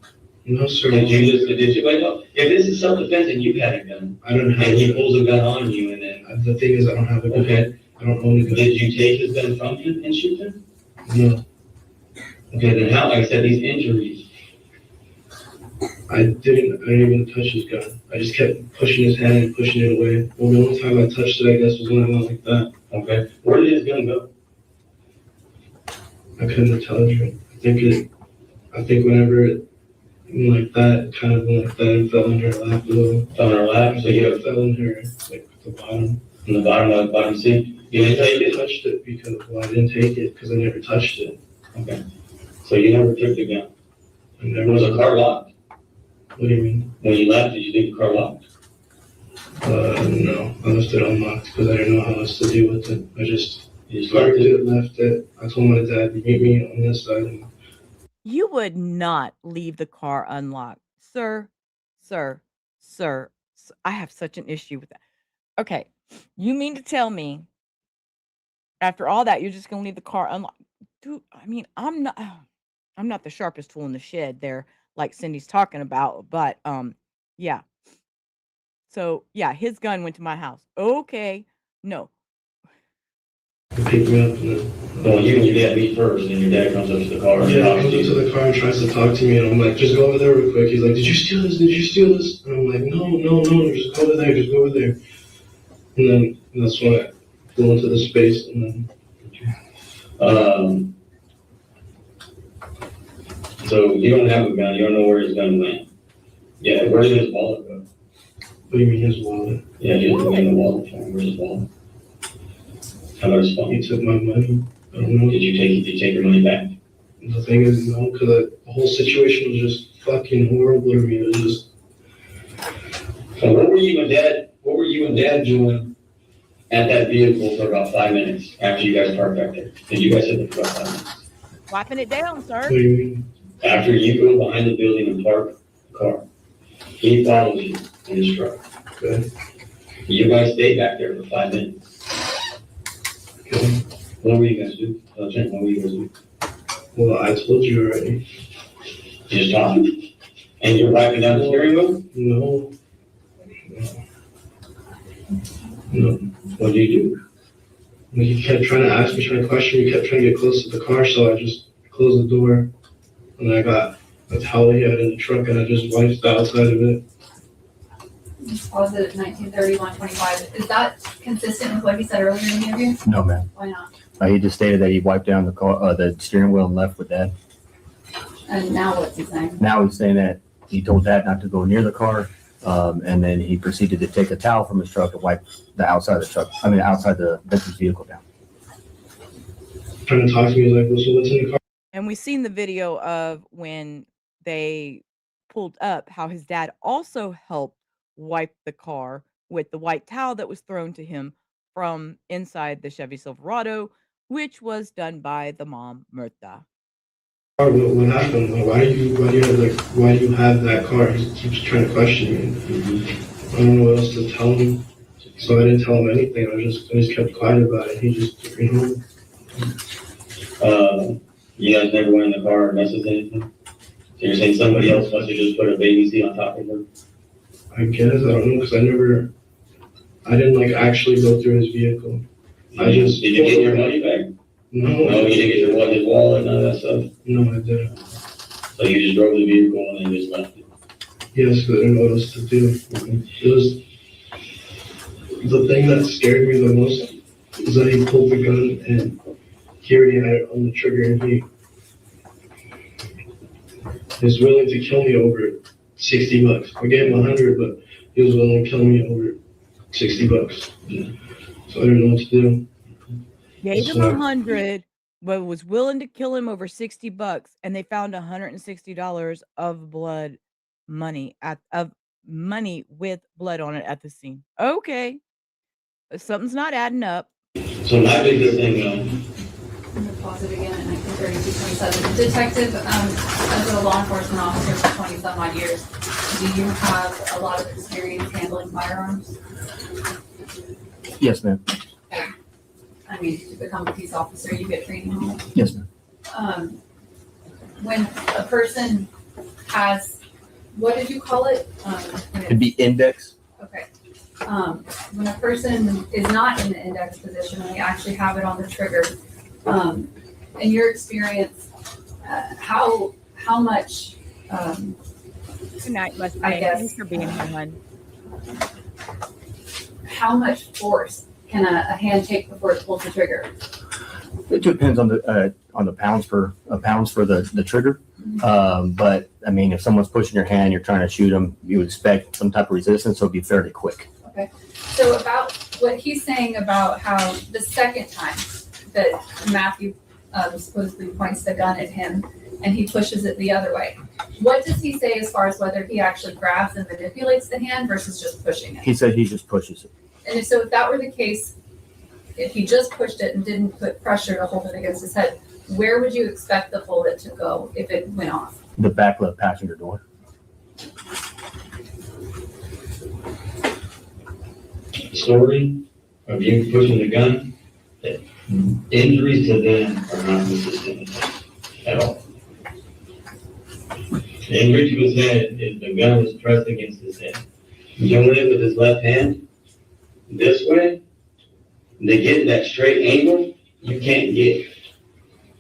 No, sir. Did you wait up? If this is self-defense and you had a gun, I don't have and he pulls a gun on you and then... The thing is, I don't have a gun. Okay. I don't own a gun. Did you take his gun from him and shoot him? No. Okay, then how, like I said, these injuries... I didn't even touch his gun. I just kept pushing his hand and pushing it away. Well, the only time I touched it, I guess, was when I went like that. Okay. Where did his gun go? I couldn't tell you. I think whenever it went like that, it kind of went like that and fell in her lap a little. Fell in her lap? So you fell in her, like, at the bottom. In the bottom of the bottom seat? You didn't take it? Touched it because, well, I didn't take it because I never touched it. Okay. So you never took the gun? Was the car locked? What do you mean? When you left, did you leave the car locked? No. I left it unlocked because I didn't know how else to deal with it. I just parked it, left it. I told my dad to meet me on this side. And You would not leave the car unlocked. Sir, I have such an issue with that. Okay, you mean to tell me after all that, you're just going to leave the car unlocked? Dude, I mean, I'm not the sharpest tool in the shed there, like Cindy's talking about, but yeah. So yeah, his gun went to my house. Okay, no. he picked me up and then... Well, you and your dad meet first, and then your dad comes up to the car and Yeah, talks he to comes you. up to the car and tries to talk to me, and I'm like, just go over there real quick. He's like, did you steal this? Did you steal this? And I'm like, no, just go over there, just go over there. And then that's when I flew into the space, and then... So you don't have a gun, you don't know where his gun went. Yeah, where did his wallet go? What do you mean his wallet? Yeah, you didn't in the wallet. Where's his wallet? How about his phone? He took my money. I don't know. Did you take your money back? The thing is, no, because the whole situation was just fucking horrible to me. It was just... So what were you and dad doing at that vehicle for about 5 minutes after you guys parked back there? Did you guys sit there for about 5 minutes? Wiping it down, sir. What do you mean? After you go behind the building and park the car, he follows you in his truck. Okay. You guys stayed back there for 5 minutes. Okay. What were you guys doing? What were you guys doing? Well, I told you already. Just talking? And you're wiping down the steering wheel? No. What do you do? He kept trying to ask me, trying to question me, kept trying to get close to the car, so I just closed the door. And I got a towel he had in the truck, and I just wiped the outside of it. Was it 1931-25? Is that consistent with what he said earlier in the interview? No, ma'am. Why not? He just stated that he wiped down the car, the steering wheel and left with Dad. And now what's he saying? Now he's saying that he told Dad not to go near the car, and then he proceeded to take a towel from his truck and wipe the outside of the truck. I mean, outside the victim's vehicle down. Trying to talk to me, like, well, so what's in the car? And we've seen the video of when they pulled up, how his dad also helped wipe the car with the white towel that was thrown to him from inside the Chevy Silverado, which was done by the mom, Myrta. What happened? Why do you have that car? He keeps trying to question me. I don't know what else to tell him. So I didn't tell him anything. I just kept quiet about it. He just took me home. You guys never went in the car or messes anything? So you're saying somebody else must have just put a baby seat on top of her? I guess, I don't know, because I didn't like actually go through his vehicle. Did you get your money back? No. No, you didn't get his wallet, none of that stuff? No, I didn't. So you just drove the vehicle and then just left it? Yes, because I didn't know what else to do. the thing that scared me the most is that he pulled the gun and he already had it on the trigger, and he was willing to kill me over $60. I gave him 100, but he was willing to kill me over $60. So I don't know what to do. Gave him 100, but was willing to kill him over $60, and they found $160 of blood money of money with blood on it at the scene. Okay, something's not adding up. So my biggest thing, I'm gonna pause it again at 1932-27. Detective, as a law enforcement officer for 20 some odd years, do you have a lot of experience handling firearms? Yes, ma'am. I mean, to become a peace officer, you get training on it. Yes, ma'am. When a person has, what did you call it? It'd be index. Okay. When a person is not in the index position and they actually have it on the trigger, in your experience, how much? Good night, Mustang. I guess. Thanks for being here, hon. How much force can a hand take before it pulls the trigger? It depends on the pounds for the trigger. But I mean, if someone's pushing your hand, you're trying to shoot them, you would expect some type of resistance, so it'd be fairly quick. Okay. So about what he's saying about how the second time that Matthew supposedly points the gun at him and he pushes it the other way. What does he say as far as whether he actually grabs and manipulates the hand versus just pushing it? He said he just pushes it. And so if that were the case, if he just pushed it and didn't put pressure to hold it against his head, where would you expect the bullet to go if it went off? The back left passenger door. story of you pushing the gun, injuries to them are not consistent at all. The injury to his head is the gun was pressed against his head. Doing it with his left hand, this way, to get that straight angle, you can't get.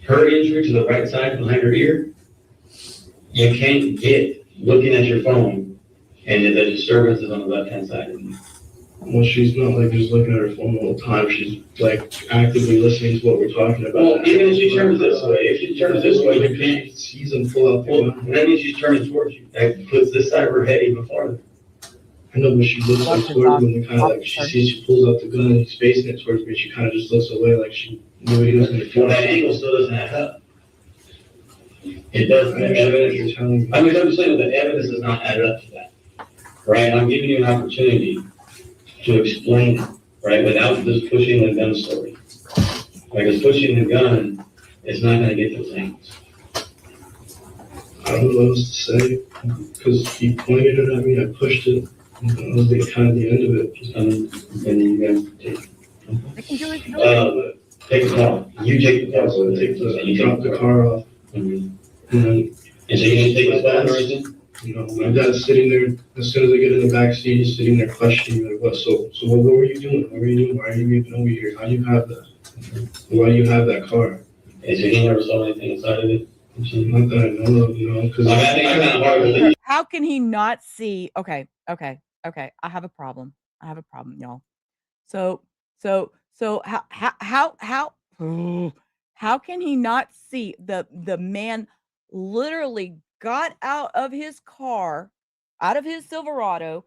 Her injury to the right side behind her ear, you can't get looking at your phone and the disturbance is on the left-hand side. Well, she's not like just looking at her phone all the time. She's like actively listening to what we're talking about. Well, even if she turns this way, if she turns this way, you can't see them pull out the gun. That means she's turning towards you. That puts this side of her head even farther. I know, but she looks like towards me and kind of like she sees, she pulls out the gun and he's facing it towards me. She kind of just looks away like she knew he was going to kill her. That angle still doesn't add up. It does. The evidence. I mean, I'm saying the evidence does not add up to that. Right? I'm giving you an opportunity to explain it, right? Without just pushing the gun story. Like, it's pushing the gun, it's not going to get those angles. I don't know what else to say because he pointed it at me. I pushed it. That was kind of the end of it. And you guys take. Take the car. You take the car. So you drop the car off. And so you didn't take the phone or anything? You know, my dad's sitting there. As soon as I get in the back seat, he's sitting there questioning me, like, "What? So what were you doing? What were you doing? Why are you even over here? How do you have that? Why do you have that car?" And so he never saw anything inside of it? Not that I know of, you know, because I think I kind of hard to believe. How can he not see? Okay. I have a problem, y'all. So how can he not see the man literally got out of his car, out of his Silverado,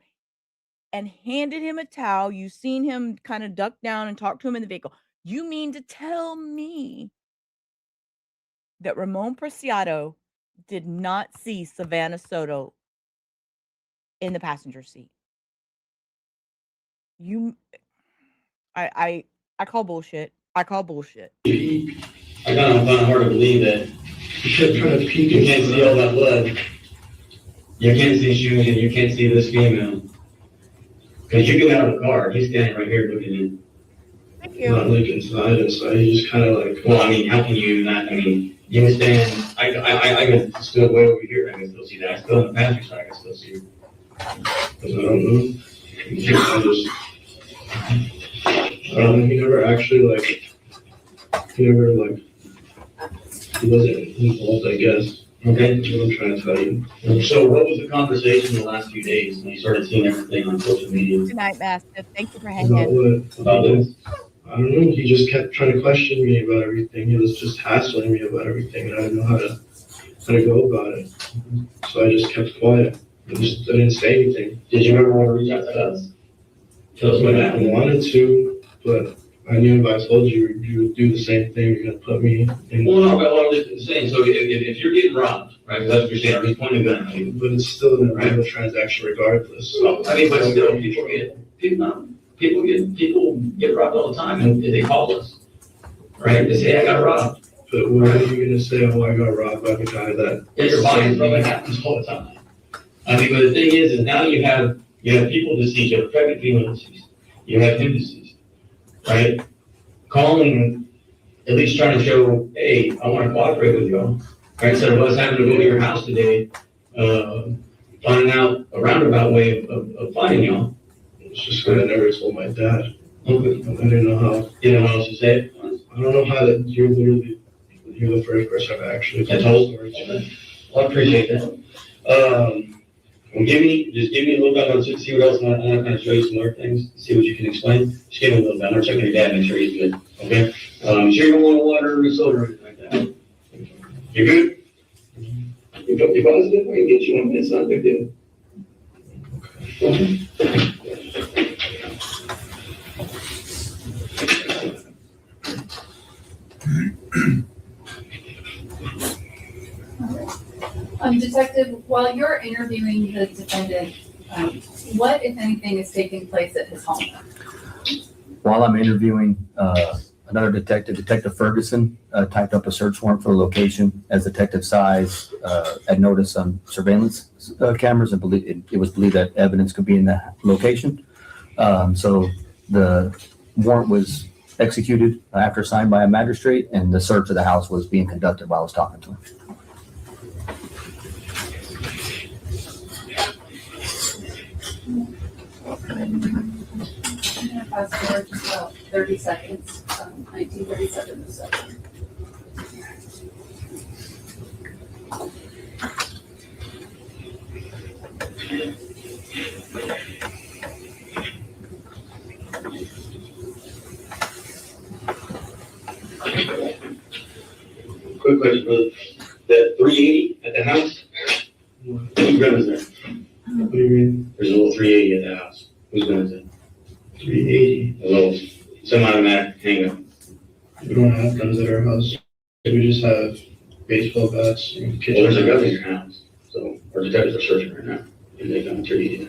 and handed him a towel? You've seen him kind of duck down and talk to him in the vehicle. You mean to tell me that Ramon Preciado did not see Savanah Soto in the passenger seat? I call bullshit. I call bullshit. I kind of find it hard to believe that you can't see all that blood. You can't see shoes and you can't see this female. Because you get out of the car, he's standing right here looking in. Thank you. Not like inside. He's just kind of like. Well, I mean, how can you not? I mean, you can stand. I can still way over here. I can still see that. I still in the passenger side. I can still see. I don't know. He never actually he wasn't involved, I guess. Okay, that's what I'm trying to tell you. So what was the conversation the last few days when you started seeing everything on social media? Good night, Mastiff. Thank you for About hanging. what? About this? I don't know. He just kept trying to question me about everything. He was just hassling me about everything, and I didn't know how to go about it. So I just kept quiet. I didn't say anything. Did you ever want to reach out to us? Tell us what I happened. wanted to, but I knew if I told you, you would do the same thing. You're gonna put me in. Well, no, but what I'm just saying, so if you're getting robbed, right, that's what you're saying, or he's pointing a gun at you. But it's still an illegal transaction regardless. Well, I mean, but still, people get robbed all the time, and they call us, right? They say, I got robbed. But what are you gonna say? Oh, I got robbed by the guy that. Yeah, your body probably happens all the time. I mean, but the thing is now you have people deceased, you have pregnant female deceased, you have him deceased, right? Calling, at least trying to show, hey, I want to cooperate with y'all, right? Instead of us having to go to your house today, finding out a roundabout way of finding y'all. It's just that I never told my dad. Okay. I didn't know how. You know what else to say? I don't know how that you're the first person I've actually told. I appreciate that. Well, just give me a little bit on see what else I want to kind of show you some more things, see what you can explain. Just give me a little bit. I'm gonna check on your dad, make sure he's good. Okay. You sure you don't want water or soda or anything like that? You good? You're positive? We can get you 1 minute. It's not a big deal. Detective, while you're interviewing the defendant, what, if anything, is taking place at his home? While I'm interviewing another detective, Detective Ferguson, typed up a search warrant for the location as Detective Size had noticed on surveillance cameras and it was believed that evidence could be in that location. So the warrant was executed after signed by a magistrate, and the search of the house was being conducted while I was talking to him. I'm gonna fast forward just about 30 seconds, 1937 to 7. Quick question, brother. That 380 at the house, whose gun is there? What do you mean? There's a little 380 at the house. Whose gun is it? 380. A little semi-automatic handgun. We don't have guns at our house. We just have baseball bats. And Well, there's a gun in your house, so our detectives are searching right now. And they got 380.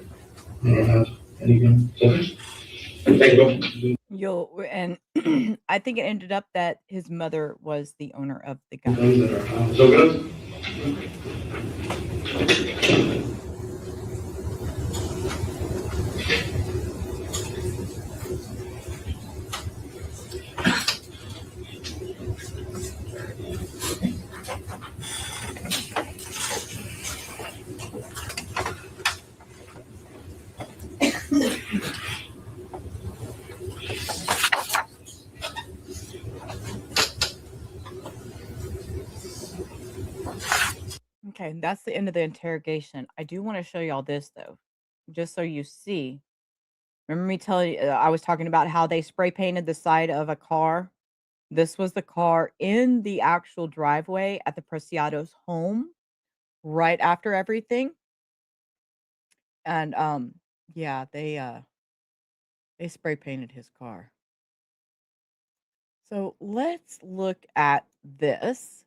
I don't have any gun. Okay. Thank you. And I think it ended up that his mother was the owner of the gun. Guns at our house. So guns? Okay, that's the end of the interrogation. I do want to show y'all this though, just so you see. Remember me telling you, I was talking about how they spray painted the side of a car. This was the car in the actual driveway at the Preciado's home right after everything. And yeah, they spray painted his car. So let's look at this.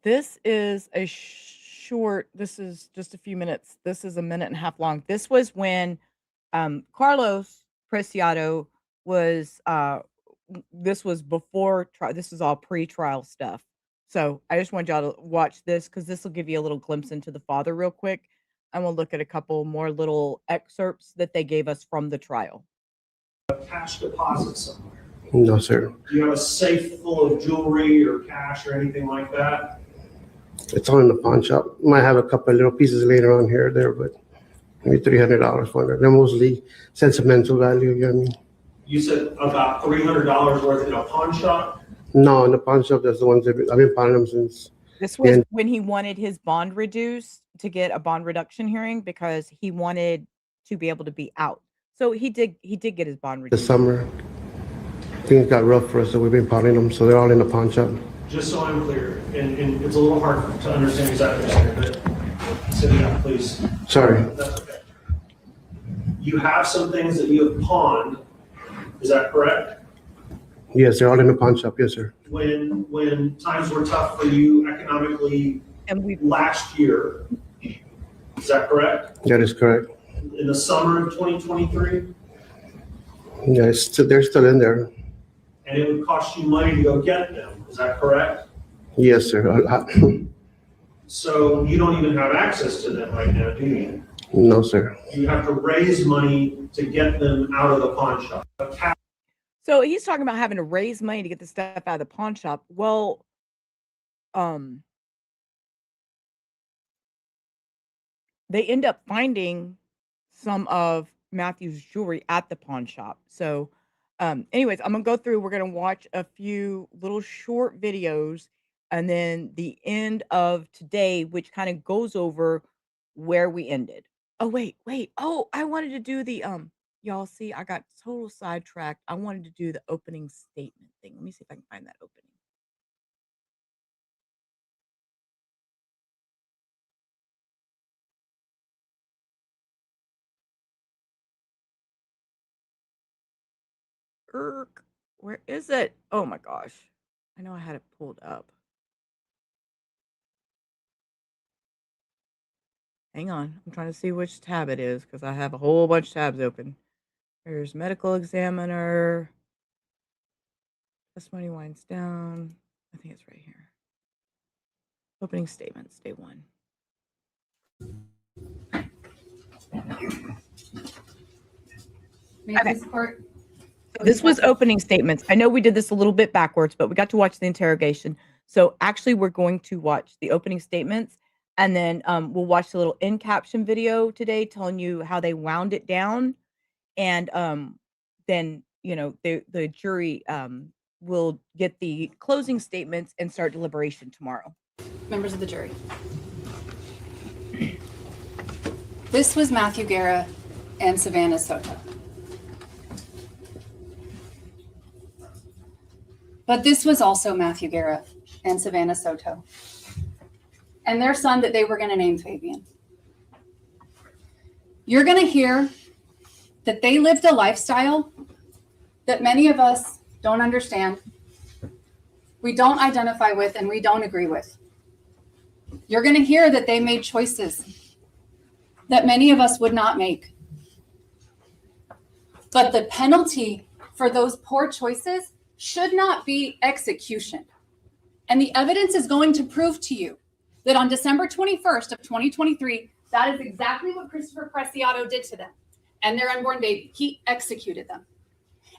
This is a short, this is just a few minutes. This is a minute and a half long. This was when Carlos Preciado was, this was before trial. This is all pre-trial stuff. So I just want y'all to watch this because this will give you a little glimpse into the father real quick. And we'll look at a couple more little excerpts that they gave us from the trial. Cash deposit somewhere? No, sir. Do you have a safe full of jewelry or cash or anything like that? It's all in the pawn shop. Might have a couple of little pieces later on here or there, but maybe $300 for it. They're mostly sentimental value, you know what I mean? You said about $300 worth in a pawn shop? No, in the pawn shop, that's the ones that I've been pawning them since This was And when he wanted his bond reduced to get a bond reduction hearing because he wanted to be able to be out. So he did get his bond the reduced. summer, things got rough for us, so we've been pounding them. So they're all in the pawn shop. Just so I'm clear, and it's a little hard to understand exactly what you're saying, but sit down, please. Sorry. That's okay. You have some things that you have pawned, is that correct? Yes, they're all in the pawn shop. Yes, sir. When times were tough for you economically last year, is that correct? That is correct. In the summer of 2023? Yeah, they're still in there. And it would cost you money to go get them, is that correct? Yes, sir. So you don't even have access to them right now, do you? No, sir. You have to raise money to get them out of the pawn shop. So he's talking about having to raise money to get the stuff out of the pawn shop. Well, they end up finding some of Matthew's jewelry at the pawn shop. So, anyways, I'm gonna go through. We're gonna watch a few little short videos, and then the end of today, which kind of goes over where we ended. Oh wait. Oh, I wanted to do the Y'all see, I got total sidetracked. I wanted to do the opening statement thing. Let me see if I can find that opening. Where is it? Oh my gosh. I know I had it pulled up. Hang on. I'm trying to see which tab it is because I have a whole bunch of tabs open. There's medical examiner. Testimony winds down. I think it's right here. Opening statements, day 1. Okay. This was opening statements. I know we did this a little bit backwards, but we got to watch the interrogation. So actually, we're going to watch the opening statements, and then we'll watch the little in caption video today telling you how they wound it down. And then, the jury will get the closing statements and start deliberation tomorrow. Members of the jury. This was Matthew Guerra and Savanah Soto. But this was also Matthew Guerra and Savanah Soto and their son that they were going to name Fabian. You're going to hear that they lived a lifestyle that many of us don't understand, we don't identify with, and we don't agree with. You're going to hear that they made choices that many of us would not make. But the penalty for those poor choices should not be execution. And the evidence is going to prove to you that on December 21st of 2023, that is exactly what Christopher Preciado did to them and their unborn baby. He executed them.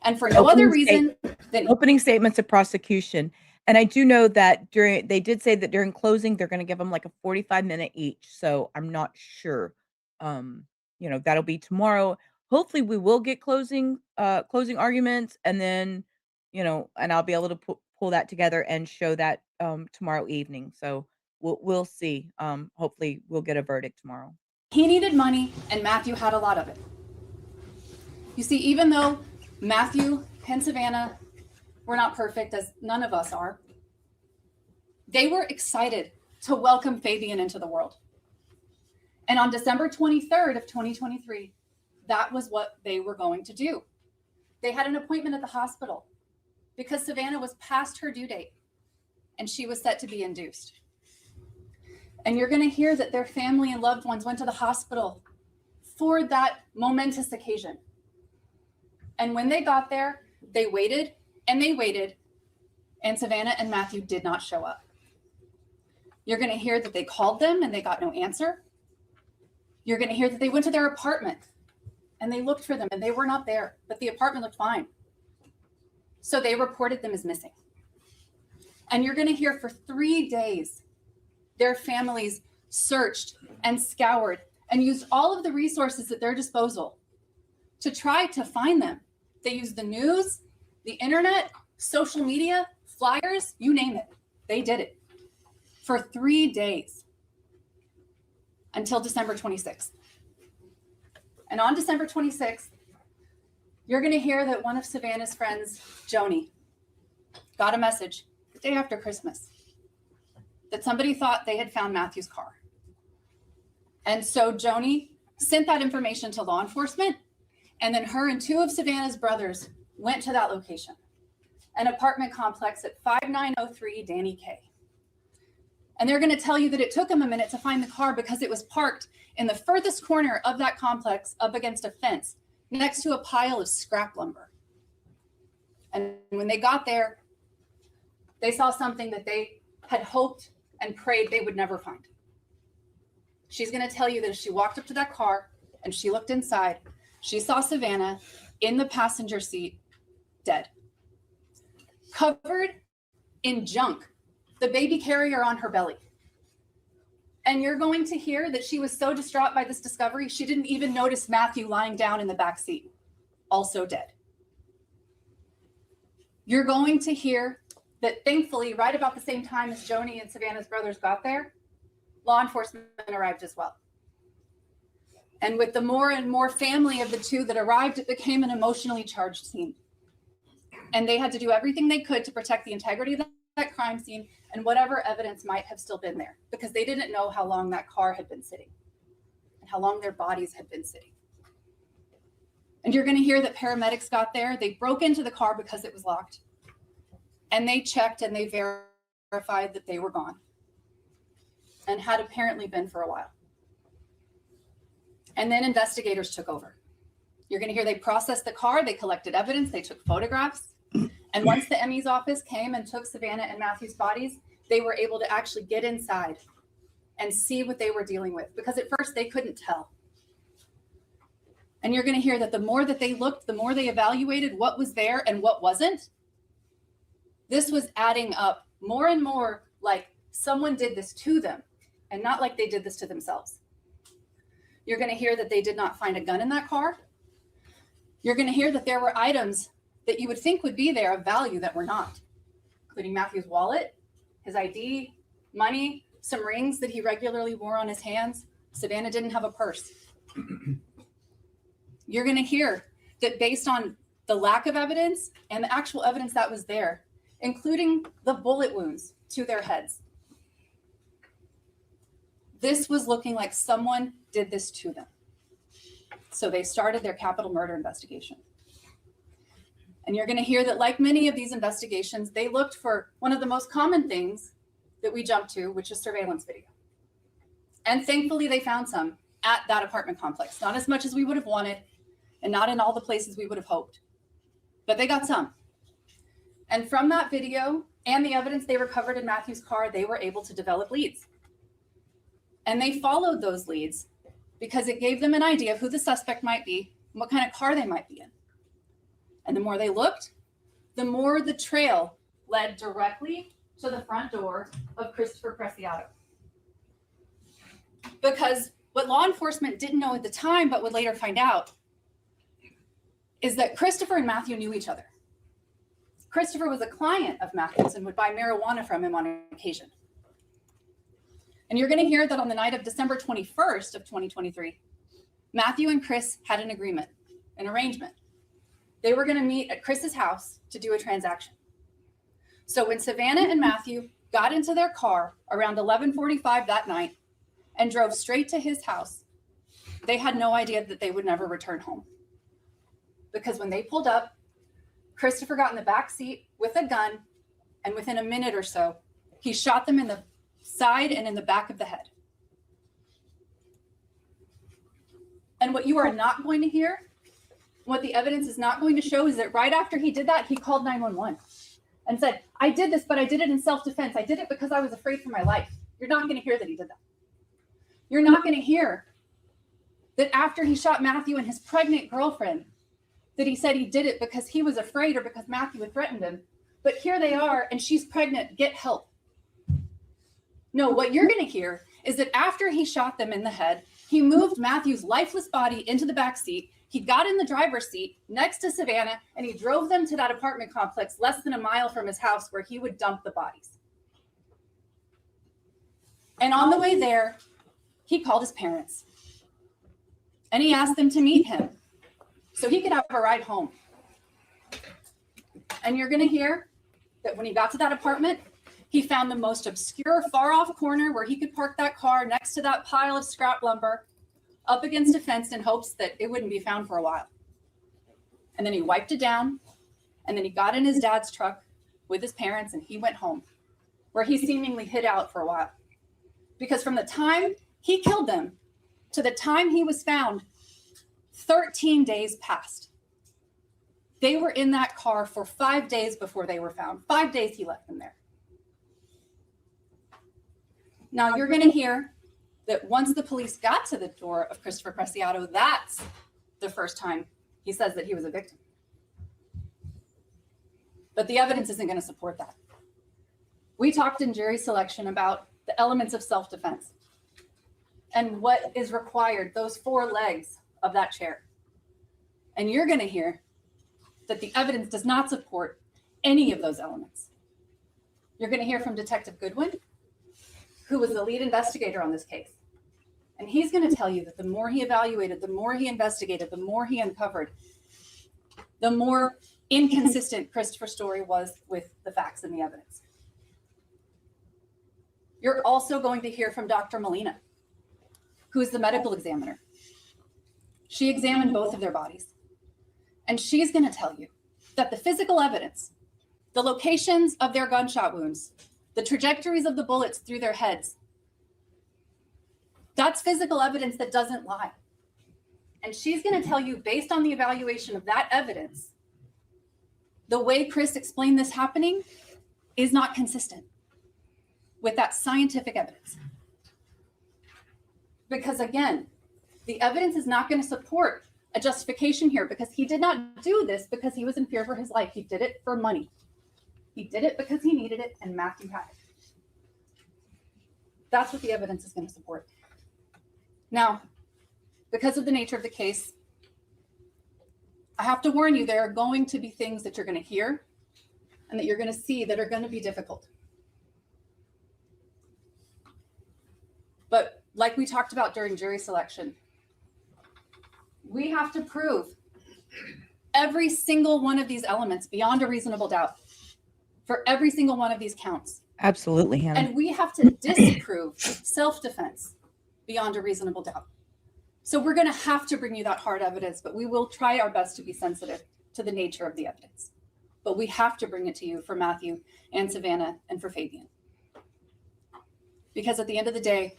And for no other reason than opening statements of prosecution. And I do know that they did say that during closing, they're going to give them like a 45-minute each. So I'm not sure. That'll be tomorrow. Hopefully we will get closing arguments, and then, and I'll be able to pull that together and show that tomorrow evening. So we'll see. Hopefully we'll get a verdict tomorrow. He needed money and Matthew had a lot of it. You see, even though Matthew and Savanah were not perfect, as none of us are, they were excited to welcome Fabian into the world. And on December 23rd of 2023, that was what they were going to do. They had an appointment at the hospital because Savanah was past her due date and she was set to be induced. And you're going to hear that their family and loved ones went to the hospital for that momentous occasion. And when they got there, they waited and they waited, and Savanah and Matthew did not show up. You're going to hear that they called them and they got no answer. You're going to hear that they went to their apartment and they looked for them and they were not there, but the apartment looked fine. So they reported them as missing. And you're going to hear for 3 days, their families searched and scoured and used all of the resources at their disposal to try to find them. They used the news, the internet, social media, flyers, you name it. They did it. for 3 days until December 26th. And on December 26th, you're going to hear that one of Savanah's friends, Joni, got a message the day after Christmas that somebody thought they had found Matthew's car. And so Joni sent that information to law enforcement, and then her and 2 of Savanah's brothers went to that location, an apartment complex at 5903 Danny K. And they're going to tell you that it took them a minute to find the car because it was parked in the furthest corner of that complex up against a fence next to a pile of scrap lumber. And when they got there, they saw something that they had hoped and prayed they would never find. She's going to tell you that as she walked up to that car and she looked inside, she saw Savanah in the passenger seat, dead, covered in junk, the baby carrier on her belly. And you're going to hear that she was so distraught by this discovery, she didn't even notice Matthew lying down in the back seat, also dead. You're going to hear that thankfully, right about the same time as Joni and Savanah's brothers got there, law enforcement arrived as well. And with the more and more family of the 2 that arrived, it became an emotionally charged scene. And they had to do everything they could to protect the integrity of that crime scene and whatever evidence might have still been there, because they didn't know how long that car had been sitting and how long their bodies had been sitting. And you're going to hear that paramedics got there. They broke into the car because it was locked. And they checked and they verified that they were gone and had apparently been for a while. And then investigators took over. You're going to hear they processed the car, they collected evidence, they took photographs. And once the ME's office came and took Savanah and Matthew's bodies, they were able to actually get inside and see what they were dealing with, because at first they couldn't tell. And you're going to hear that the more that they looked, the more they evaluated what was there and what wasn't. This was adding up more and more like someone did this to them and not like they did this to themselves. You're going to hear that they did not find a gun in that car. You're going to hear that there were items that you would think would be there of value that were not, including Matthew's wallet, his ID, money, some rings that he regularly wore on his hands. Savanah didn't have a purse. You're going to hear that based on the lack of evidence and the actual evidence that was there, including the bullet wounds to their heads, this was looking like someone did this to them. So they started their capital murder investigation. And you're going to hear that, like many of these investigations, they looked for one of the most common things that we jump to, which is surveillance video. And thankfully, they found some at that apartment complex. Not as much as we would have wanted, and not in all the places we would have hoped, but they got some. And from that video and the evidence they recovered in Matthew's car, they were able to develop leads. And they followed those leads because it gave them an idea of who the suspect might be and what kind of car they might be in. And the more they looked, the more the trail led directly to the front door of Christopher Preciado. Because what law enforcement didn't know at the time, but would later find out, is that Christopher and Matthew knew each other. Christopher was a client of Matthew's and would buy marijuana from him on occasion. And you're going to hear that on the night of December 21st of 2023, Matthew and Chris had an agreement, an arrangement. They were going to meet at Chris's house to do a transaction. So when Savanah and Matthew got into their car around 11:45 that night and drove straight to his house, they had no idea that they would never return home. Because when they pulled up, Christopher got in the back seat with a gun, and within a minute or so, he shot them in the side and in the back of the head. And what you are not going to hear, what the evidence is not going to show, is that right after he did that, he called 911 and said, I did this, but I did it in self-defense. I did it because I was afraid for my life. You're not going to hear that he did that. You're not going to hear that after he shot Matthew and his pregnant girlfriend, that he said he did it because he was afraid or because Matthew had threatened him. But here they are, and she's pregnant. Get help. No, what you're going to hear is that after he shot them in the head, he moved Matthew's lifeless body into the back seat. He got in the driver's seat next to Savanah, and he drove them to that apartment complex less than a mile from his house where he would dump the bodies. And on the way there, he called his parents and he asked them to meet him so he could have a ride home. And you're going to hear that when he got to that apartment, he found the most obscure, far off corner where he could park that car next to that pile of scrap lumber up against a fence in hopes that it wouldn't be found for a while. And then he wiped it down, and then he got in his dad's truck with his parents and he went home, where he seemingly hid out for a while. Because from the time he killed them to the time he was found, 13 days passed. They were in that car for 5 days before they were found. 5 days he left them there. Now you're going to hear that once the police got to the door of Christopher Preciado, that's the first time he says that he was a victim. But the evidence isn't going to support that. We talked in jury selection about the elements of self-defense and what is required, those 4 legs of that chair. And you're going to hear that the evidence does not support any of those elements. You're going to hear from Detective Goodwin, who was the lead investigator on this case. And he's going to tell you that the more he evaluated, the more he investigated, the more he uncovered, the more inconsistent Christopher's story was with the facts and the evidence. You're also going to hear from Dr. Molina, who is the medical examiner. She examined both of their bodies. And she's going to tell you that the physical evidence, the locations of their gunshot wounds, the trajectories of the bullets through their heads, that's physical evidence that doesn't lie. And she's going to tell you, based on the evaluation of that evidence, the way Chris explained this happening is not consistent with that scientific evidence. Because again, the evidence is not going to support a justification here, because he did not do this because he was in fear for his life. He did it for money. He did it because he needed it, and Matthew had it. That's what the evidence is going to support. Now, because of the nature of the case, I have to warn you, there are going to be things that you're going to hear and that you're going to see that are going to be difficult. But like we talked about during jury selection, we have to prove every single one of these elements beyond a reasonable doubt for every single one of these counts. Absolutely, Hannah. And we have to disprove self-defense beyond a reasonable doubt. So we're going to have to bring you that hard evidence, but we will try our best to be sensitive to the nature of the evidence. But we have to bring it to you for Matthew and Savanah and for Fabian. Because at the end of the day,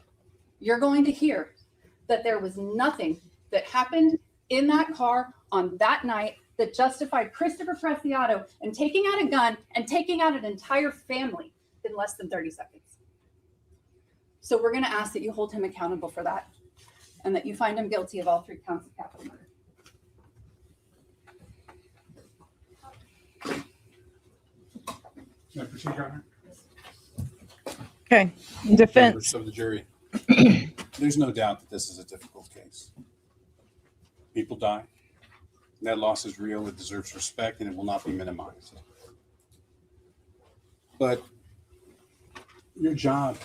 you're going to hear that there was nothing that happened in that car on that night that justified Christopher Preciado and taking out a gun and taking out an entire family in less than 30 seconds. So we're going to ask that you hold him accountable for that and that you find him guilty of all 3 counts of capital murder. May I proceed, Your Honor? Okay, defense. Members of the jury, there's no doubt that this is a difficult case. People die. That loss is real. It deserves respect, and it will not be minimized. But your job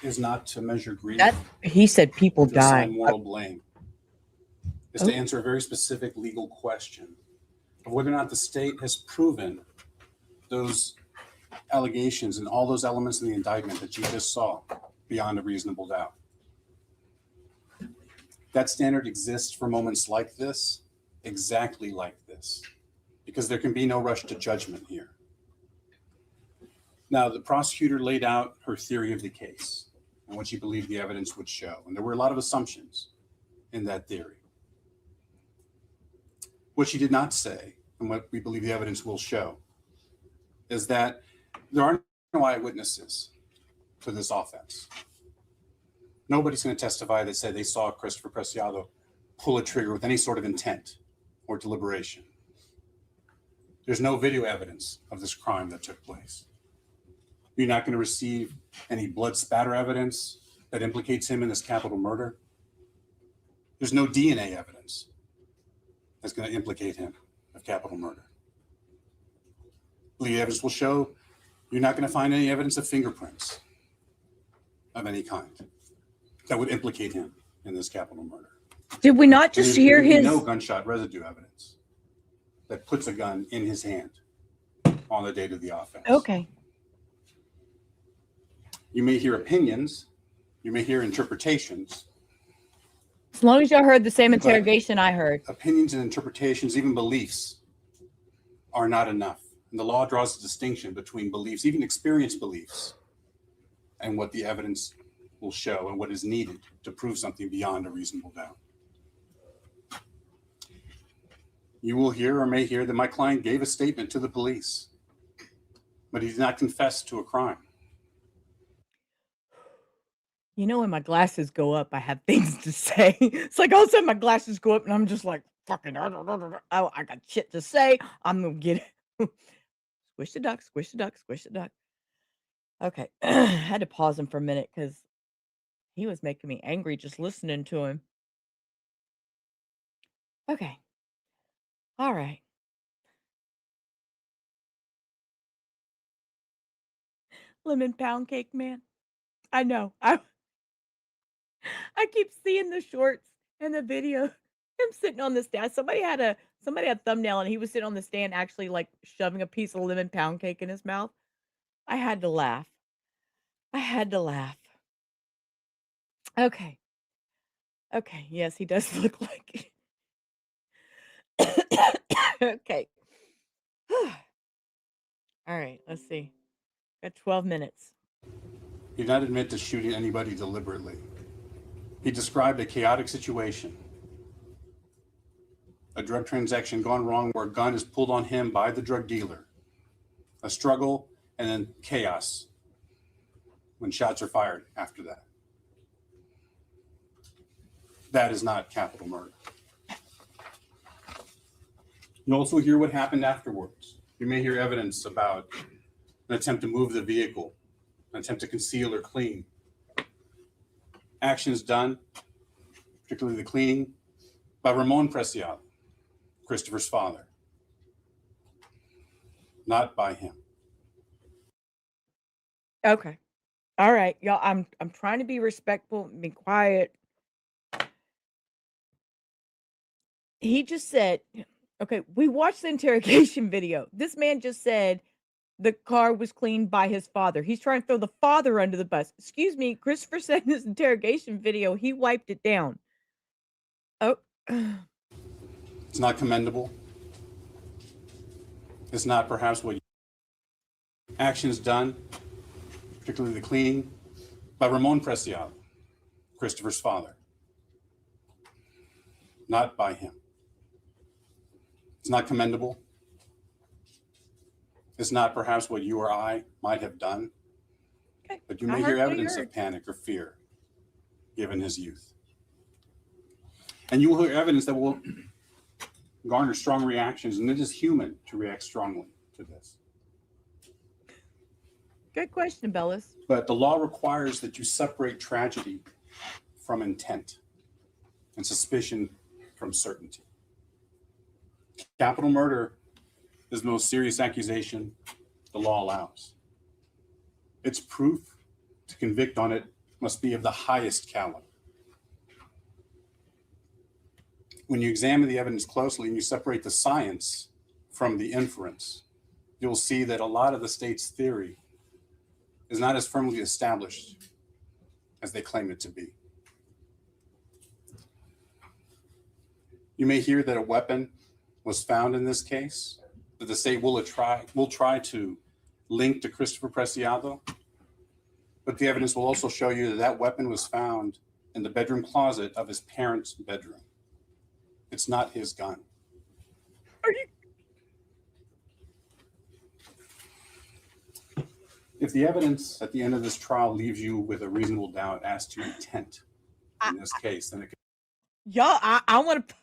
is not to measure grief. He said people to assign die. moral blame. It's to answer a very specific legal question of whether or not the state has proven those allegations and all those elements in the indictment that you just saw beyond a reasonable doubt. That standard exists for moments like this, exactly like this, because there can be no rush to judgment here. Now, the prosecutor laid out her theory of the case and what she believed the evidence would show. And there were a lot of assumptions in that theory. What she did not say, and what we believe the evidence will show, is that there are no eyewitnesses to this offense. Nobody's going to testify that said they saw Christopher Preciado pull a trigger with any sort of intent or deliberation. There's no video evidence of this crime that took place. You're not going to receive any blood spatter evidence that implicates him in this capital murder. There's no DNA evidence that's going to implicate him of capital murder. The evidence will show you're not going to find any evidence of fingerprints. of any kind that would implicate him in this capital murder. Did we not just hear There would be his? no gunshot residue evidence that puts a gun in his hand on the date of the offense. Okay. You may hear opinions, you may hear interpretations. As long as y'all heard the same But- interrogation I heard. Opinions and interpretations, even beliefs, are not enough. And the law draws a distinction between beliefs, even experienced beliefs, and what the evidence will show and what is needed to prove something beyond a reasonable doubt. You will hear or may hear that my client gave a statement to the police, but he did not confess to a crime. You know, when my glasses go up, I have things to say. It's like all of a sudden my glasses go up and I'm just like, fucking, I got shit to say. I'm going to get it. Squish the duck, squish the duck, squish the duck. Okay. I had to pause him for a minute because he was making me angry just listening to him. Okay. All right. Lemon pound cake, man. I know. I keep seeing the shorts and the video. Him sitting on the stand. Somebody had a thumbnail and he was sitting on the stand actually like shoving a piece of lemon pound cake in his mouth. I had to laugh. Okay. Okay. Yes, he does look like okay. All right, let's see. Got 12 minutes. He did not admit to shooting anybody deliberately. He described a chaotic situation, a drug transaction gone wrong where a gun is pulled on him by the drug dealer, a struggle, and then chaos when shots are fired after that. That is not capital murder. You also hear what happened afterwards. You may hear evidence about an attempt to move the vehicle, an attempt to conceal or clean. Actions done, particularly the cleaning, by Ramon Preciado, Christopher's father, not by him. Okay. All right, y'all. I'm trying to be respectful and be quiet. He just said, okay, we watched the interrogation video. This man just said the car was cleaned by his father. He's trying to throw the father under the bus. Excuse me, Christopher said in this interrogation video, he wiped it down. Oh. It's not commendable. It's not perhaps what actions done, particularly the cleaning, by Ramon Preciado, Christopher's father, not by him. It's not commendable. It's not perhaps what you or I might have done, Okay. but you may hear evidence of panic or fear given his youth. And you will hear evidence that will garner strong reactions, and it is human to react strongly to this. Good question, Bellis. But the law requires that you separate tragedy from intent and suspicion from certainty. Capital murder is the most serious accusation the law allows. Its proof to convict on it must be of the highest caliber. When you examine the evidence closely and you separate the science from the inference, you'll see that a lot of the state's theory is not as firmly established as they claim it to be. You may hear that a weapon was found in this case, that the state will try to link to Christopher Preciado, but the evidence will also show you that that weapon was found in the bedroom closet of his parents' bedroom. It's not his gun. If the evidence at the end of this trial leaves you with a reasonable doubt as to intent in this case, then it could. Y'all, I want to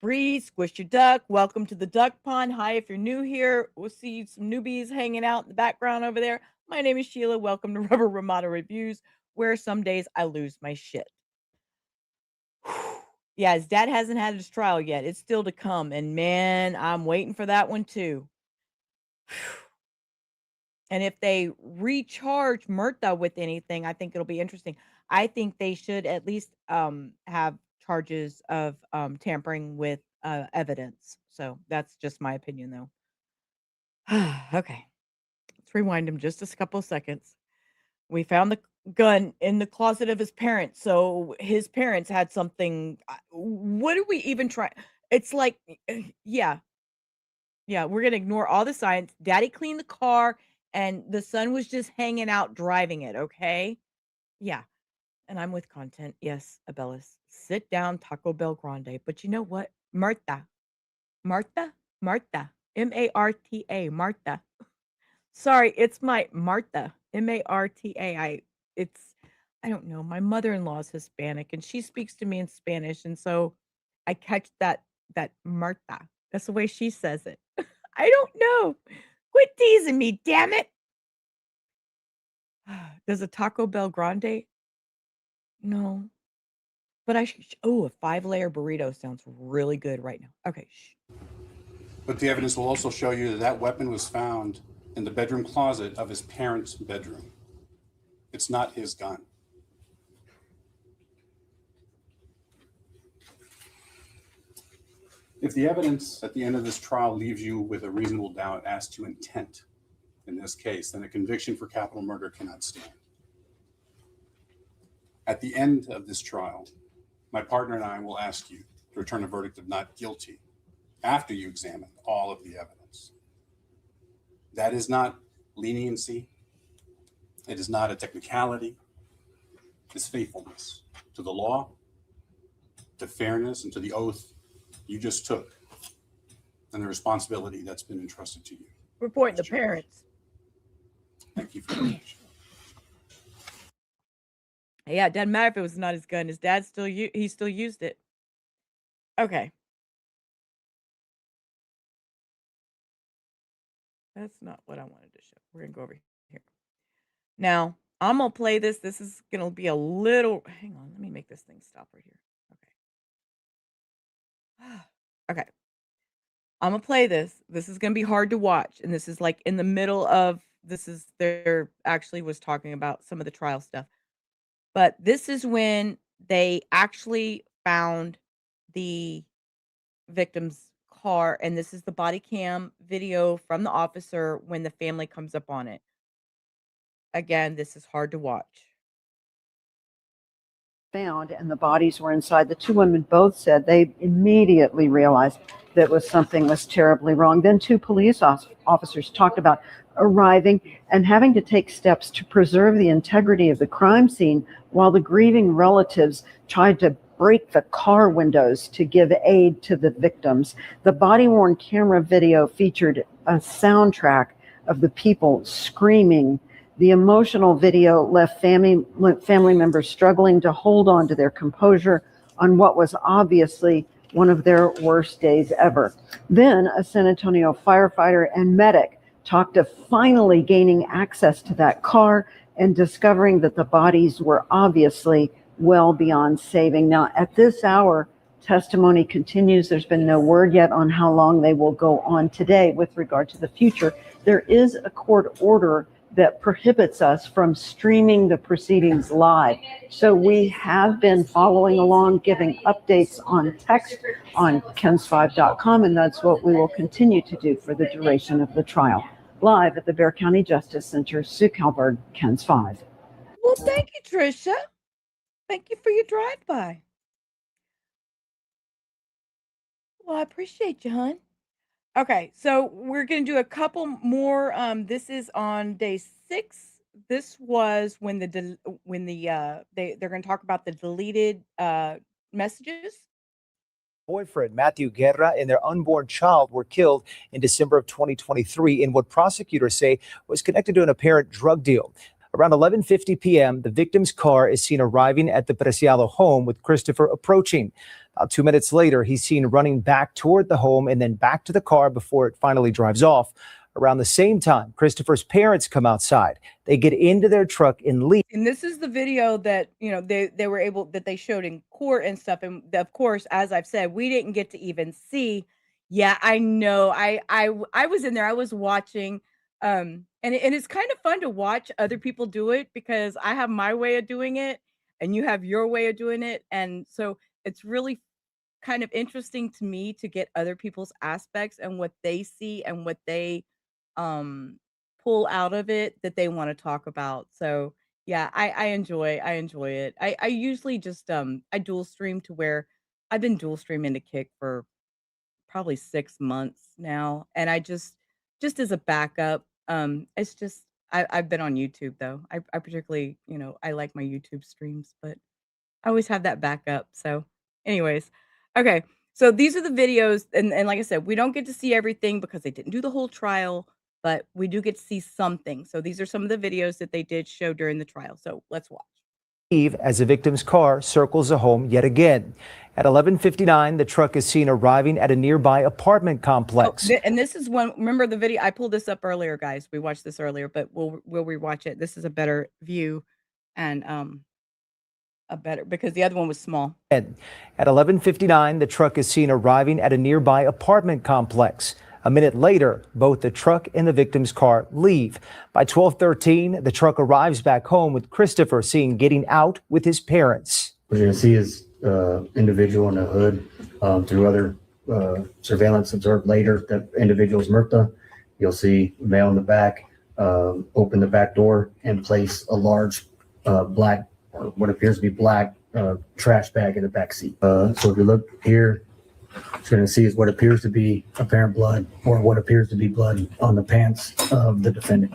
breathe, squish your duck. Welcome to the duck pond. Hi, if you're new here, we'll see some newbies hanging out in the background over there. My name is Sheila. Welcome to Rubber Ramada Reviews, where some days I lose my shit. Yeah, his dad hasn't had his trial yet. It's still to come. And man, I'm waiting for that one too. And if they recharge Myrta with anything, I think it'll be interesting. I think they should at least have charges of tampering with evidence. So that's just my opinion, though. Okay, let's rewind him just a couple of seconds. We found the gun in the closet of his parents. So his parents had something. What are we even trying? It's like, yeah, we're going to ignore all the science. Daddy cleaned the car and the son was just hanging out driving it. Okay. Yeah. And I'm with content. Yes, Abellis. Sit down, Taco Bell Grande. But you know what? Marta. Marta? Marta. Marta. Marta. Sorry, it's my Marta. Marta. I don't know. My mother-in-law is Hispanic and she speaks to me in Spanish. And so I catch that Marta. That's the way she says it. I don't know. Quit teasing me, damn it. Does a Taco Bell Grande? No. But a 5-layer burrito sounds really good right now. Okay. But the evidence will also show you that that weapon was found in the bedroom closet of his parents' bedroom. It's not his gun. If the evidence at the end of this trial leaves you with a reasonable doubt as to intent in this case, then a conviction for capital murder cannot stand. At the end of this trial, my partner and I will ask you to return a verdict of not guilty after you examine all of the evidence. That is not leniency. It is not a technicality. It's faithfulness to the law, to fairness, and to the oath you just took and the responsibility that's been entrusted to you. We're pointing the parents. Thank you for your attention. Yeah, it doesn't matter if it was not his gun. His dad he still used it. Okay. That's not what I wanted to show. We're going to go over here. Now, I'm going to play this. This is going to be a little... Hang on. Let me make this thing stop right here. Okay. Okay. I'm going to play this. This is going to be hard to watch. And this is like in the middle of... There actually was talking about some of the trial stuff. But this is when they actually found the victim's car, and this is the body cam video from the officer when the family comes up on it. Again, this is hard to watch. Found and the bodies were inside. The two women both said they immediately realized that something was terribly wrong. Then two police officers talked about arriving and having to take steps to preserve the integrity of the crime scene while the grieving relatives tried to break the car windows to give aid to the victims. The body-worn camera video featured a soundtrack of the people screaming. The emotional video left family members struggling to hold on to their composure on what was obviously one of their worst days ever. Then a San Antonio firefighter and medic talked of finally gaining access to that car and discovering that the bodies were obviously well beyond saving. Now, at this hour, testimony continues. There's been no word yet on how long they will go on today with regard to the future. There is a court order that prohibits us from streaming the proceedings live. So we have been following along, giving updates on text on KENS5.com, and that's what we will continue to do for the duration of the trial. Live at the Bexar County Justice Center, Sue Kalberg, KENS 5. Well, thank you, Tricia. Thank you for your drive-by. Well, I appreciate you, hon. Okay, so we're going to do a couple more. This is on day 6. This was when they're going to talk about the deleted messages. Boyfriend Matthew Guerra and their unborn child were killed in December of 2023 in what prosecutors say was connected to an apparent drug deal. Around 11:50 p.m., the victim's car is seen arriving at the Preciado home with Christopher approaching. About 2 minutes later, he's seen running back toward the home and then back to the car before it finally drives off. Around the same time, Christopher's parents come outside. They get into their truck and leave. And this is the video that, they were able, that they showed in court and stuff. And of course, as I've said, we didn't get to even see. Yeah, I know. I was in there. I was watching. And it's kind of fun to watch other people do it because I have my way of doing it and you have your way of doing it. And so it's really kind of interesting to me to get other people's aspects and what they see and what they pull out of it that they want to talk about. So yeah, I enjoy it. I usually just I dual stream to where I've been dual streaming to Kick for probably 6 months now, and I just as a backup, it's just I've been on YouTube though. I particularly, I like my YouTube streams, but I always have that backup. So anyways, okay. So these are the videos, and like I said, we don't get to see everything because they didn't do the whole trial, but we do get to see something. So these are some of the videos that they did show during the trial. So let's watch. As the victim's car circles the home yet again. At 11:59, the truck is seen arriving at a nearby apartment complex. And this is one. Remember the video? I pulled this up earlier, guys. We watched this earlier, but we'll rewatch it. This is a better view, and a better because the other one was small. At 11:59, the truck is seen arriving at a nearby apartment complex. A minute later, both the truck and the victim's car leave. By 12:13, the truck arrives back home with Christopher seen getting out with his parents. What you're going to see is individual in the hood. Through other surveillance observed later, that individual is Myrta. You'll see male in the back, open the back door and place a large black, what appears to be black trash bag in the back seat. So if you look here, what you're going to see is what appears to be apparent blood or what appears to be blood on the pants of the defendant.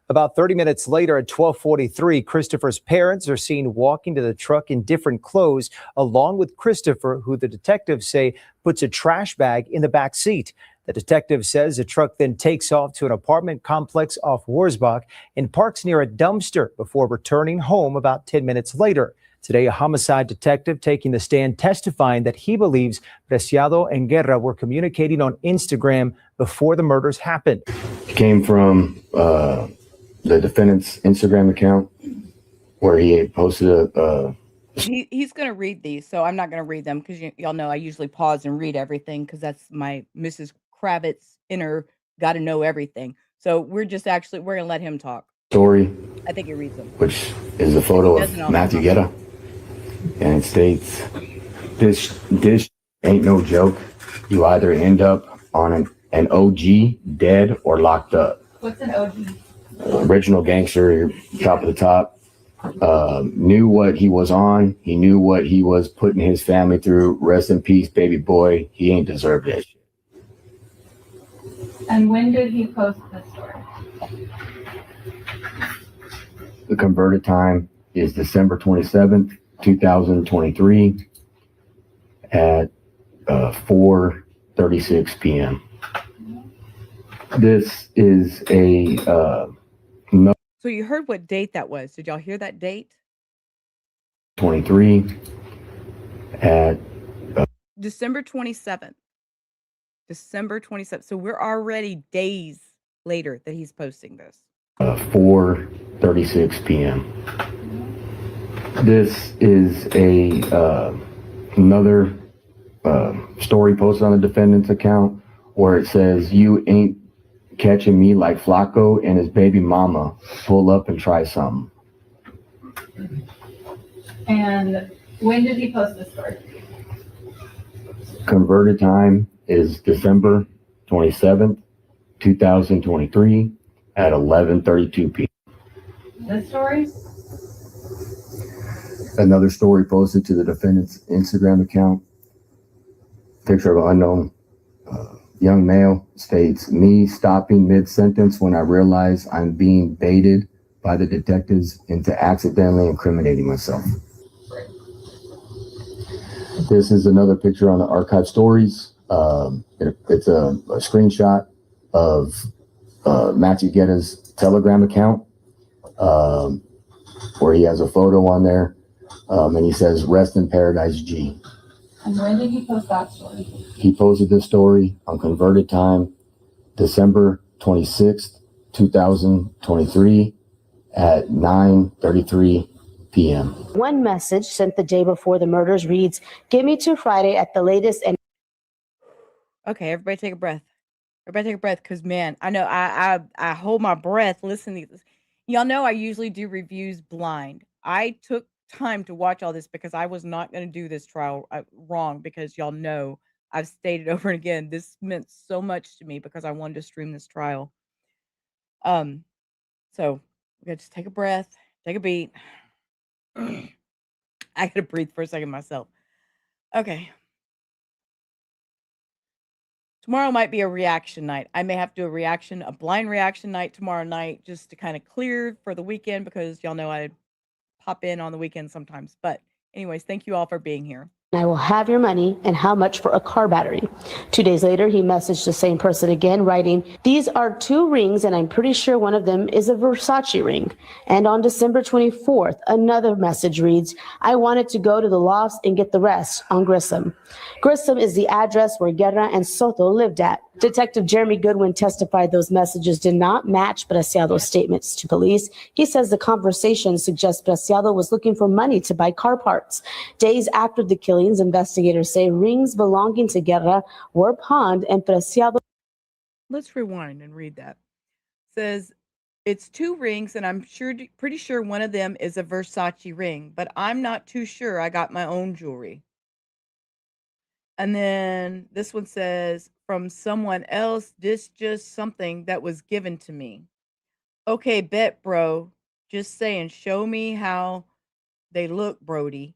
About 30 minutes later at 12:43, Christopher's parents are seen walking to the truck in different clothes, along with Christopher, who the detectives say puts a trash bag in the back seat. The detective says the truck then takes off to an apartment complex off Wurzbach and parks near a dumpster before returning home about 10 minutes later. Today, a homicide detective taking the stand testifying that he believes Preciado and Guerra were communicating on Instagram before the murders happened. It came from the defendant's Instagram account where he had posted He's going to read these, so I'm not going to read them because y'all know I usually pause and read everything because that's my Mrs. Kravitz inner got to know everything. So we're going to let him talk. Story. I think he reads them. Which is a photo of Matthew Guerra. And it states, this ain't no joke. You either end up on an OG, dead, or locked up. What's an OG? Original gangster, top of the top. Knew what he was on. He knew what he was putting his family through. Rest in peace, baby boy. He ain't deserved that shit. And when did he post this story? The converted time is December 27th, 2023 at 4:36 p.m. This is a So you heard what date that was. Did y'all hear that date? 23 at December 27th. December 27th. So we're already days later that he's posting this. 4:36 p.m. This is another story posted on the defendant's account where it says, "You ain't catching me like Flacco and his baby mama. Pull up and try something." And when did he post this story? Converted time is December 27th, 2023 at 11:32 p.m. This story? Another story posted to the defendant's Instagram account. Picture of an unknown young male states, "Me stopping mid-sentence when I realize I'm being baited by the detectives into accidentally incriminating myself." This is another picture on the archive stories. It's a screenshot of Matthew Guerra's Telegram account where he has a photo on there and he says, "Rest in paradise, G." And when did he post that story? He posted this story on converted time, December 26th, 2023 at 9:33 p.m. One message sent the day before the murders reads, "Give me till Friday at the latest." And okay, everybody take a breath. Everybody take a breath, because man, I know I hold my breath listening to this. Y'all know I usually do reviews blind. I took time to watch all this because I was not going to do this trial wrong, because y'all know I've stated over and again, this meant so much to me because I wanted to stream this trial. So we gotta just take a breath, take a beat. I gotta breathe for a second myself. Okay. Tomorrow might be a reaction night. I may have to do a blind reaction night tomorrow night, just to kind of clear for the weekend, because y'all know I pop in on the weekend sometimes. But anyways, thank you all for being here. I will have your money and how much for a car battery. 2 days later, he messaged the same person again, writing, these are 2 rings and I'm pretty sure one of them is a Versace ring. And on December 24th, another message reads, I wanted to go to the lofts and get the rest on Grissom. Grissom is the address where Guerra and Soto lived at. Detective Jeremy Goodwin testified those messages did not match Preciado's statements to police. He says the conversation suggests Preciado was looking for money to buy car parts. Days after the killings, investigators say rings belonging to Guerra were pawned and Preciado. Let's rewind and read that. It says it's 2 rings and I'm pretty sure one of them is a Versace ring, but I'm not too sure. I got my own jewelry. And then this one says, from someone else, this just something that was given to me. Okay, bet, bro. Just saying, show me how they look, Brody.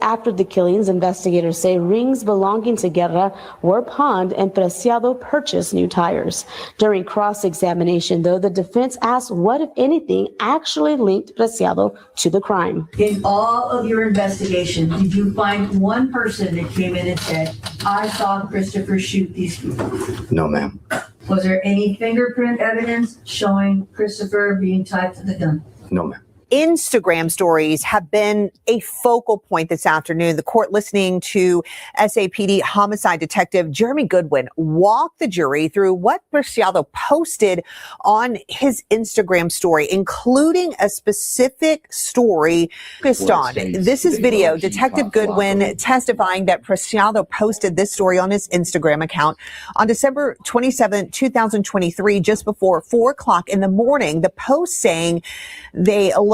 After the killings, investigators say rings belonging to Guerra were pawned and Preciado purchased new tires. During cross-examination, though, the defense asked what, if anything, actually linked Preciado to the crime. In all of your investigation, did you find one person that came in and said, I saw Christopher shoot these people? No, ma'am. Was there any fingerprint evidence showing Christopher being tied to the gun? No, ma'am. Instagram stories have been a focal point this afternoon. The court listening to SAPD homicide detective Jeremy Goodwin walk the jury through what Preciado posted on his Instagram story, including a specific story focused on. This is video. Detective Goodwin testifying that Preciado posted this story on his Instagram account on December 27, 2023, just before 4 o'clock in the morning. The post saying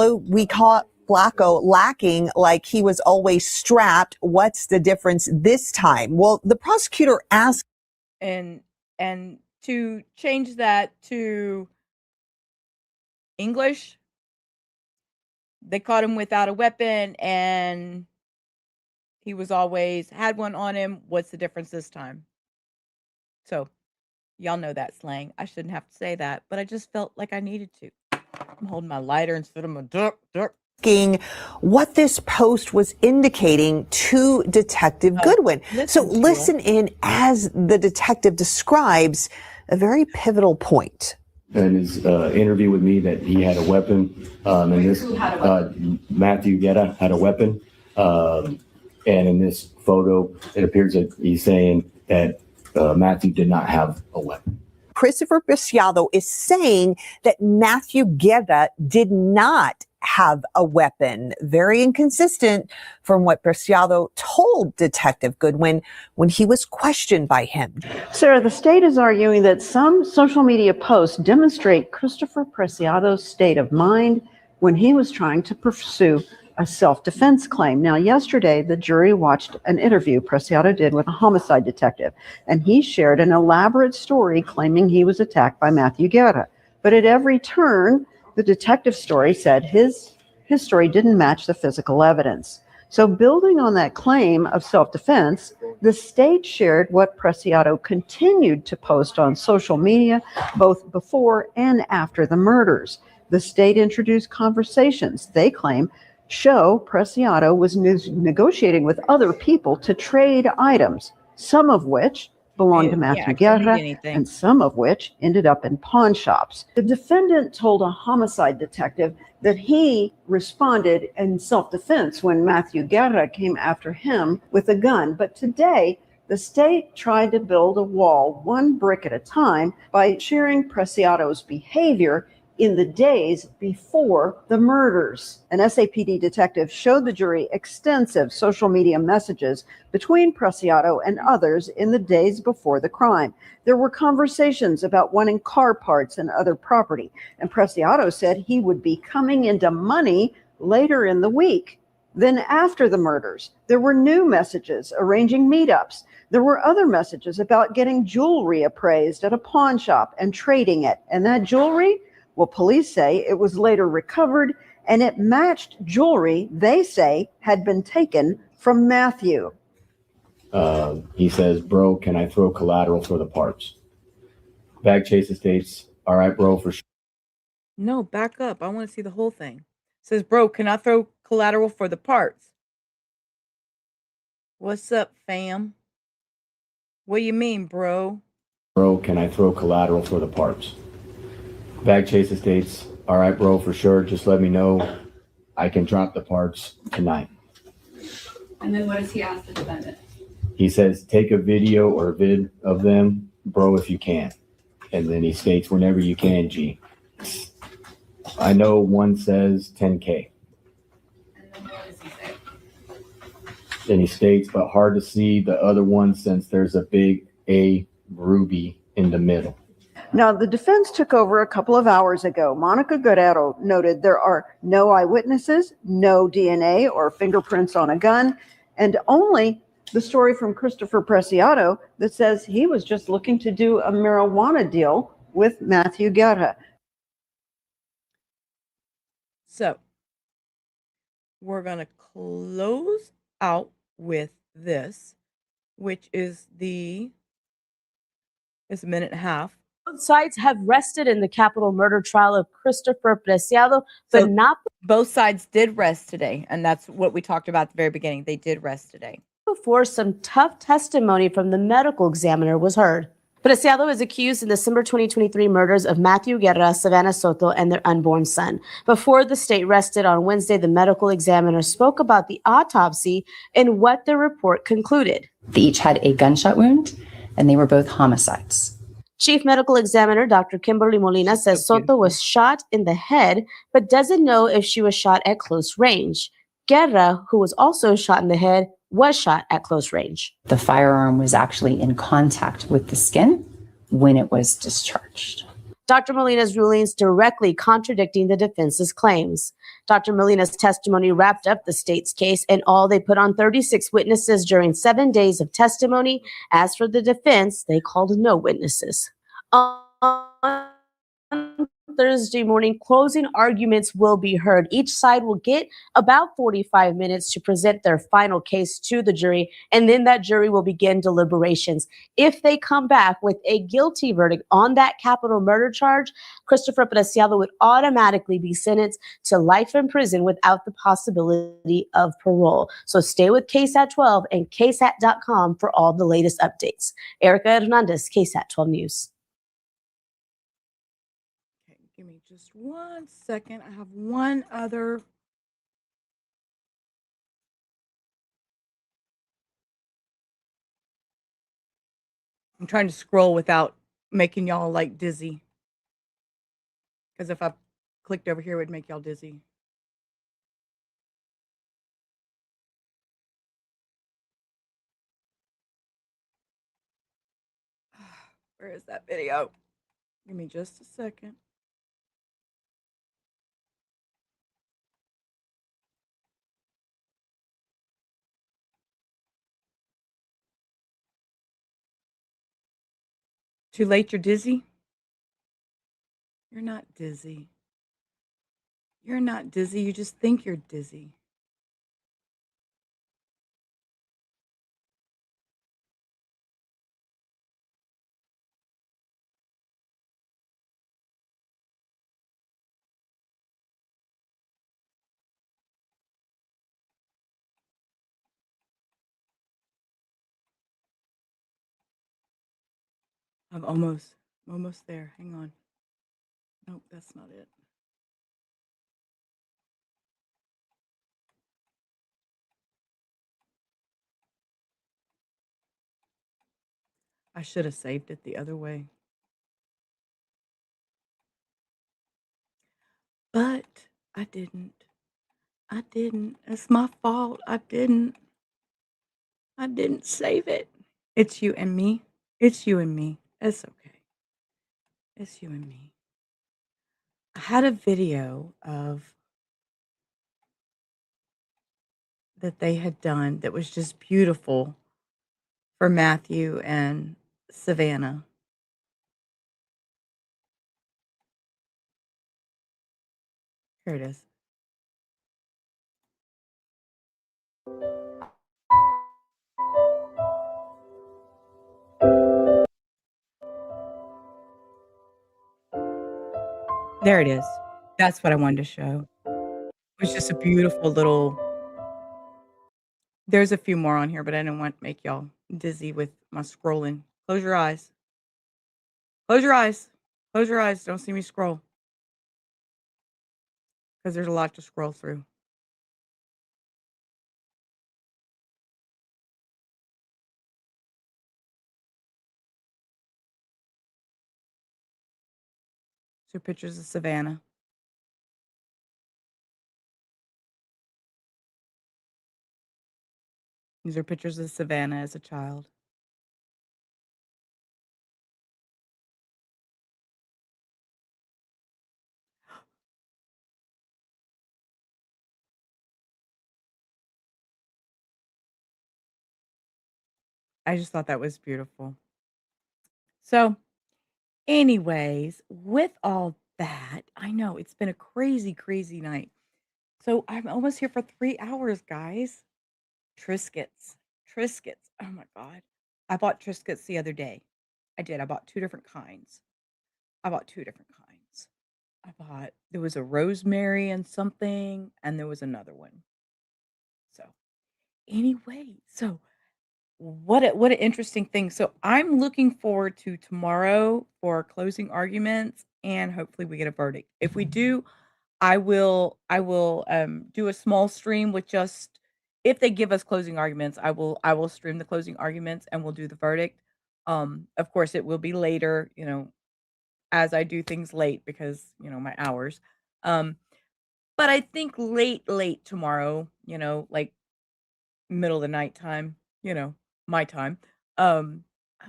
we caught Flacco lacking like he was always strapped. What's the difference this time? Well, the prosecutor asked. And to change that to English, they caught him without a weapon and he was always had one on him. What's the difference this time? So y'all know that slang. I shouldn't have to say that, but I just felt like I needed to. I'm holding my lighter instead of my duck. What this post was indicating to Detective Goodwin. So listen in as the detective describes a very pivotal point. In his interview with me that he had a weapon, and this Matthew Guerra had a weapon, and in this photo it appears that he's saying that Matthew did not have a weapon. Christopher Preciado is saying that Matthew Guerra did not have a weapon. Very inconsistent from what Preciado told Detective Goodwin when he was questioned by him. Sarah, the state is arguing that some social media posts demonstrate Christopher Preciado's state of mind when he was trying to pursue a self-defense claim. Now, yesterday, the jury watched an interview Preciado did with a homicide detective, and he shared an elaborate story claiming he was attacked by Matthew Guerra. But at every turn, the detective story said his story didn't match the physical evidence. So building on that claim of self-defense, the state shared what Preciado continued to post on social media, both before and after the murders. The state introduced conversations they claim show Preciado was negotiating with other people to trade items, some of which belonged to Matthew Guerra and some of which ended up in pawn shops. The defendant told a homicide detective that he responded in self-defense when Matthew Guerra came after him with a gun. But today, the state tried to build a wall one brick at a time by sharing Preciado's behavior in the days before the murders. An SAPD detective showed the jury extensive social media messages between Preciado and others in the days before the crime. There were conversations about wanting car parts and other property, and Preciado said he would be coming into money later in the week. Then after the murders, there were new messages arranging meetups. There were other messages about getting jewelry appraised at a pawn shop and trading it. And that jewelry, well, police say it was later recovered and it matched jewelry they say had been taken from Matthew. He says, bro, can I throw collateral for the parts? Bag chaser states, all right, bro, for sure. No, back up. I want to see the whole thing. Says, bro, can I throw collateral for the parts? What's up, fam? What do you mean, bro? Bro, can I throw collateral for the parts? Bag chaser states, all right, bro, for sure. Just let me know. I can drop the parts tonight. And then what does he ask the defendant? He says, take a video or vid of them, bro, if you can. And then he states, whenever you can, G. I know one says 10K. And then what does he say? Then he states, but hard to see the other one since there's a big A ruby in the middle. Now, the defense took over a couple of hours ago. Monica Guerrero noted there are no eyewitnesses, no DNA or fingerprints on a gun, and only the story from Christopher Preciado that says he was just looking to do a marijuana deal with Matthew Guerra. So, we're going to close out with this, which is it's a minute and a half. Both sides have rested in the capital murder trial of Christopher Preciado, but not both sides did rest today, and that's what we talked about at the very beginning. They did rest today. Before some tough testimony from the medical examiner was heard. Preciado is accused in December 2023 murders of Matthew Guerra, Savanah Soto, and their unborn son. Before the state rested on Wednesday, the medical examiner spoke about the autopsy and what the report concluded. They each had a gunshot wound, and they were both homicides. Chief Medical Examiner Dr. Kimberly Molina says Soto was shot in the head, but doesn't know if she was shot at close range. Guerra, who was also shot in the head, was shot at close range. The firearm was actually in contact with the skin when it was discharged. Dr. Molina's rulings directly contradicting the defense's claims. Dr. Molina's testimony wrapped up the state's case, and all they put on 36 witnesses during 7 days of testimony. As for the defense, they called no witnesses. On Thursday morning, closing arguments will be heard. Each side will get about 45 minutes to present their final case to the jury, and then that jury will begin deliberations. If they come back with a guilty verdict on that capital murder charge, Christopher Preciado would automatically be sentenced to life in prison without the possibility of parole. So stay with KSAT 12 and KSAT.com for all the latest updates. Erica Hernandez, KSAT 12 News. Give me just 1 second. I have one other. I'm trying to scroll without making y'all like dizzy. Because if I clicked over here, it would make y'all dizzy. Where is that video? Give me just a second. Too late, you're dizzy? You're not dizzy. You're not dizzy. You just think you're dizzy. I'm almost there. Hang on. Nope, that's not it. I should have saved it the other way. But I didn't. It's my fault. I didn't save it. It's you and me. It's you and me. It's okay. It's you and me. I had a video of that they had done that was just beautiful for Matthew and Savanah. Here it is. There it is. That's what I wanted to show. It was just a beautiful little. There's a few more on here, but I didn't want to make y'all dizzy with my scrolling. Close your eyes. Close your eyes. Close your eyes. Don't see me scroll. Because there's a lot to scroll through. So pictures of Savanah. These are pictures of Savanah as a child. I just thought that was beautiful. So, anyways, with all that, I know it's been a crazy, crazy night. So I'm almost here for 3 hours, guys. Triscuits. Triscuits. Oh my God. I bought Triscuits the other day. I did. I bought two different kinds. There was a rosemary and something, and there was another one. So, anyway, so what an interesting thing. So I'm looking forward to tomorrow for closing arguments, and hopefully we get a verdict. If we do, I will do a small stream with just if they give us closing arguments, I will stream the closing arguments and we'll do the verdict. Of course it will be later, as I do things late because, my hours. But I think late tomorrow, like middle of the night time, my time. I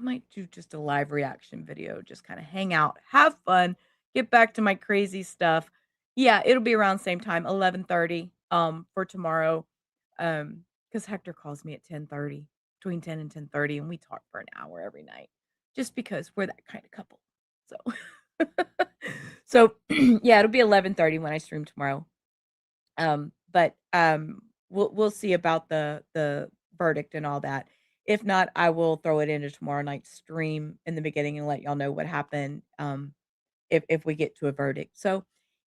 might do just a live reaction video, just kind of hang out, have fun, get back to my crazy stuff. Yeah, it'll be around same time, 11:30 for tomorrow. Because Hector calls me at 10:30, between 10 and 10:30, and we talk for an hour every night. Just because we're that kind of couple. So yeah, it'll be 11:30 when I stream tomorrow. But we'll see about the verdict and all that. If not, I will throw it into tomorrow night's stream in the beginning and let y'all know what happened if we get to a verdict. So,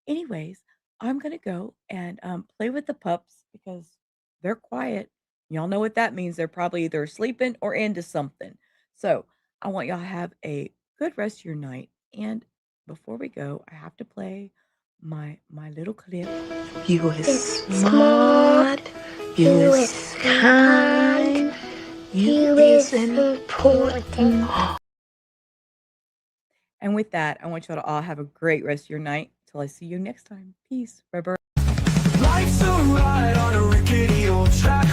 anyways, I'm gonna go and play with the pups because they're quiet. Y'all know what that means. They're probably either sleeping or into something. So I want y'all to have a good rest of your night. And before we go, I have to play my little clip. You is smart. You is kind. You is important. And with that, I want y'all to all have a great rest of your night. Till I see you next time. Peace. Bye-bye. Life's a ride on a rickety old track.